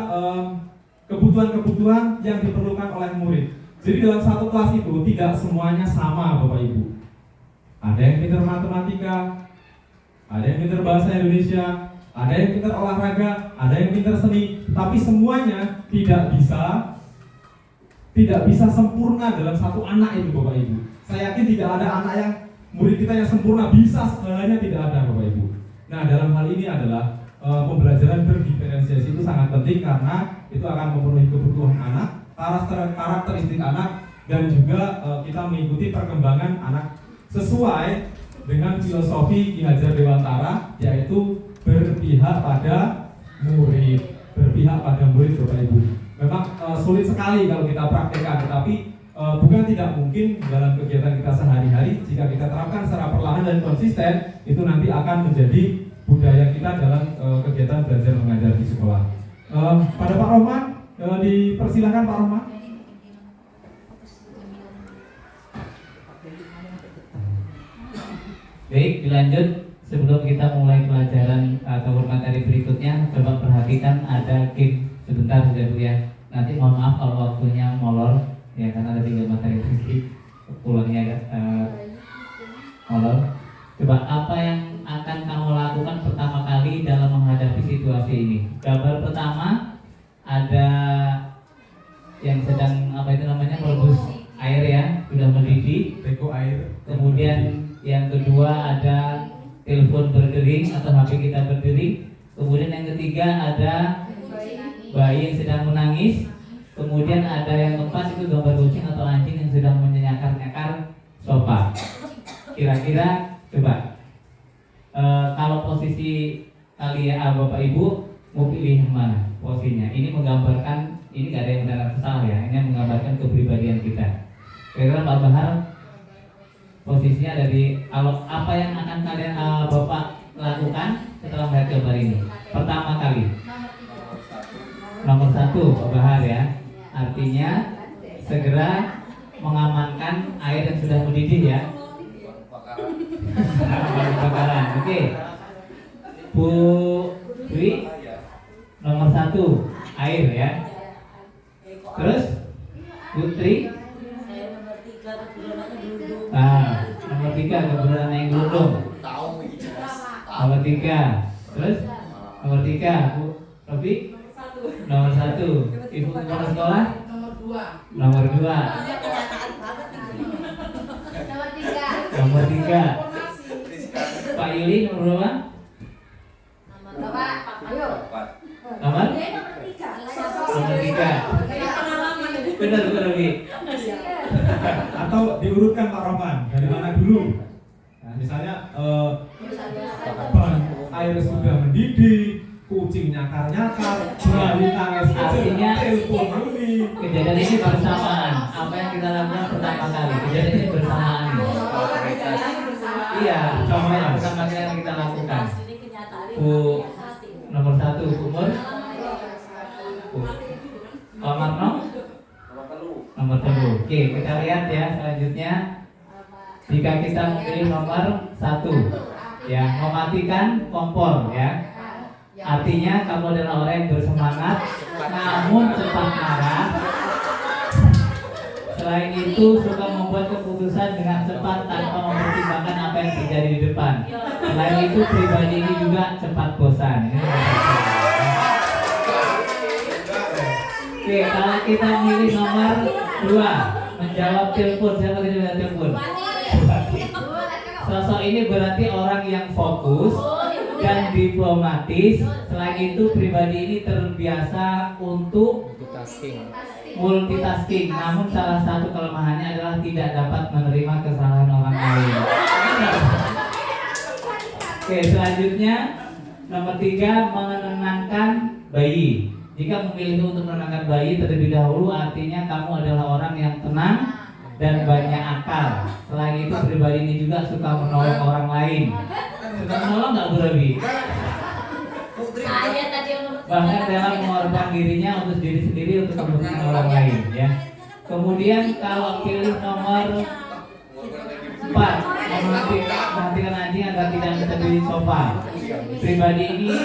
kebutuhan-kebutuhan yang diperlukan oleh murid. Jadi dalam satu kelas itu tidak semuanya sama Bapak Ibu. Ada yang pintar matematika, ada yang pintar bahasa Indonesia, ada yang pintar olahraga, ada yang pintar seni, tapi semuanya tidak bisa sempurna dalam satu anak itu, Bapak Ibu. Saya yakin tidak ada anak yang murid kita yang sempurna bisa segalanya, tidak ada, Bapak Ibu. Nah, dalam hal ini adalah pembelajaran berdiferensiasi itu sangat penting karena itu akan memenuhi kebutuhan anak, karakteristik anak, dan juga kita mengikuti perkembangan anak sesuai dengan filosofi Ki Hajar Dewantara, yaitu berpihak pada murid, Bapak Ibu. Memang sulit sekali kalau kita praktekkan, tetapi bukan tidak mungkin dalam kegiatan kita sehari-hari. Jika kita terapkan secara perlahan dan konsisten, itu nanti akan menjadi budaya kita dalam kegiatan belajar mengajar di sekolah. Pada Pak Rohman, dipersilakan Pak Rohman. Baik, dilanjut. Sebelum kita mulai pelajaran atau materi berikutnya, coba perhatikan ada game sebentar saja Bu ya. Nanti mohon maaf kalau waktunya molor ya, karena ada 3 materi sedikit pulangnya molor. Coba apa yang akan kamu lakukan pertama kali dalam menghadapi situasi ini? Gambar pertama ada yang sedang merebus air ya, sudah mendidih. Teko air. Kemudian yang kedua ada telepon berdering atau HP kita berdering. Kemudian yang ketiga ada bayi yang sedang menangis. Kemudian ada yang keempat itu gambar kucing atau anjing yang sedang menyakar-nyakar sofa. Kira-kira coba kalau posisi kalian Bapak Ibu mau pilih yang mana posisinya? Ini menggambarkan, ini gak ada yang benar salah ya, ini menggambarkan kepribadian kita. Kira-kira Pak Bahar posisinya dari apa yang akan kalian Bapak lakukan setelah melihat gambar ini? Pertama kali nomor 1 Pak Bahar ya, artinya segera mengamankan air yang sudah mendidih ya. Kebakaran. Oke. Bu Dwi nomor 1 air ya. Terus Putri nomor 3 keberadaan yang gelundung. Nomor 3. Terus nomor 3 Bu Robi nomor 1. Ibu kepala sekolah nomor 2. Nomor 3. Pak Yuli nomor berapa? Nomor 3. Benar Robi. Atau diurutkan Pak Rohman dari mana dulu? Nah, misalnya air sudah mendidih, kucing nyakar-nyakar, bayi nangis, Artinya telepon bunyi. kejadian ini bersamaan. Apa yang kita lakukan pertama kali? Kejadian ini bersamaan. Iya, contoh yang pertama kali yang kita lakukan. Bu nomor 1 umur. Pak Marno nomor 3. Oke, kita lihat ya selanjutnya. Jika kita memilih nomor 1 ya, mematikan kompor ya. Artinya kamu adalah orang yang bersemangat namun cepat marah. Selain itu suka membuat keputusan dengan cepat tanpa mempertimbangkan apa yang terjadi di depan. Selain itu pribadi ini juga cepat bosan. Oke, kalau kita milih nomor 2 menjawab telepon, siapa tidak ada telepon? Sosok ini berarti orang yang fokus dan diplomatis. Selain itu pribadi ini terbiasa untuk multitasking. Namun salah satu kelemahannya adalah tidak dapat menerima kesalahan orang lain. Oke, selanjutnya nomor 3 menenangkan bayi. Jika memilih untuk menenangkan bayi terlebih dahulu, artinya kamu adalah orang yang tenang dan banyak akal. Selain itu pribadi ini juga suka menolong orang lain. Suka menolong nggak Bu Robi? Bahkan dalam mengorbankan dirinya untuk diri sendiri untuk kepentingan orang lain ya. Kemudian kalau pilih nomor 4 memperhatikan anjing agar tidak menjadi sofa. Pribadi ini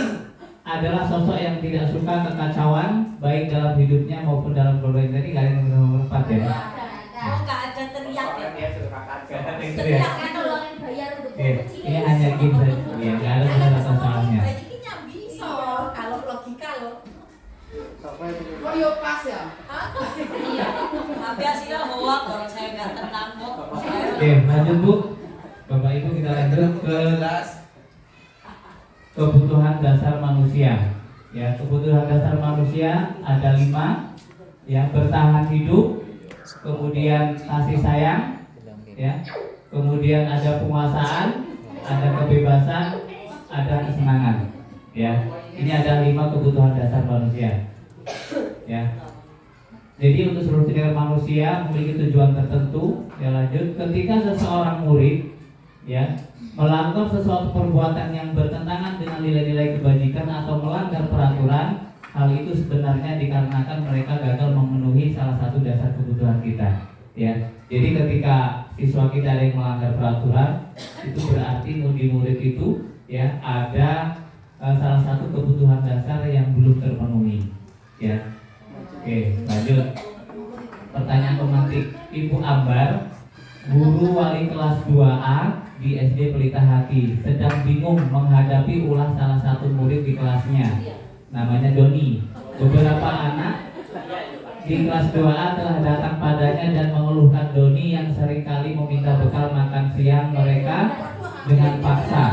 adalah sosok yang tidak suka kekacauan baik dalam hidupnya maupun dalam keluarga. Jadi kalian yang nomor 4 ya. Nggak ada teriak ya. Teriak kan kalau bayar untuk ini hanya game saja. Ya, nggak ada benar atau salahnya. bisa kalau logika loh. Oh iya pas ya. Iya. Tapi hasilnya hoak kalau saya nggak tenang kok. Oke, lanjut Bu. Bapak Ibu kita lanjut ke kebutuhan dasar manusia. Ya, kebutuhan dasar manusia ada 5. Ya, bertahan hidup, kemudian kasih sayang, ya, kemudian ada penguasaan, ada kebebasan, ada kesenangan. Ya, ini ada 5 kebutuhan dasar manusia. Ya. Jadi untuk seluruh tindakan manusia memiliki tujuan tertentu. Ya, lanjut. Ketika seseorang murid, ya, melakukan sesuatu perbuatan yang bertentangan dengan nilai-nilai kebajikan atau melanggar peraturan, hal itu sebenarnya dikarenakan mereka gagal memenuhi salah satu dasar kebutuhan kita. Ya, jadi ketika siswa kita ada yang melanggar peraturan, itu berarti murid-murid itu ya ada salah satu kebutuhan dasar yang belum terpenuhi. Ya, oke, lanjut. Pertanyaan pemantik. Ibu Ambar, guru wali kelas 2A di SD Pelita Hati, sedang bingung menghadapi ulah salah satu murid di kelasnya. Namanya Doni. Beberapa anak di kelas 2A telah datang padanya dan mengeluhkan Doni yang seringkali meminta bekal makan siang mereka dengan paksa.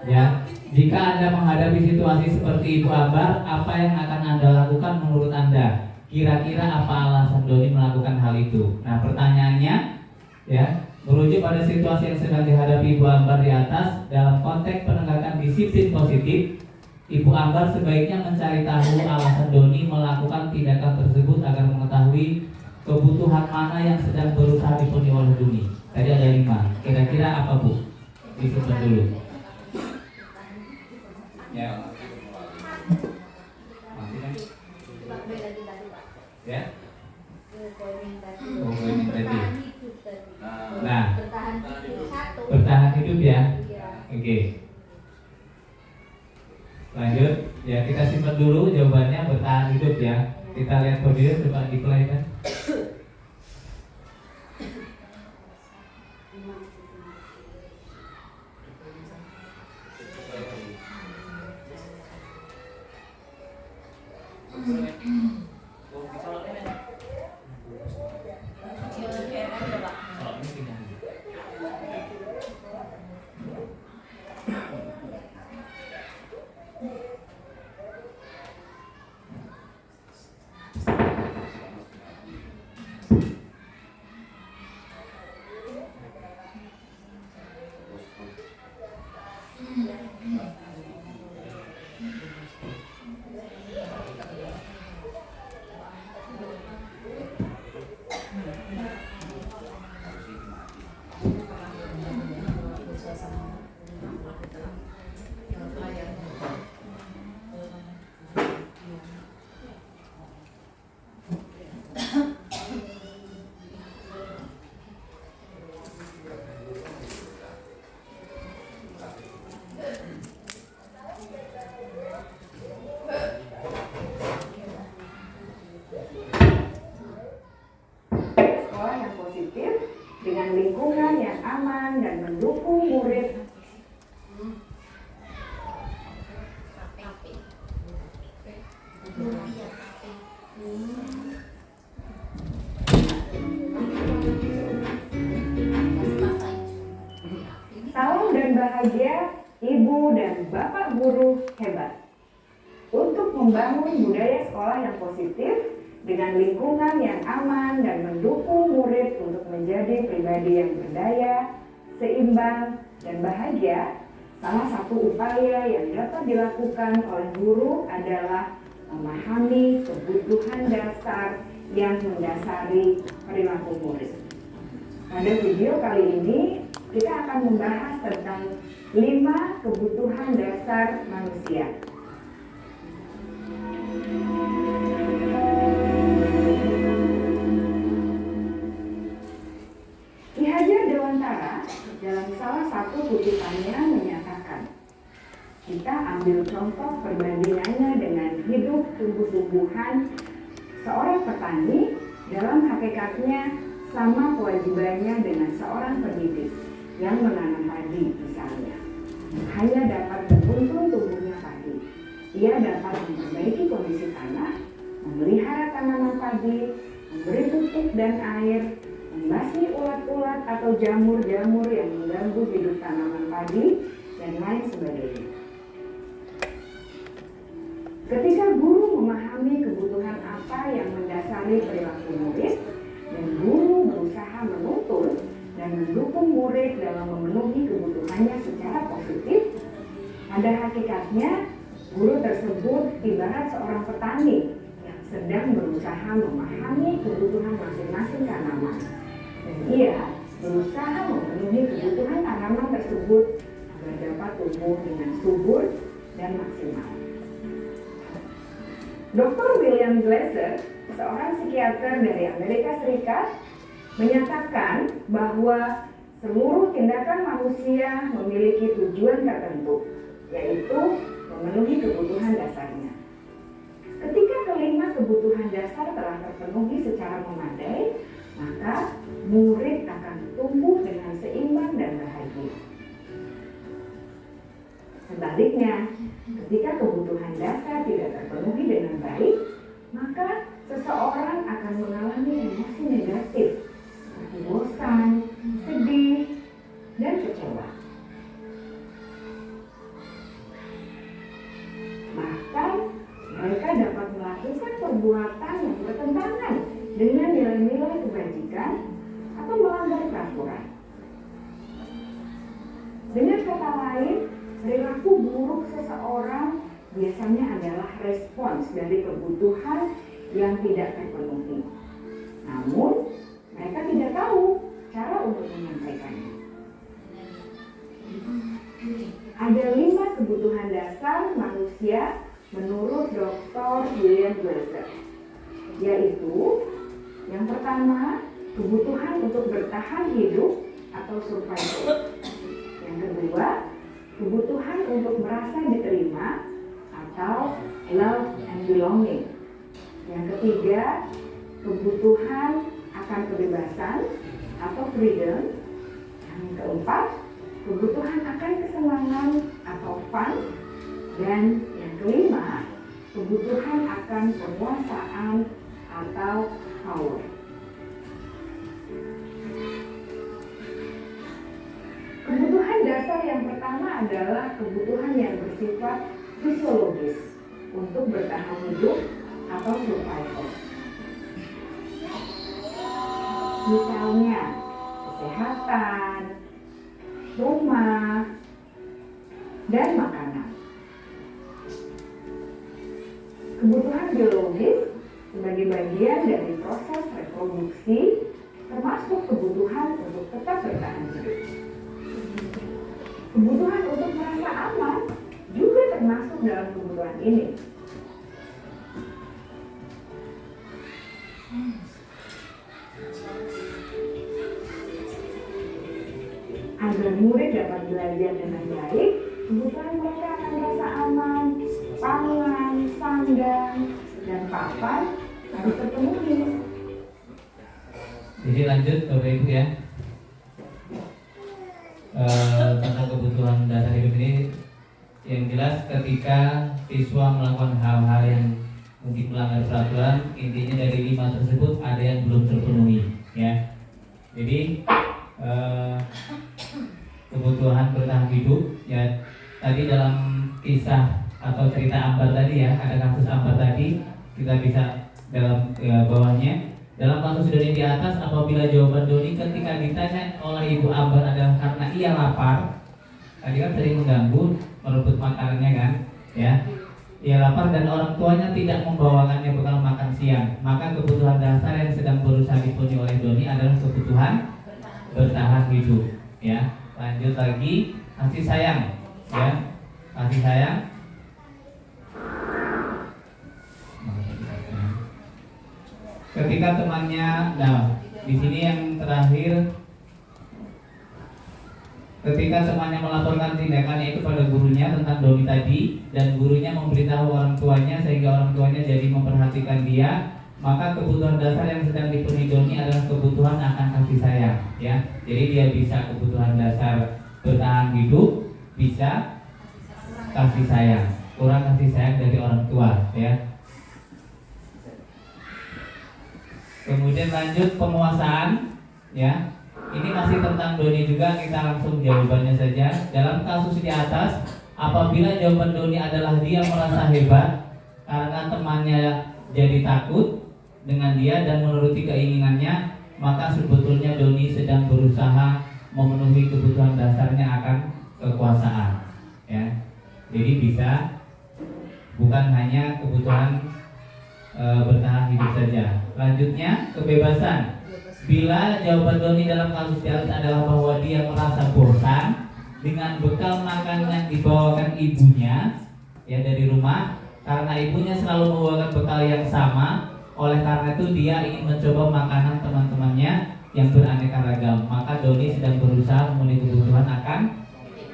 Ya, jika Anda menghadapi situasi seperti Ibu Ambar, apa yang akan Anda lakukan menurut Anda? Kira-kira apa alasan Doni melakukan hal itu? Nah, pertanyaannya, ya, merujuk pada situasi yang sedang dihadapi Ibu Ambar di atas dalam konteks penegakan disiplin positif. Ibu Ambar sebaiknya mencari tahu alasan Doni melakukan tindakan tersebut agar mengetahui kebutuhan mana yang sedang berusaha dipenuhi oleh Doni. Tadi ada 5. Kira-kira apa Bu? Disimpan dulu. Ya. Masih kan? Ya. Oh, poin tadi. Nah, bertahan hidup ya. Oke. Lanjut, ya kita simpan dulu jawabannya bertahan hidup ya. Kita lihat video coba di play kan. dengan lingkungan yang aman dan mendukung murid salam dan bahagia ibu dan bapak guru hebat untuk membangun budaya sekolah yang positif dengan lingkungan yang aman dan mendukung murid untuk menjadi pribadi yang berdaya, seimbang, dan bahagia. Salah satu upaya yang dapat dilakukan oleh guru adalah memahami kebutuhan dasar yang mendasari perilaku murid. Pada video kali ini, kita akan membahas tentang 5 kebutuhan dasar manusia. Ki Hajar Dewantara dalam salah satu kutipannya menyatakan, kita ambil contoh perbandingannya dengan hidup tumbuh-tumbuhan. Seorang petani dalam hakikatnya sama kewajibannya dengan seorang pendidik yang menanam padi misalnya. hanya dapat menuntun tumbuhnya padi. Ia dapat memperbaiki kondisi tanah, memelihara tanaman padi, memberi pupuk dan air, membasmi ulat-ulat atau jamur-jamur yang mengganggu hidup tanaman padi, dan lain sebagainya. Ketika guru memahami kebutuhan apa yang mendasari perilaku murid, dan guru berusaha menuntun dan mendukung murid dalam memenuhi kebutuhannya secara positif, pada hakikatnya guru tersebut ibarat seorang petani yang sedang berusaha memahami kebutuhan masing-masing tanaman, dan ia berusaha memenuhi kebutuhan tanaman tersebut agar dapat tumbuh dengan subur dan maksimal. Dr. William Glasser, seorang psikiater dari Amerika Serikat, menyatakan bahwa seluruh tindakan manusia memiliki tujuan tertentu, yaitu memenuhi kebutuhan dasarnya. Ketika kelima kebutuhan dasar telah terpenuhi secara memadai, maka murid akan tumbuh dengan seimbang dan bahagia. Sebaliknya, ketika kebutuhan dasar tidak terpenuhi dengan baik, maka seseorang akan mengalami emosi negatif seperti bosan, sedih, dan kecewa. Bahkan mereka dapat melakukan perbuatan yang bertentangan dengan nilai-nilai kebajikan atau melanggar peraturan. Dengan kata lain, perilaku buruk seseorang biasanya adalah respons dari kebutuhan yang tidak terpenuhi. Namun, mereka tidak tahu cara untuk menyampaikannya. Ada 5 kebutuhan dasar manusia menurut Dr. William Glasser, yaitu yang pertama, kebutuhan untuk bertahan hidup atau survival. Yang kedua, kebutuhan untuk merasa diterima atau love and belonging. Yang ketiga, kebutuhan akan kebebasan atau freedom. Yang keempat, kebutuhan akan kesenangan atau fun. Dan yang kelima, kebutuhan akan penguasaan atau power. Kebutuhan dasar yang pertama adalah kebutuhan yang bersifat fisiologis untuk bertahan hidup atau survival. Misalnya, kesehatan, rumah, dan makanan. Kebutuhan biologis sebagai bagian dari proses reproduksi termasuk kebutuhan untuk tetap bertahan hidup. Kebutuhan untuk merasa aman juga termasuk dalam kebutuhan ini. Agar murid dapat belajar dengan baik, kebutuhan mereka akan rasa aman, pangan, sandang, dan papan harus terpenuhi. Jadi lanjut Bapak Ibu ya, tentang kebutuhan dasar hidup ini, yang jelas ketika siswa melakukan hal-hal yang mungkin melanggar peraturan, intinya dari 5 tersebut ada yang belum terpenuhi ya. Jadi kebutuhan bertahan hidup ya, tadi dalam kisah atau cerita Ambar tadi ya, ada kasus Ambar tadi, kita bisa dalam bawahnya. Dalam kasus Doni di atas, apabila jawaban Doni ketika ditanya oleh Ibu Ambar adalah karena ia lapar, tadi kan sering mengganggu, merebut makanannya kan, ya. Ia lapar dan orang tuanya tidak membawakannya bekal makan siang, maka kebutuhan dasar yang sedang berusaha dipenuhi oleh Doni adalah kebutuhan bertahan hidup, ya. Lanjut lagi, kasih sayang, ya, kasih sayang. Ketika temannya, nah di sini yang terakhir, ketika temannya melaporkan tindakannya itu pada gurunya tentang Doni tadi, dan gurunya memberitahu orang tuanya sehingga orang tuanya jadi memperhatikan dia, maka kebutuhan dasar yang sedang dipenuhi Doni adalah kebutuhan akan kasih sayang, ya. Jadi dia bisa kebutuhan dasar bertahan hidup, bisa kasih sayang, kurang kasih sayang dari orang tua, ya. Kemudian lanjut penguasaan, ya. Ini masih tentang doni juga, kita langsung jawabannya saja. Dalam kasus di atas, apabila jawaban doni adalah dia merasa hebat karena temannya jadi takut dengan dia dan menuruti keinginannya, maka sebetulnya doni sedang berusaha memenuhi kebutuhan dasarnya akan kekuasaan, ya. Jadi bisa bukan hanya kebutuhan bertahan hidup saja. Lanjutnya kebebasan. Bila jawaban doni dalam kasus di atas adalah bahwa dia merasa bosan dengan bekal makan yang dibawakan ibunya, ya, dari rumah, karena ibunya selalu membawakan bekal yang sama, oleh karena itu dia ingin mencoba makanan teman-temannya yang beraneka ragam, maka doni sedang berusaha memenuhi kebutuhan akan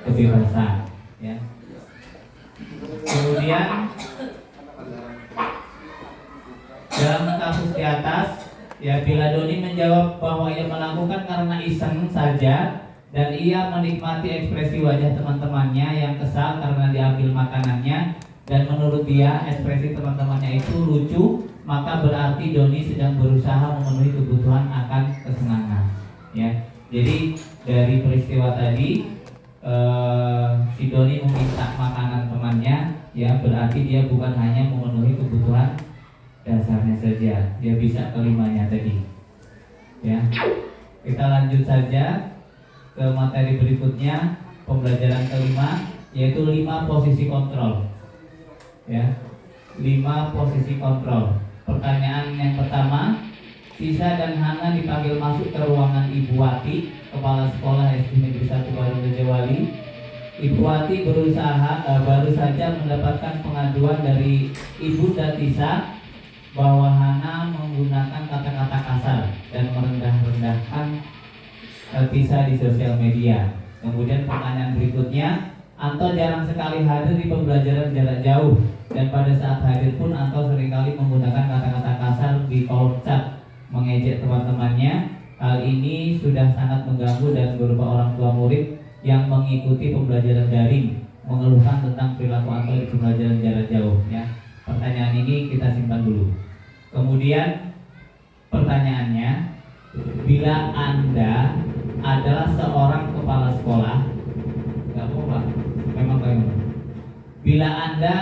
kebebasan, ya. Kemudian dalam kasus di atas, ya, bila doni menjawab bahwa ia melakukan karena iseng saja dan ia menikmati ekspresi wajah teman-temannya yang kesal karena diambil makanannya dan menurut dia ekspresi teman-temannya itu lucu, maka berarti doni sedang berusaha memenuhi kebutuhan akan kesenangan, ya. Jadi dari peristiwa tadi si doni meminta makanan temannya, ya, berarti dia bukan hanya memenuhi kebutuhan dasarnya saja, dia bisa kelimanya tadi, ya. Kita lanjut saja ke materi berikutnya, pembelajaran kelima, yaitu 5 posisi kontrol, ya. 5 posisi kontrol. Pertanyaan yang pertama, Sisa dan Hana dipanggil masuk ke ruangan Ibu Wati, kepala sekolah SD Negeri 1 Baru Rejawali. Ibu Wati baru saja mendapatkan pengaduan dari Ibu dan Tisa bahwa Hana menggunakan kata-kata kasar dan merendah-rendahkan Tisa di sosial media. Kemudian pertanyaan berikutnya, Anto jarang sekali hadir di pembelajaran jarak jauh dan pada saat hadir pun Anto seringkali menggunakan kata-kata kasar di kolom chat, mengejek teman-temannya. Hal ini sudah sangat mengganggu dan beberapa orang tua murid yang mengikuti pembelajaran daring mengeluhkan tentang perilaku Anto di pembelajaran jarak jauh, ya. Pertanyaan ini kita simpan dulu. Kemudian pertanyaannya, bila Anda adalah seorang kepala sekolah, nggak apa-apa, memang kayak bila Anda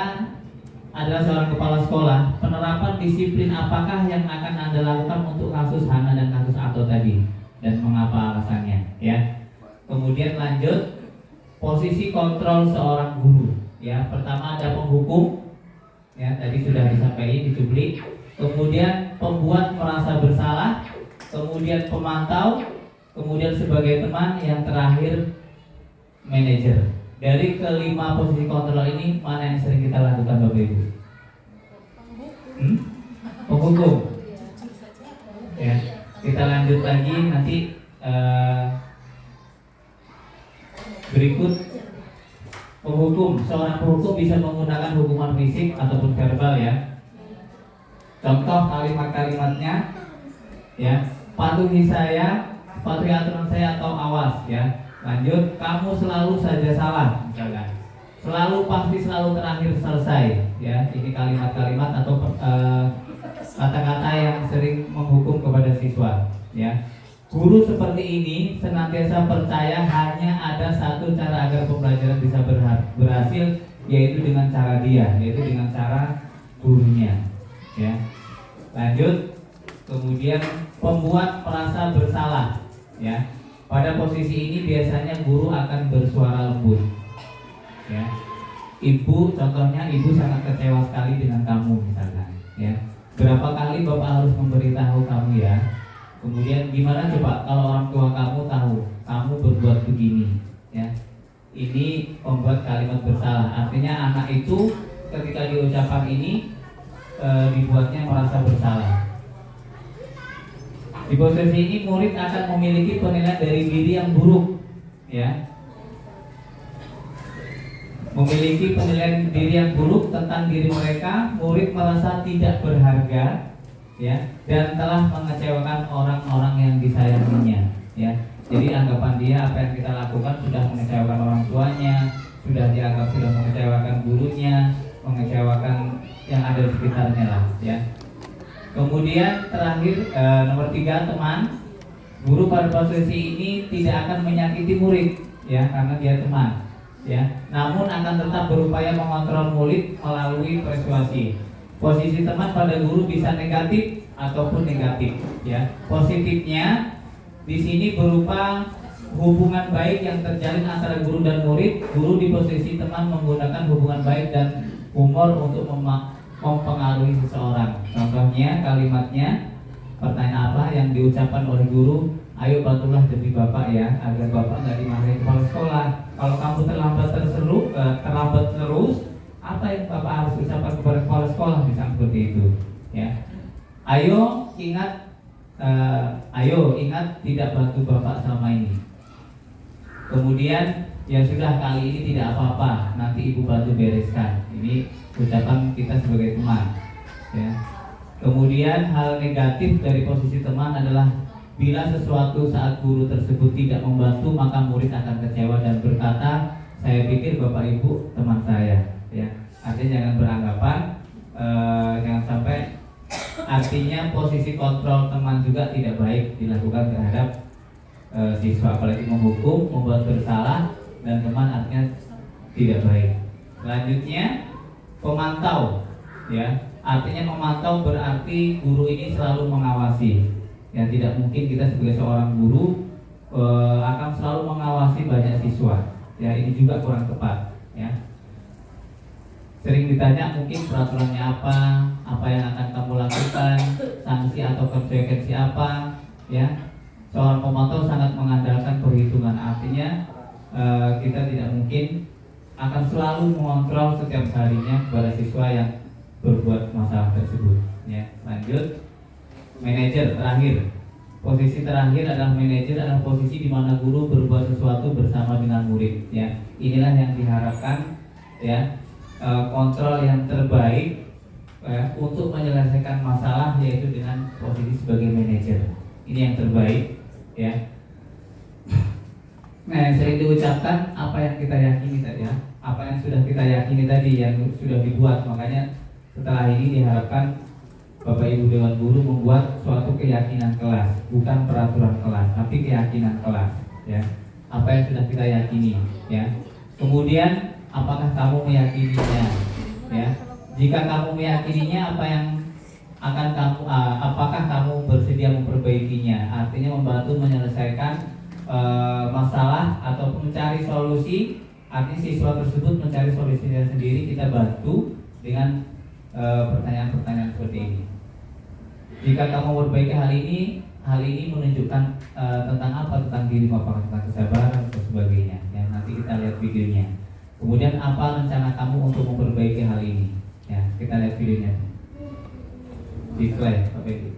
adalah seorang kepala sekolah, penerapan disiplin apakah yang akan Anda lakukan untuk kasus Hana dan kasus Anto tadi, dan mengapa alasannya, ya. Kemudian lanjut, posisi kontrol seorang guru, ya. Pertama ada penghukum, ya, tadi sudah disampaikan dicuplik. Kemudian pembuat merasa bersalah, kemudian pemantau, kemudian sebagai teman, yang terakhir manajer. Dari kelima posisi kontrol ini, mana yang sering kita lakukan, Bapak Ibu? Penghukum. Ya, kita lanjut lagi nanti berikut. Penghukum, seorang penghukum bisa menggunakan hukuman fisik ataupun verbal, ya. Contoh kalimat-kalimatnya, ya, patuhi saya, patuhi aturan saya, atau awas, ya. Lanjut, kamu selalu saja salah, misalkan. Selalu pasti selalu terakhir selesai, ya. Ini kalimat-kalimat atau kata-kata yang sering menghukum kepada siswa, ya. Guru seperti ini senantiasa percaya hanya ada satu cara agar pembelajaran bisa berhasil, yaitu dengan cara dia, yaitu dengan cara gurunya, ya. Lanjut, kemudian pembuat merasa bersalah, ya. Pada posisi ini biasanya guru akan bersuara lembut, ya. Ibu, contohnya ibu sangat kecewa sekali dengan kamu, misalkan, ya. Berapa kali Bapak harus memberitahu kamu, ya. Kemudian gimana coba kalau orang tua kamu tahu kamu berbuat begini, ya. Ini membuat kalimat bersalah. Artinya anak itu ketika diucapkan ini dibuatnya merasa bersalah. Di posisi ini murid akan memiliki penilaian dari diri yang buruk, ya. Memiliki penilaian diri yang buruk tentang diri mereka, murid merasa tidak berharga, ya, dan telah mengecewakan orang-orang yang disayanginya, ya. Jadi anggapan dia apa yang kita lakukan sudah mengecewakan orang tuanya, sudah dianggap sudah mengecewakan gurunya, mengecewakan yang ada di sekitarnya lah ya. Kemudian terakhir nomor 3, teman. Guru pada posisi ini tidak akan menyakiti murid ya, karena dia teman ya. Namun akan tetap berupaya mengontrol murid melalui persuasi. Posisi teman pada guru bisa negatif ataupun negatif ya. Positifnya di sini berupa hubungan baik yang terjalin antara guru dan murid. Guru di posisi teman menggunakan hubungan baik dan humor untuk mempengaruhi seseorang. Contohnya kalimatnya, pertanyaan apa yang diucapkan oleh guru, ayo bantulah demi bapak ya, agar bapak nggak dimarahin kepala sekolah. Kalau kamu terlambat terus, apa yang bapak harus ucapkan kepada kepala sekolah, misalnya seperti itu ya. Ayo ingat tidak bantu bapak selama ini. Kemudian ya sudah, kali ini tidak apa-apa, nanti ibu bantu bereskan. Ini ucapan kita sebagai teman ya. Kemudian hal negatif dari posisi teman adalah bila sesuatu saat guru tersebut tidak membantu, maka murid akan kecewa dan berkata, saya pikir bapak ibu teman saya ya. Artinya jangan beranggapan jangan sampai, artinya posisi kontrol teman juga tidak baik dilakukan terhadap siswa, apalagi menghukum, membuat bersalah, dan teman artinya tidak baik. Selanjutnya pemantau ya. Artinya memantau berarti guru ini selalu mengawasi. Ya, tidak mungkin kita sebagai seorang guru akan selalu mengawasi banyak siswa. Ya, ini juga kurang tepat. Ya. Sering ditanya mungkin peraturannya apa yang akan kamu lakukan, sanksi atau konsekuensi apa. Ya, seorang pemantau sangat mengandalkan perhitungan. Artinya kita tidak mungkin akan selalu mengontrol setiap harinya kepada siswa yang berbuat masalah tersebut ya. Lanjut, manajer terakhir. Posisi terakhir adalah manajer, adalah posisi di mana guru berbuat sesuatu bersama dengan murid ya. Inilah yang diharapkan ya, kontrol yang terbaik ya, untuk menyelesaikan masalah, yaitu dengan posisi sebagai manajer. Ini yang terbaik ya. Nah, yang sering diucapkan apa yang kita yakini tadi ya, apa yang sudah kita yakini tadi yang sudah dibuat. Makanya setelah ini diharapkan Bapak Ibu Dewan Guru membuat suatu keyakinan kelas, bukan peraturan kelas, tapi keyakinan kelas ya. Apa yang sudah kita yakini ya. Kemudian apakah kamu meyakininya ya. Jika kamu meyakininya, apa yang akan kamu apakah kamu bersedia memperbaikinya, artinya membantu menyelesaikan masalah ataupun mencari solusi. Artinya siswa tersebut mencari solusinya sendiri, kita bantu dengan pertanyaan-pertanyaan seperti ini. Jika kamu memperbaiki hal ini menunjukkan tentang apa, tentang diri, apakah tentang kesabaran dan sebagainya ya. Nanti kita lihat videonya. Kemudian apa rencana kamu untuk memperbaiki hal ini ya, kita lihat videonya di slide apa itu.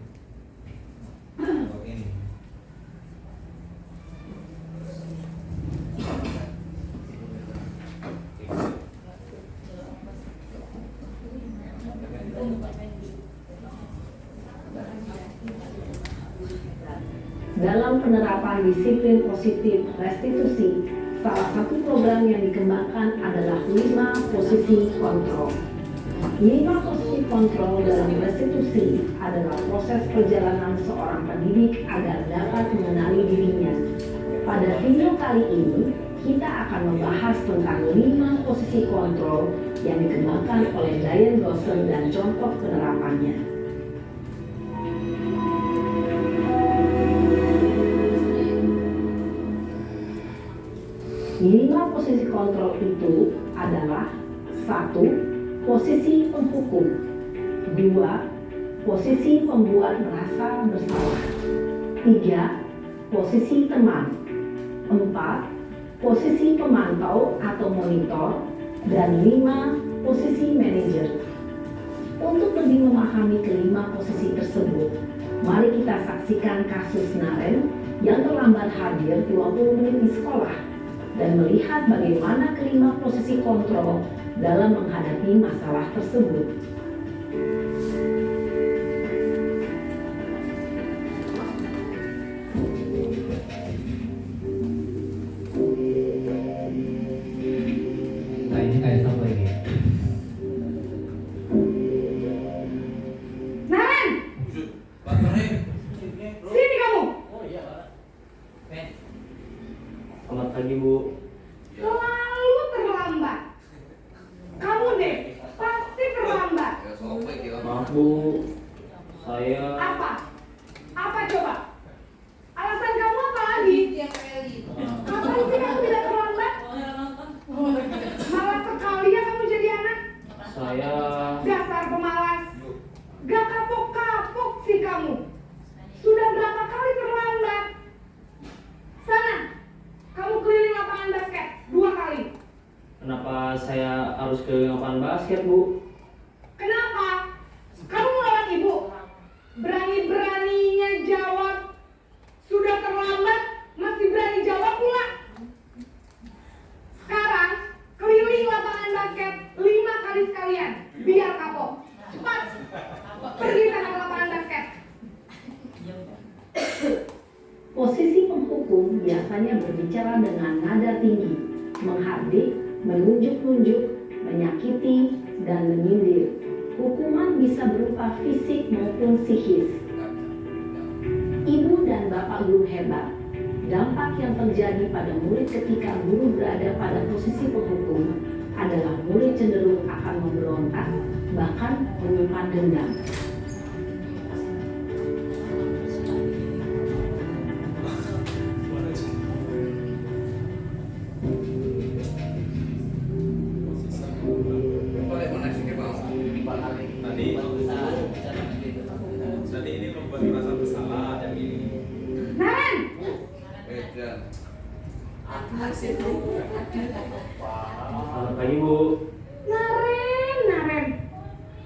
Dalam penerapan disiplin positif restitusi, salah satu program yang dikembangkan adalah 5 posisi kontrol. 5 posisi kontrol dalam restitusi adalah proses perjalanan seorang pendidik agar dapat mengenali dirinya. Pada video kali ini, kita akan membahas tentang 5 posisi kontrol yang dikembangkan oleh Diane Dawson dan contoh penerapannya. 5 posisi kontrol itu adalah 1. Posisi penghukum, 2. Posisi pembuat merasa bersalah, 3. Posisi teman, 4. Posisi pemantau atau monitor, dan 5. Posisi manajer. Untuk lebih memahami kelima posisi tersebut, mari kita saksikan kasus Naren yang terlambat hadir 20 menit di sekolah dan melihat bagaimana kelima posisi kontrol dalam menghadapi masalah tersebut. Maaf Bu, saya Apa? Apa coba? Alasan kamu apa lagi? Ngapain sih kamu tidak terlambat? Malas sekali ya kamu jadi anak. saya Dasar pemalas. Gak kapok-kapok sih kamu. Sudah berapa kali terlambat? Sana, kamu keliling lapangan basket 2 kali. Kenapa saya harus ke lapangan basket Bu? Kenapa? Kamu melawan ibu? Berani-beraninya jawab. Sudah terlambat, masih berani jawab pula. Sekarang, keliling lapangan basket 5 kali sekalian. Biar kapok. Cepat. Pergi sana ke lapangan basket. Posisi penghukum biasanya berbicara dengan nada tinggi, menghardik, menunjuk-nunjuk, menyakiti, dan menyindir. Hukuman bisa berupa fisik maupun psikis. Ibu dan bapak guru hebat. Dampak yang terjadi pada murid ketika guru berada pada posisi penghukum adalah murid cenderung akan memberontak, bahkan menyimpan dendam. Tadi ini membuat merasa bersalah yang ini. Naren! Selamat pagi Bu. Naren.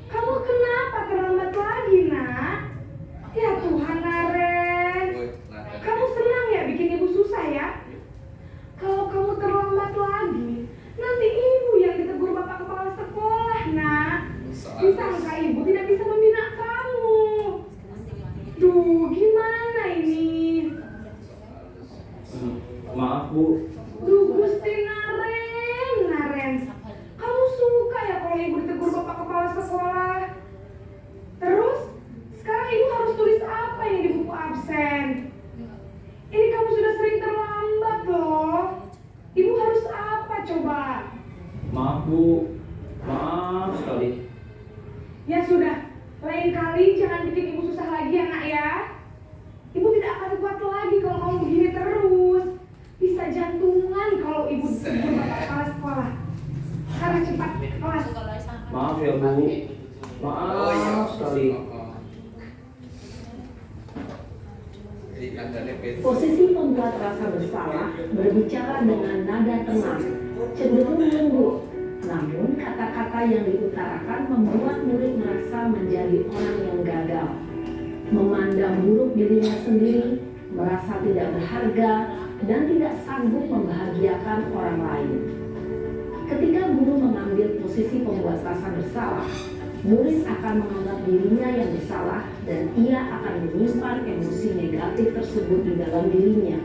Kamu kenapa terlambat lagi, nak? Ya Tuhan, Naren. Kamu senang ya bikin ibu susah ya? Kalau kamu terlambat lagi, nanti ibu yang ditegur bapak kepala sekolah, nak. Disangka ibu tidak bisa membina kamu. Duh, gimana ini? Maaf Bu. Duh, Gusti Naren. Kamu suka ya kalau ibu ditegur bapak kepala sekolah? Terus, sekarang ibu harus tulis apa yang di buku absen? Ini kamu sudah sering terlambat loh. Ibu harus apa coba? Maaf Bu. Maaf sekali. Ya sudah, lain kali jangan bikin ibu susah lagi ya nak ya. Ibu tidak akan kuat lagi kalau kamu begini terus. Bisa jantungan kalau ibu ditegur bapak kepala sekolah. Sekarang cepat kelas. Maaf ya Bu. Maaf sekali. Posisi pembuat rasa bersalah berbicara dengan nada tenang, cenderung lembut. Namun kata-kata yang diutarakan membuat murid merasa menjadi orang yang gagal, memandang buruk dirinya sendiri, merasa tidak berharga, dan tidak sanggup membahagiakan orang lain. Ketika guru mengambil posisi pembuat rasa bersalah, murid akan menganggap dirinya yang bersalah dan ia akan menyimpan emosi negatif tersebut di dalam dirinya.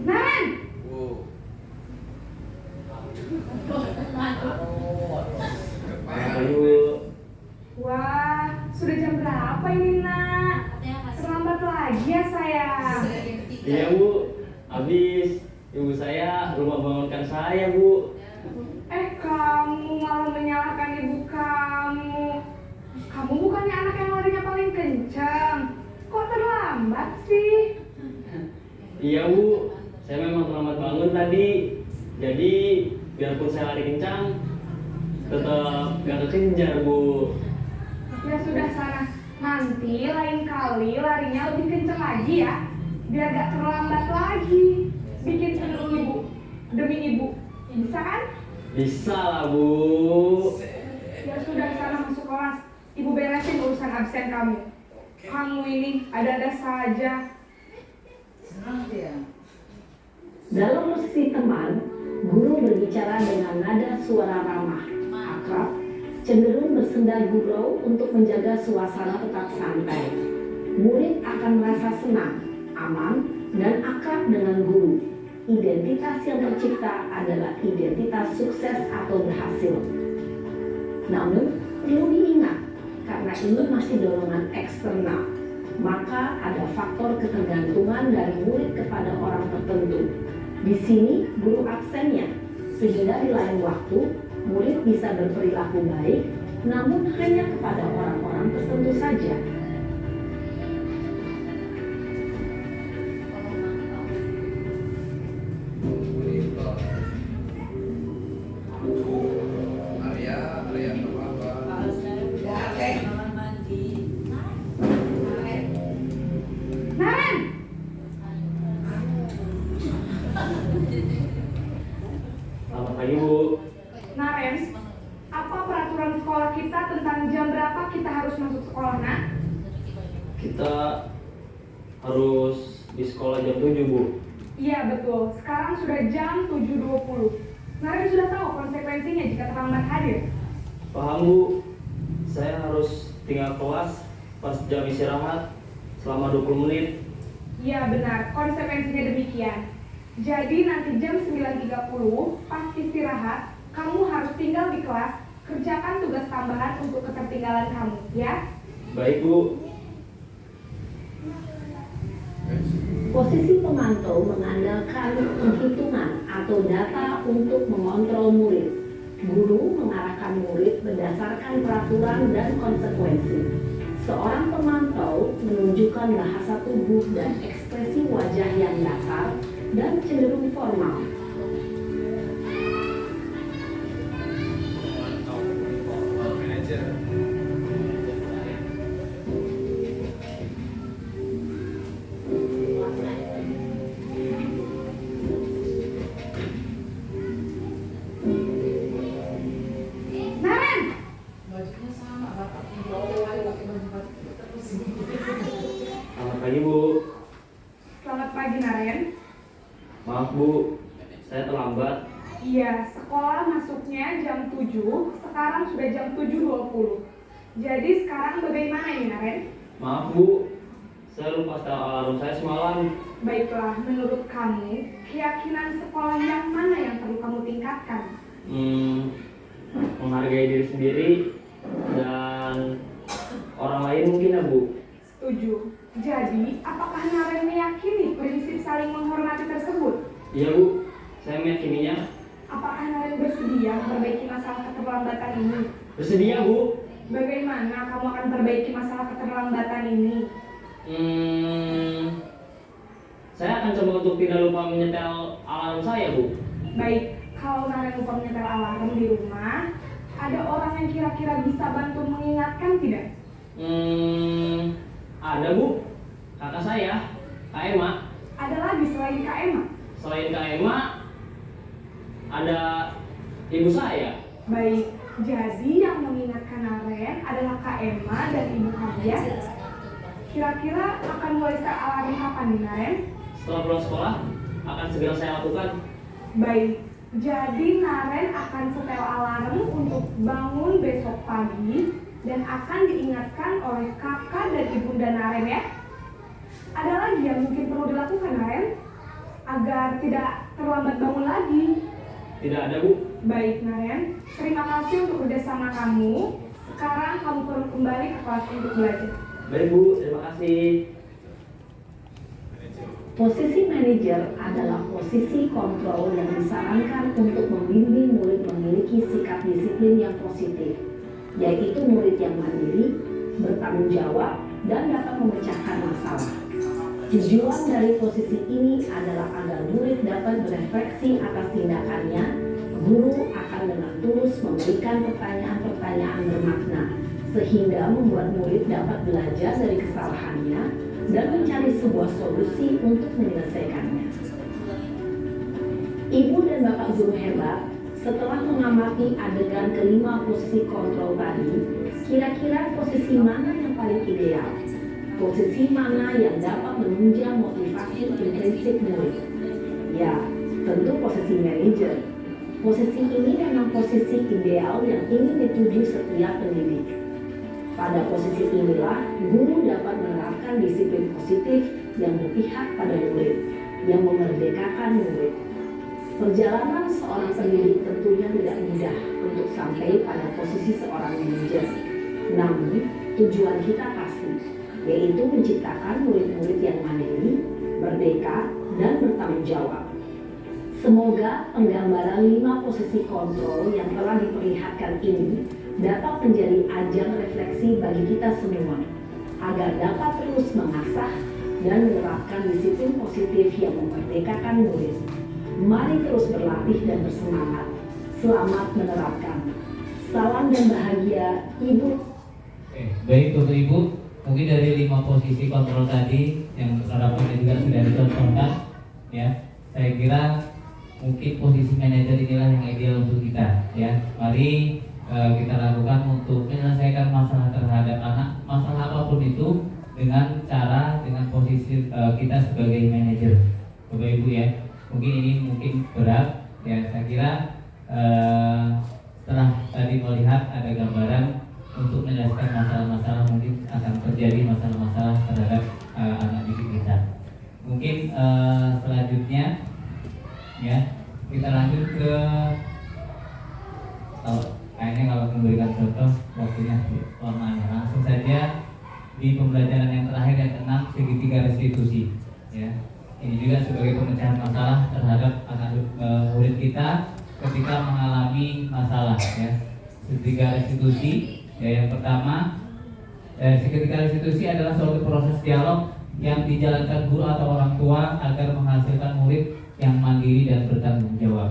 Naren! Pagi Bu. Wah, sudah jam berapa ini nak? Terlambat lagi ya sayang. Iya Bu. Habis ibu saya lupa bangunkan saya Bu. Kamu malah menyalahkan ibu kamu. Kamu bukannya anak yang larinya paling kencang. Kok terlambat sih? Iya Bu. Saya memang terlambat bangun tadi. Jadi biarpun saya lari kencang, tetap gak kekejar Bu. Ya sudah sana. Nanti lain kali larinya lebih kencang lagi ya. Biar gak terlambat lagi. Bikin seneng ibu. Demi ibu. Bisa kan? Bisa lah Bu. Ya sudah sana masuk kelas. Ibu beresin urusan absen kamu. Kamu ini ada-ada saja. Dalam posisi teman, guru berbicara dengan nada suara ramah, akrab, cenderung bersenda gurau untuk menjaga suasana tetap santai. Murid akan merasa senang, aman, dan akrab dengan guru. Identitas yang tercipta adalah identitas sukses atau berhasil. Namun, Perlu diingat, karena ini masih dorongan eksternal, maka ada faktor ketergantungan dari murid kepada orang tertentu. Di sini guru absennya, sehingga di lain waktu murid bisa berperilaku baik, namun hanya kepada orang-orang tertentu saja. Selamat pagi Bu. Naren, apa peraturan sekolah kita tentang jam berapa kita harus masuk sekolah, nak? Kita harus di sekolah jam 7 Bu. Iya betul, sekarang sudah jam 7.20. Naren sudah tahu konsekuensinya jika terlambat hadir. Paham Bu, saya harus tinggal kelas pas jam istirahat selama 20 menit. Iya benar, konsekuensinya demikian. Jadi nanti jam 9.30 pas istirahat, kamu harus tinggal di kelas, kerjakan tugas tambahan untuk ketertinggalan kamu, ya? Baik Bu. Posisi pemantau mengandalkan penghitungan atau data untuk mengontrol murid. Guru mengarahkan murid berdasarkan peraturan dan konsekuensi. Seorang pemantau menunjukkan bahasa tubuh dan ekspresi wajah yang datar dan cenderung formal. Naren! Selamat pagi Bu. Selamat pagi, Naren. Maaf Bu, saya terlambat. Iya, sekolah masuknya jam 7, sekarang sudah jam 7.20. Jadi sekarang bagaimana ini, Naren? Maaf Bu, saya lupa setel alarm saya semalam. Baiklah, menurut kamu, keyakinan sekolah yang mana yang perlu kamu tingkatkan? Menghargai diri sendiri dan orang lain mungkin ya Bu. Setuju. Jadi, apakah Naren meyakini prinsip saling menghormati tersebut? Iya Bu, saya meyakininya. Apakah Naren bersedia memperbaiki masalah keterlambatan ini? Bersedia Bu. Bagaimana kamu akan perbaiki masalah keterlambatan ini? Saya akan coba untuk tidak lupa menyetel alarm saya Bu. Baik, kalau Naren lupa menyetel alarm di rumah, ada orang yang kira-kira bisa bantu mengingatkan tidak? Ada Bu, kakak saya, Kak Emma. Ada lagi selain Kak Emma? Selain Kak Emma, ada ibu saya. Baik, jadi yang mengingatkan Naren adalah Kak Emma dan ibu kamu ya? Kira-kira akan mulai start alarm kapan nih, Naren? Setelah pulang sekolah, akan segera saya lakukan. Baik, jadi Naren akan setel alarm untuk bangun besok pagi dan akan diingatkan oleh kakak dan ibunda Naren ya. Ada lagi yang mungkin perlu dilakukan, Naren, agar tidak terlambat bangun lagi? Tidak ada Bu. Baik, Naren, terima kasih untuk kerjasama kamu. Sekarang kamu perlu kembali ke kelas untuk belajar. Baik Bu, terima kasih. Posisi manajer adalah posisi kontrol yang disarankan untuk membimbing murid memiliki sikap disiplin yang positif, yaitu murid yang mandiri, bertanggung jawab, dan dapat memecahkan masalah. Tujuan dari posisi ini adalah agar murid dapat berefleksi atas tindakannya. Guru akan dengan tulus memberikan pertanyaan-pertanyaan bermakna, sehingga membuat murid dapat belajar dari kesalahannya dan mencari sebuah solusi untuk menyelesaikannya. Ibu dan Bapak guru hebat, setelah mengamati adegan kelima posisi kontrol tadi, kira-kira posisi mana yang paling ideal? Posisi mana yang dapat menunjang motivasi intrinsik murid? Ya, tentu posisi manajer. Posisi ini memang posisi ideal yang ingin dituju setiap pendidik. Pada posisi inilah, guru dapat menerapkan disiplin positif yang berpihak pada murid, yang memerdekakan murid. Perjalanan seorang pendidik tentunya tidak mudah untuk sampai pada posisi seorang manajer. Namun, tujuan kita pasti, yaitu menciptakan murid-murid yang mandiri, merdeka, dan bertanggung jawab. Semoga penggambaran 5 posisi kontrol yang telah diperlihatkan ini dapat menjadi ajang refleksi bagi kita semua, agar dapat terus mengasah dan menerapkan disiplin positif yang memerdekakan murid. Mari terus berlatih dan bersemangat. Selamat menerapkan. Salam dan bahagia, Ibu. Baik Bapak Ibu, mungkin dari 5 posisi kontrol tadi yang penerapannya juga sudah dicontohkan, ya. Saya kira mungkin posisi manajer inilah yang ideal untuk kita, ya. Mari kita lakukan untuk menyelesaikan masalah terhadap anak, masalah apapun itu dengan cara, dengan posisi kita sebagai manajer, Bapak Ibu ya. Mungkin ini berat, ya. Saya kira setelah tadi melihat ada gambaran untuk menyelesaikan masalah-masalah, mungkin akan terjadi masalah-masalah terhadap anak didik kita. Mungkin selanjutnya, ya, kita lanjut ke kayaknya kalau memberikan contoh waktunya lama. Langsung saja di pembelajaran yang terakhir yang ke-6, segitiga restitusi, ya. Ini juga sebagai pemecahan masalah terhadap anak murid kita ketika mengalami masalah, ya. Segitiga restitusi, ya, yang pertama, segitiga restitusi adalah suatu proses dialog yang dijalankan guru atau orang tua agar menghasilkan murid yang mandiri dan bertanggung jawab,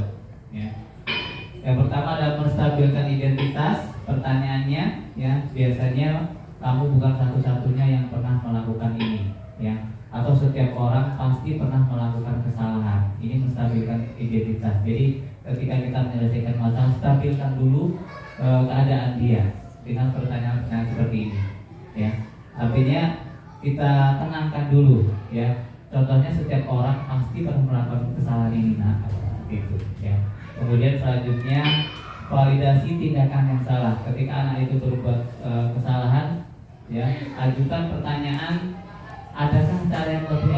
ya. Yang pertama adalah menstabilkan identitas. Pertanyaannya, ya, biasanya kamu bukan satu-satunya yang pernah melakukan ini, ya. Atau setiap orang pasti pernah melakukan kesalahan. Ini menstabilkan identitas. Jadi ketika kita menyelesaikan masalah, stabilkan dulu keadaan dia dengan pertanyaan-pertanyaan seperti ini, ya. Artinya kita tenangkan dulu, ya. Contohnya setiap orang pasti pernah melakukan kesalahan ini, nah, gitu, ya. Kemudian selanjutnya validasi tindakan yang salah. Ketika anak itu berbuat kesalahan, ya, ajukan pertanyaan, adakah cara yang lebih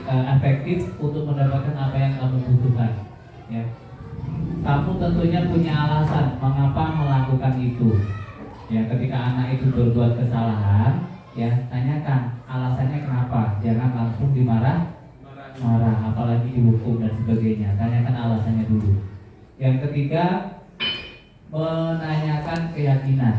efektif untuk mendapatkan apa yang kamu butuhkan, ya. Kamu tentunya punya alasan mengapa melakukan itu, ya. Ketika anak itu berbuat kesalahan, ya, tanyakan alasannya kenapa. Jangan langsung marah, apalagi dihukum dan sebagainya. Tanyakan alasannya dulu. Yang ketiga, menanyakan keyakinan,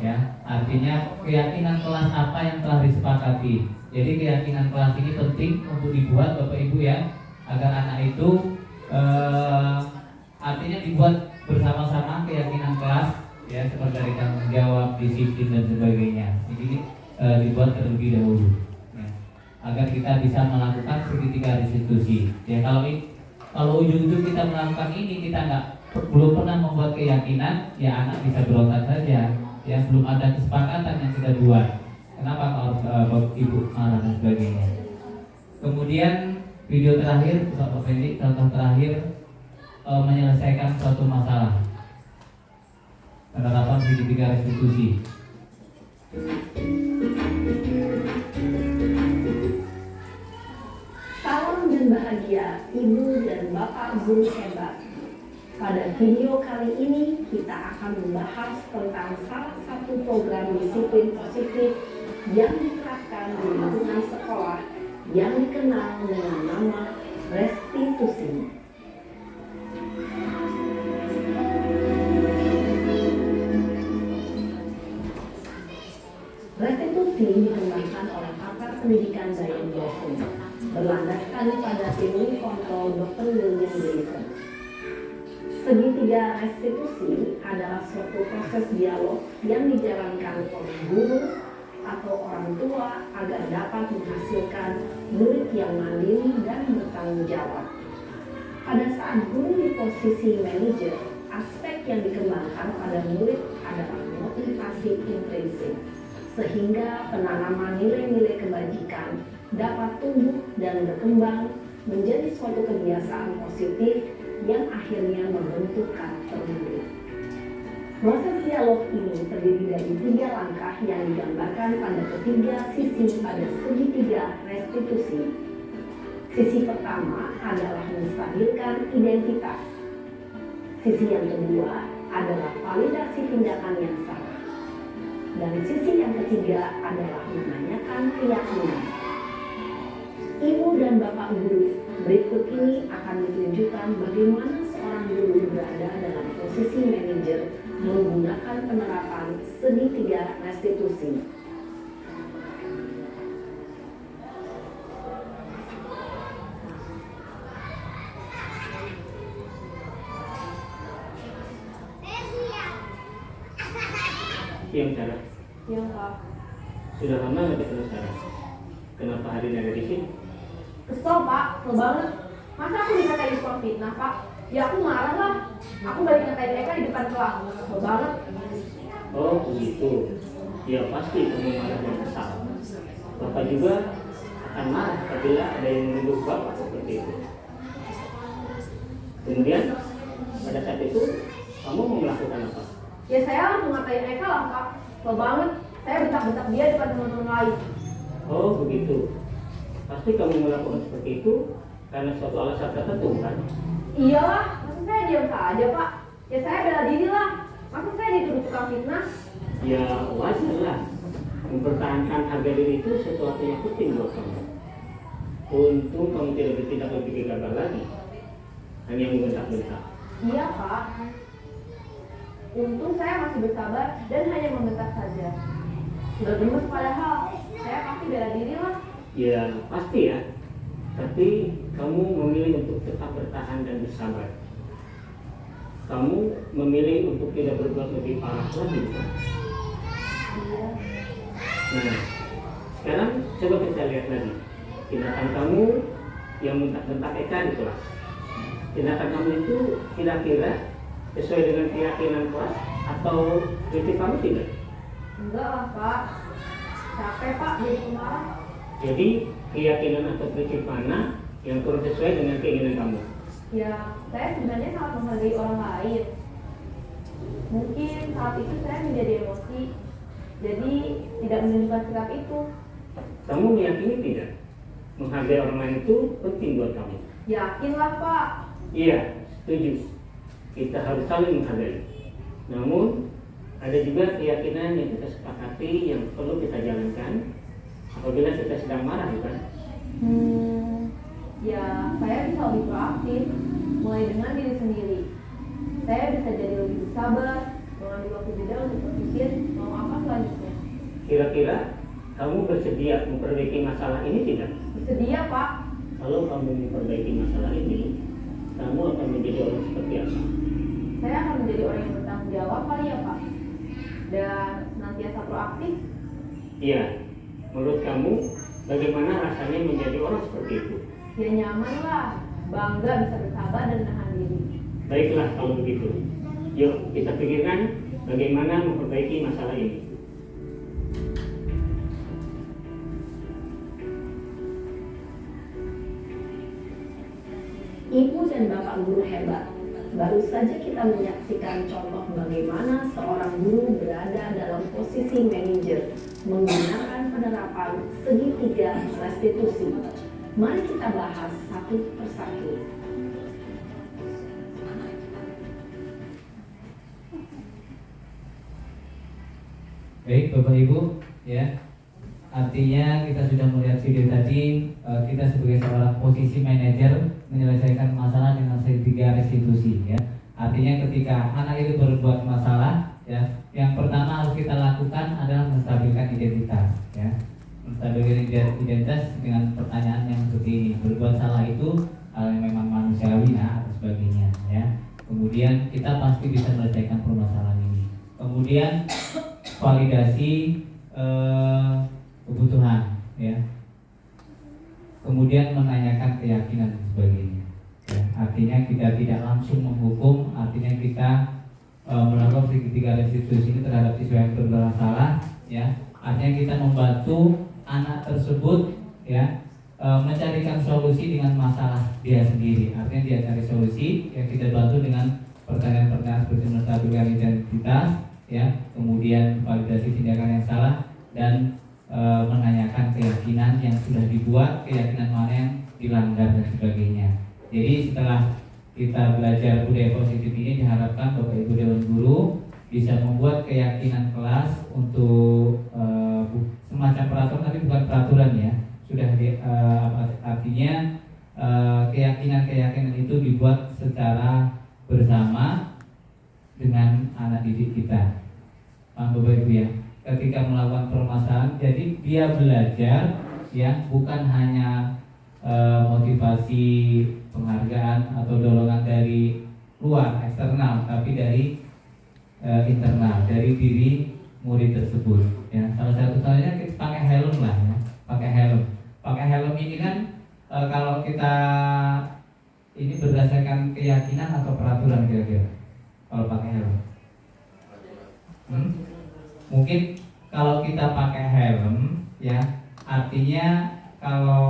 ya. Artinya keyakinan kelas apa yang telah disepakati. Jadi keyakinan kelas ini penting untuk dibuat, Bapak Ibu, ya, agar anak itu artinya dibuat bersama-sama keyakinan kelas, ya, seperti dari tanggung jawab, disiplin dan sebagainya. Jadi dibuat terlebih dahulu, ya, agar kita bisa melakukan segitiga restitusi. Ya, kalau ujung-ujung kita melakukan ini kita belum pernah membuat keyakinan, ya anak bisa berontak saja, ya, belum ada kesepakatan yang kita buat. Kenapa kalau Ibu marah dan sebagainya. Kemudian video terakhir, Bapak Fendi, contoh terakhir menyelesaikan suatu masalah, penerapan segitiga restitusi. Salam dan bahagia, Ibu dan Bapak guru hebat. Pada video kali ini kita akan membahas tentang salah satu program disiplin positif yang diterapkan di lingkungan sekolah yang dikenal dengan nama restitusi. Restitusi dikembangkan oleh pakar pendidikan Zion Blossom, berlandaskan pada teori kontrol Dr. William Davidson. Segitiga restitusi adalah suatu proses dialog yang dijalankan oleh guru atau orang tua agar dapat menghasilkan murid yang mandiri dan bertanggung jawab. Pada saat guru di posisi manajer, aspek yang dikembangkan pada murid adalah motivasi intrinsik, sehingga penanaman nilai-nilai kebajikan dapat tumbuh dan berkembang menjadi suatu kebiasaan positif yang akhirnya membentuk karakter murid. Proses dialog ini terdiri dari 3 langkah yang digambarkan pada ketiga sisi pada segitiga restitusi. Sisi pertama adalah menstabilkan identitas. Sisi yang kedua adalah validasi tindakan yang salah. Dan sisi yang ketiga adalah menanyakan keyakinan. Ibu dan Bapak guru, berikut ini akan ditunjukkan bagaimana seorang guru berada dalam posisi manajer menggunakan penerapan segitiga restitusi. Yang cara Iya Pak. sudah lama nggak ketemu Sarah? Kenapa hari ini ada di sini? Kesel Pak, kesel banget. Masa aku dikatain tukang fitnah Pak? Ya aku marah lah. Aku balik ngatain mereka di depan kelas. Kesel banget. Oh begitu. Ya pasti kamu marah dan kesal. Bapak juga akan marah apabila ada yang menuduh Bapak seperti itu. Kemudian pada saat itu kamu mau melakukan apa? Ya saya langsung ngatain mereka lah Pak. Kesel banget. Saya bentak-bentak dia depan teman-teman lain. Oh begitu. Pasti kamu melakukan seperti itu karena suatu alasan tertentu kan? Iyalah, masa saya diam saja Pak? Ya saya bela diri lah. Masa saya dituduh tukang fitnah? Ya wajar lah. Mempertahankan harga diri itu sesuatu yang penting buat kamu. Untung kamu tidak bertindak lebih gegabah lagi, hanya membentak-bentak. Iya Pak. Untung saya masih bersabar dan hanya membentak saja. Sudah gemes padahal, saya pasti bela diri lah. Ya pasti ya. Tapi kamu memilih untuk tetap bertahan dan bersabar. Kamu memilih untuk tidak berbuat lebih parah lagi, bukan? Iya. Nah, sekarang coba kita lihat lagi tindakan kamu yang bentak-bentak Eka di kelas. Tindakan kamu itu kira-kira sesuai dengan keyakinan kelas atau kritik kamu tidak? Enggak lah Pak. Capek Pak jadi pemarah. Jadi keyakinan atau prinsip mana yang kurang sesuai dengan keinginan kamu? Ya, saya sebenarnya sangat menghargai orang lain. Mungkin saat itu saya menjadi emosi, jadi tidak menunjukkan sikap itu. Kamu meyakini tidak? Menghargai orang lain itu penting buat kamu. Yakinlah Pak. Iya, setuju. Kita harus saling menghargai. Namun, ada juga keyakinan yang kita sepakati yang perlu kita jalankan apabila kita sedang marah, bukan? Ya, saya bisa lebih proaktif, mulai dengan diri sendiri. Saya bisa jadi lebih bersabar, mengambil waktu jeda untuk berpikir mau apa selanjutnya. Kira-kira kamu bersedia memperbaiki masalah ini tidak? Bersedia Pak. Kalau kamu memperbaiki masalah ini, kamu akan menjadi orang seperti apa? Saya akan menjadi orang yang bertanggung jawab kali ya Pak. Dan senantiasa proaktif. Iya, menurut kamu bagaimana rasanya menjadi orang seperti itu? Ya nyaman lah, bangga bisa bersabar dan menahan diri. Baiklah kalau begitu. Yuk kita pikirkan bagaimana memperbaiki masalah ini. Ibu dan Bapak guru hebat. Baru saja kita menyaksikan contoh bagaimana seorang guru berada dalam posisi manajer menggunakan penerapan segitiga restitusi. Mari kita bahas satu persatu. Baik Bapak Ibu, ya. Artinya kita sudah melihat video tadi, kita sebagai seorang posisi manajer menyelesaikan masalah dengan segitiga restitusi, ya. Artinya ketika anak itu berbuat masalah, ya, yang pertama harus kita lakukan adalah menstabilkan identitas, ya. Menstabilkan identitas dengan pertanyaan yang seperti ini. Berbuat salah itu hal yang memang manusiawi, ya, atau sebagainya, ya. Kemudian kita pasti bisa menyelesaikan permasalahan ini. Kemudian validasi kebutuhan, ya. Kemudian menanyakan keyakinan dan sebagainya, ya. Artinya kita tidak langsung menghukum, artinya kita melakukan segitiga restitusi ini terhadap siswa yang bersalah, ya. Artinya kita membantu anak tersebut, ya, mencarikan solusi dengan masalah dia sendiri. Artinya dia cari solusi, ya, kita bantu dengan pertanyaan-pertanyaan seperti menstabilkan identitas, ya, kemudian validasi tindakan yang salah dan menanyakan keyakinan yang sudah dibuat, keyakinan mana yang dilanggar dan sebagainya. Jadi setelah kita belajar budaya positif ini, diharapkan Bapak Ibu Dewan Guru bisa membuat keyakinan kelas untuk semacam peraturan, tapi bukan peraturan ya, sudah artinya keyakinan itu dibuat secara bersama dengan anak didik kita. Paham Bapak Ibu ya? Ketika melakukan permasalahan, jadi dia belajar ya, bukan hanya motivasi penghargaan atau dorongan dari luar eksternal, tapi dari internal, dari diri murid tersebut ya. Salah satunya kita pakai helm lah ya, pakai helm ini kan kalau kita ini berdasarkan keyakinan atau peraturan kira-kira kalau pakai helm. Mungkin kalau kita pakai helm ya, artinya kalau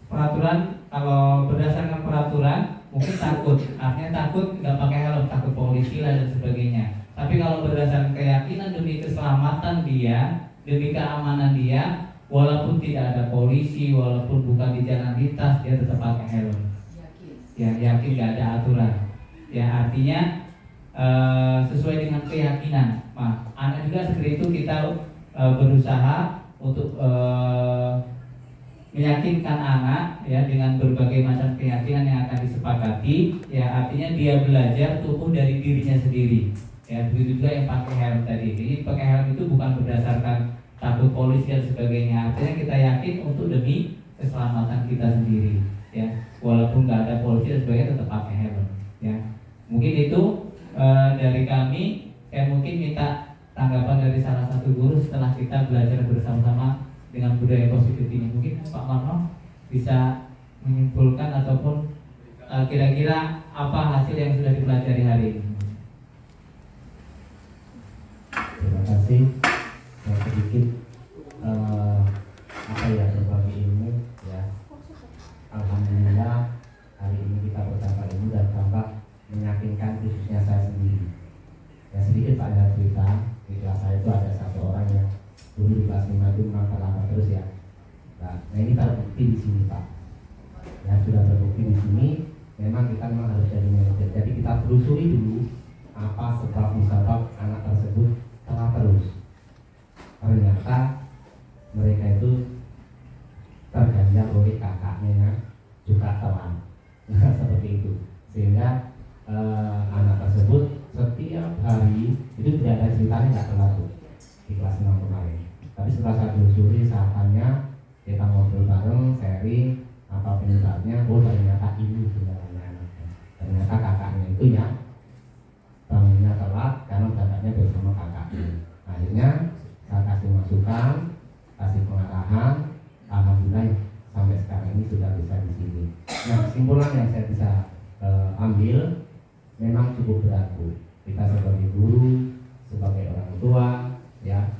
peraturan, kalau berdasarkan peraturan mungkin takut, artinya takut nggak pakai helm, takut polisi lah dan sebagainya. Tapi kalau berdasarkan keyakinan demi keselamatan dia, demi keamanan dia, walaupun tidak ada polisi, walaupun bukan di jalan lintas, dia tetap pakai helm. Ya, yakin nggak ada aturan. Ya, artinya sesuai dengan keyakinan. Nah, anak juga seperti itu, kita berusaha untuk meyakinkan anak ya dengan berbagai macam keyakinan yang akan disepakati. Ya, artinya dia belajar tumbuh dari dirinya sendiri. Ya, begitu juga yang pakai helm tadi. Jadi pakai helm itu bukan berdasarkan takut polisi dan sebagainya. Artinya kita yakin untuk demi keselamatan kita sendiri. Ya, walaupun nggak ada polisi dan sebagainya tetap pakai helm. Ya, mungkin itu dari kami. Saya mungkin minta tanggapan dari salah satu guru setelah kita belajar bersama-sama dengan budaya positif ini. Mungkin Pak Marno bisa menyimpulkan ataupun kira-kira apa hasil yang sudah dipelajari hari ini. Terima kasih. Saya sedikit berbagi ilmu ya. Alhamdulillah hari ini kita bertambah ilmu dan tambah meyakinkan khususnya saya sendiri. Ya, sedikit Pak ada cerita di kelas saya itu ada satu orang yang dulu di kelas 5 itu memang terlambat terus ya. Nah ini terbukti di sini Pak. Ya, sudah terbukti di sini. Memang kita memang harus jadi manajer. Jadi kita telusuri dulu apa sebab musabab anak tersebut telah terus. Ternyata mereka itu terganjal oleh kakaknya yang juga telat. Nah, seperti itu. Sehingga anak tersebut setiap hari itu tidak ada ceritanya nggak telat tuh di kelas 6 kemarin. Tapi setelah saya telusuri, saya tanya, kita ngobrol bareng, sharing apa penyebabnya. Oh, ternyata ini sebenarnya anaknya. Ternyata kakaknya itu yang bangunnya telat karena kakaknya bersama kakaknya. Akhirnya saya kasih masukan, kasih pengarahan. Alhamdulillah sampai sekarang ini sudah bisa di sini. Nah, kesimpulan yang saya bisa ambil, memang cukup berat Bu. Kita sebagai guru, sebagai orang tua, ya,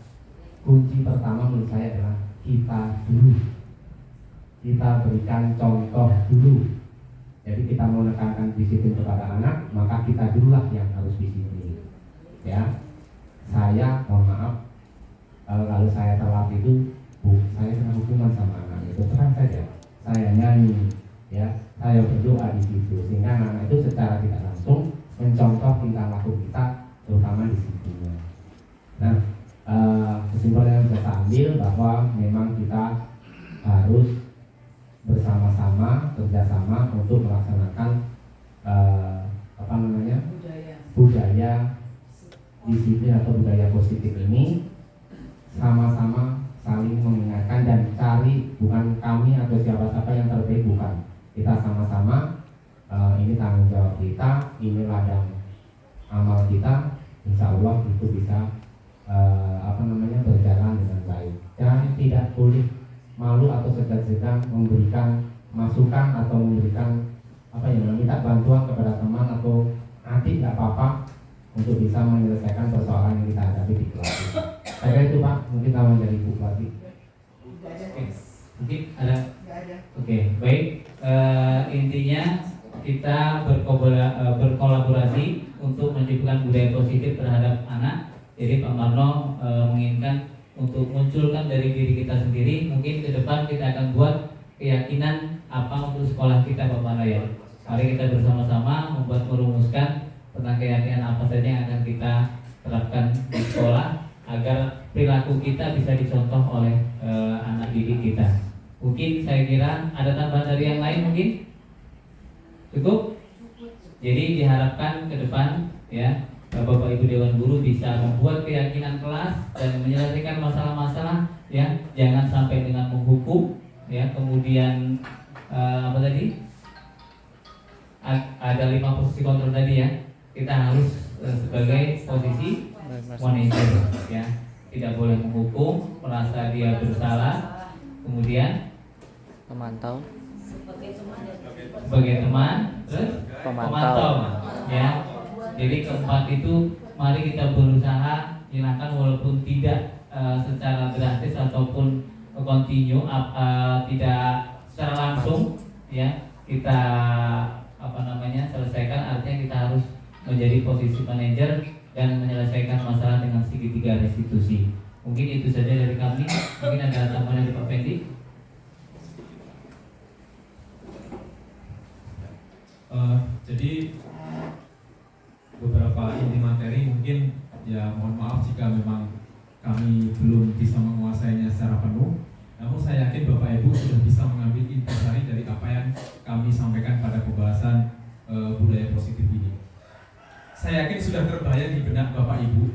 kunci pertama menurut saya adalah kita dulu. Kita berikan contoh dulu. Jadi kita mau menekankan disiplin kepada anak, maka kita dululah yang harus disiplin. Ya, saya mohon maaf kalau saya telat itu, Bu, saya kena hukuman sama anak itu terang saja. Saya nyanyi, ya, saya berdoa di situ, sehingga anak itu secara tidak langsung mencontoh tingkah laku kita, terutama disiplinnya. Nah, kesimpulan yang bisa saya ambil bahwa memang kita harus bersama-sama, kerjasama untuk melaksanakan budaya disiplin atau budaya positif ini, sama-sama saling mengingatkan dan cari, bukan kami atau siapa-siapa yang terbaik, bukan. Kita sama-sama, ini tanggung jawab kita, ini ladang amal kita, insya Allah itu bisa berjalan dengan baik. Dan tidak boleh malu atau segan-segan memberikan masukan atau memberikan minta bantuan kepada teman atau adik, nggak apa-apa, untuk bisa menyelesaikan persoalan yang kita hadapi di kelas. Saya itu Pak, mungkin tahu dari Bu lagi. Mungkin ada. Oke, baik. Intinya kita berkolaborasi untuk menciptakan budaya positif terhadap anak. Jadi Pak Marno menginginkan untuk munculkan dari diri kita sendiri. Mungkin ke depan kita akan buat keyakinan apa untuk sekolah kita Bapak Raya. Mari kita bersama-sama merumuskan tentang keyakinan apa saja yang akan kita terapkan di sekolah agar perilaku kita bisa dicontoh oleh anak didik kita. Mungkin saya kira ada tambahan dari yang lain mungkin? Cukup? Jadi diharapkan ke depan ya Bapak Ibu Dewan Guru bisa membuat keyakinan kelas dan menyelesaikan masalah-masalah ya, jangan sampai dengan menghukum ya. Kemudian apa tadi? Ada 5 posisi kontrol tadi ya. Kita harus sebagai posisi monitor ya, tidak boleh menghukum, merasa dia bersalah, kemudian Pemantau. sebagai teman, terus pemantau ya. Jadi keempat itu mari kita berusaha hilangkan walaupun tidak secara drastis ataupun kontinu, tidak secara langsung ya, kita selesaikan. Artinya kita harus menjadi posisi manajer dan menyelesaikan masalah dengan segitiga restitusi. Mungkin itu saja dari kami. Mungkin ada tambahan dari Pak Fendi. Jadi beberapa inti materi mungkin ya mohon maaf jika memang kami belum bisa menguasainya secara penuh. Namun saya yakin Bapak Ibu sudah bisa mengambil intisari dari apa yang kami sampaikan pada pembahasan budaya positif ini. Saya yakin sudah terbayang di benak Bapak Ibu,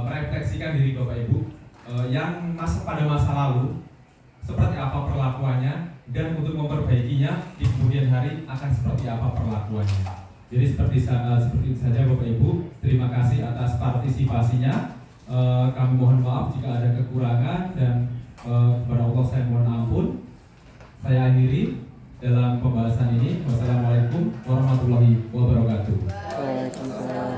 merefleksikan diri Bapak Ibu yang pada masa lalu seperti apa perlakuannya dan untuk memperbaikinya di kemudian hari akan seperti apa perlakuannya. Jadi seperti itu saja Bapak Ibu. Terima kasih atas partisipasinya. Kami mohon maaf jika ada kekurangan dan kepada Allah saya mohon ampun. Saya akhiri dalam pembahasan ini. Wassalamualaikum warahmatullahi wabarakatuh. Waalaikumsalam.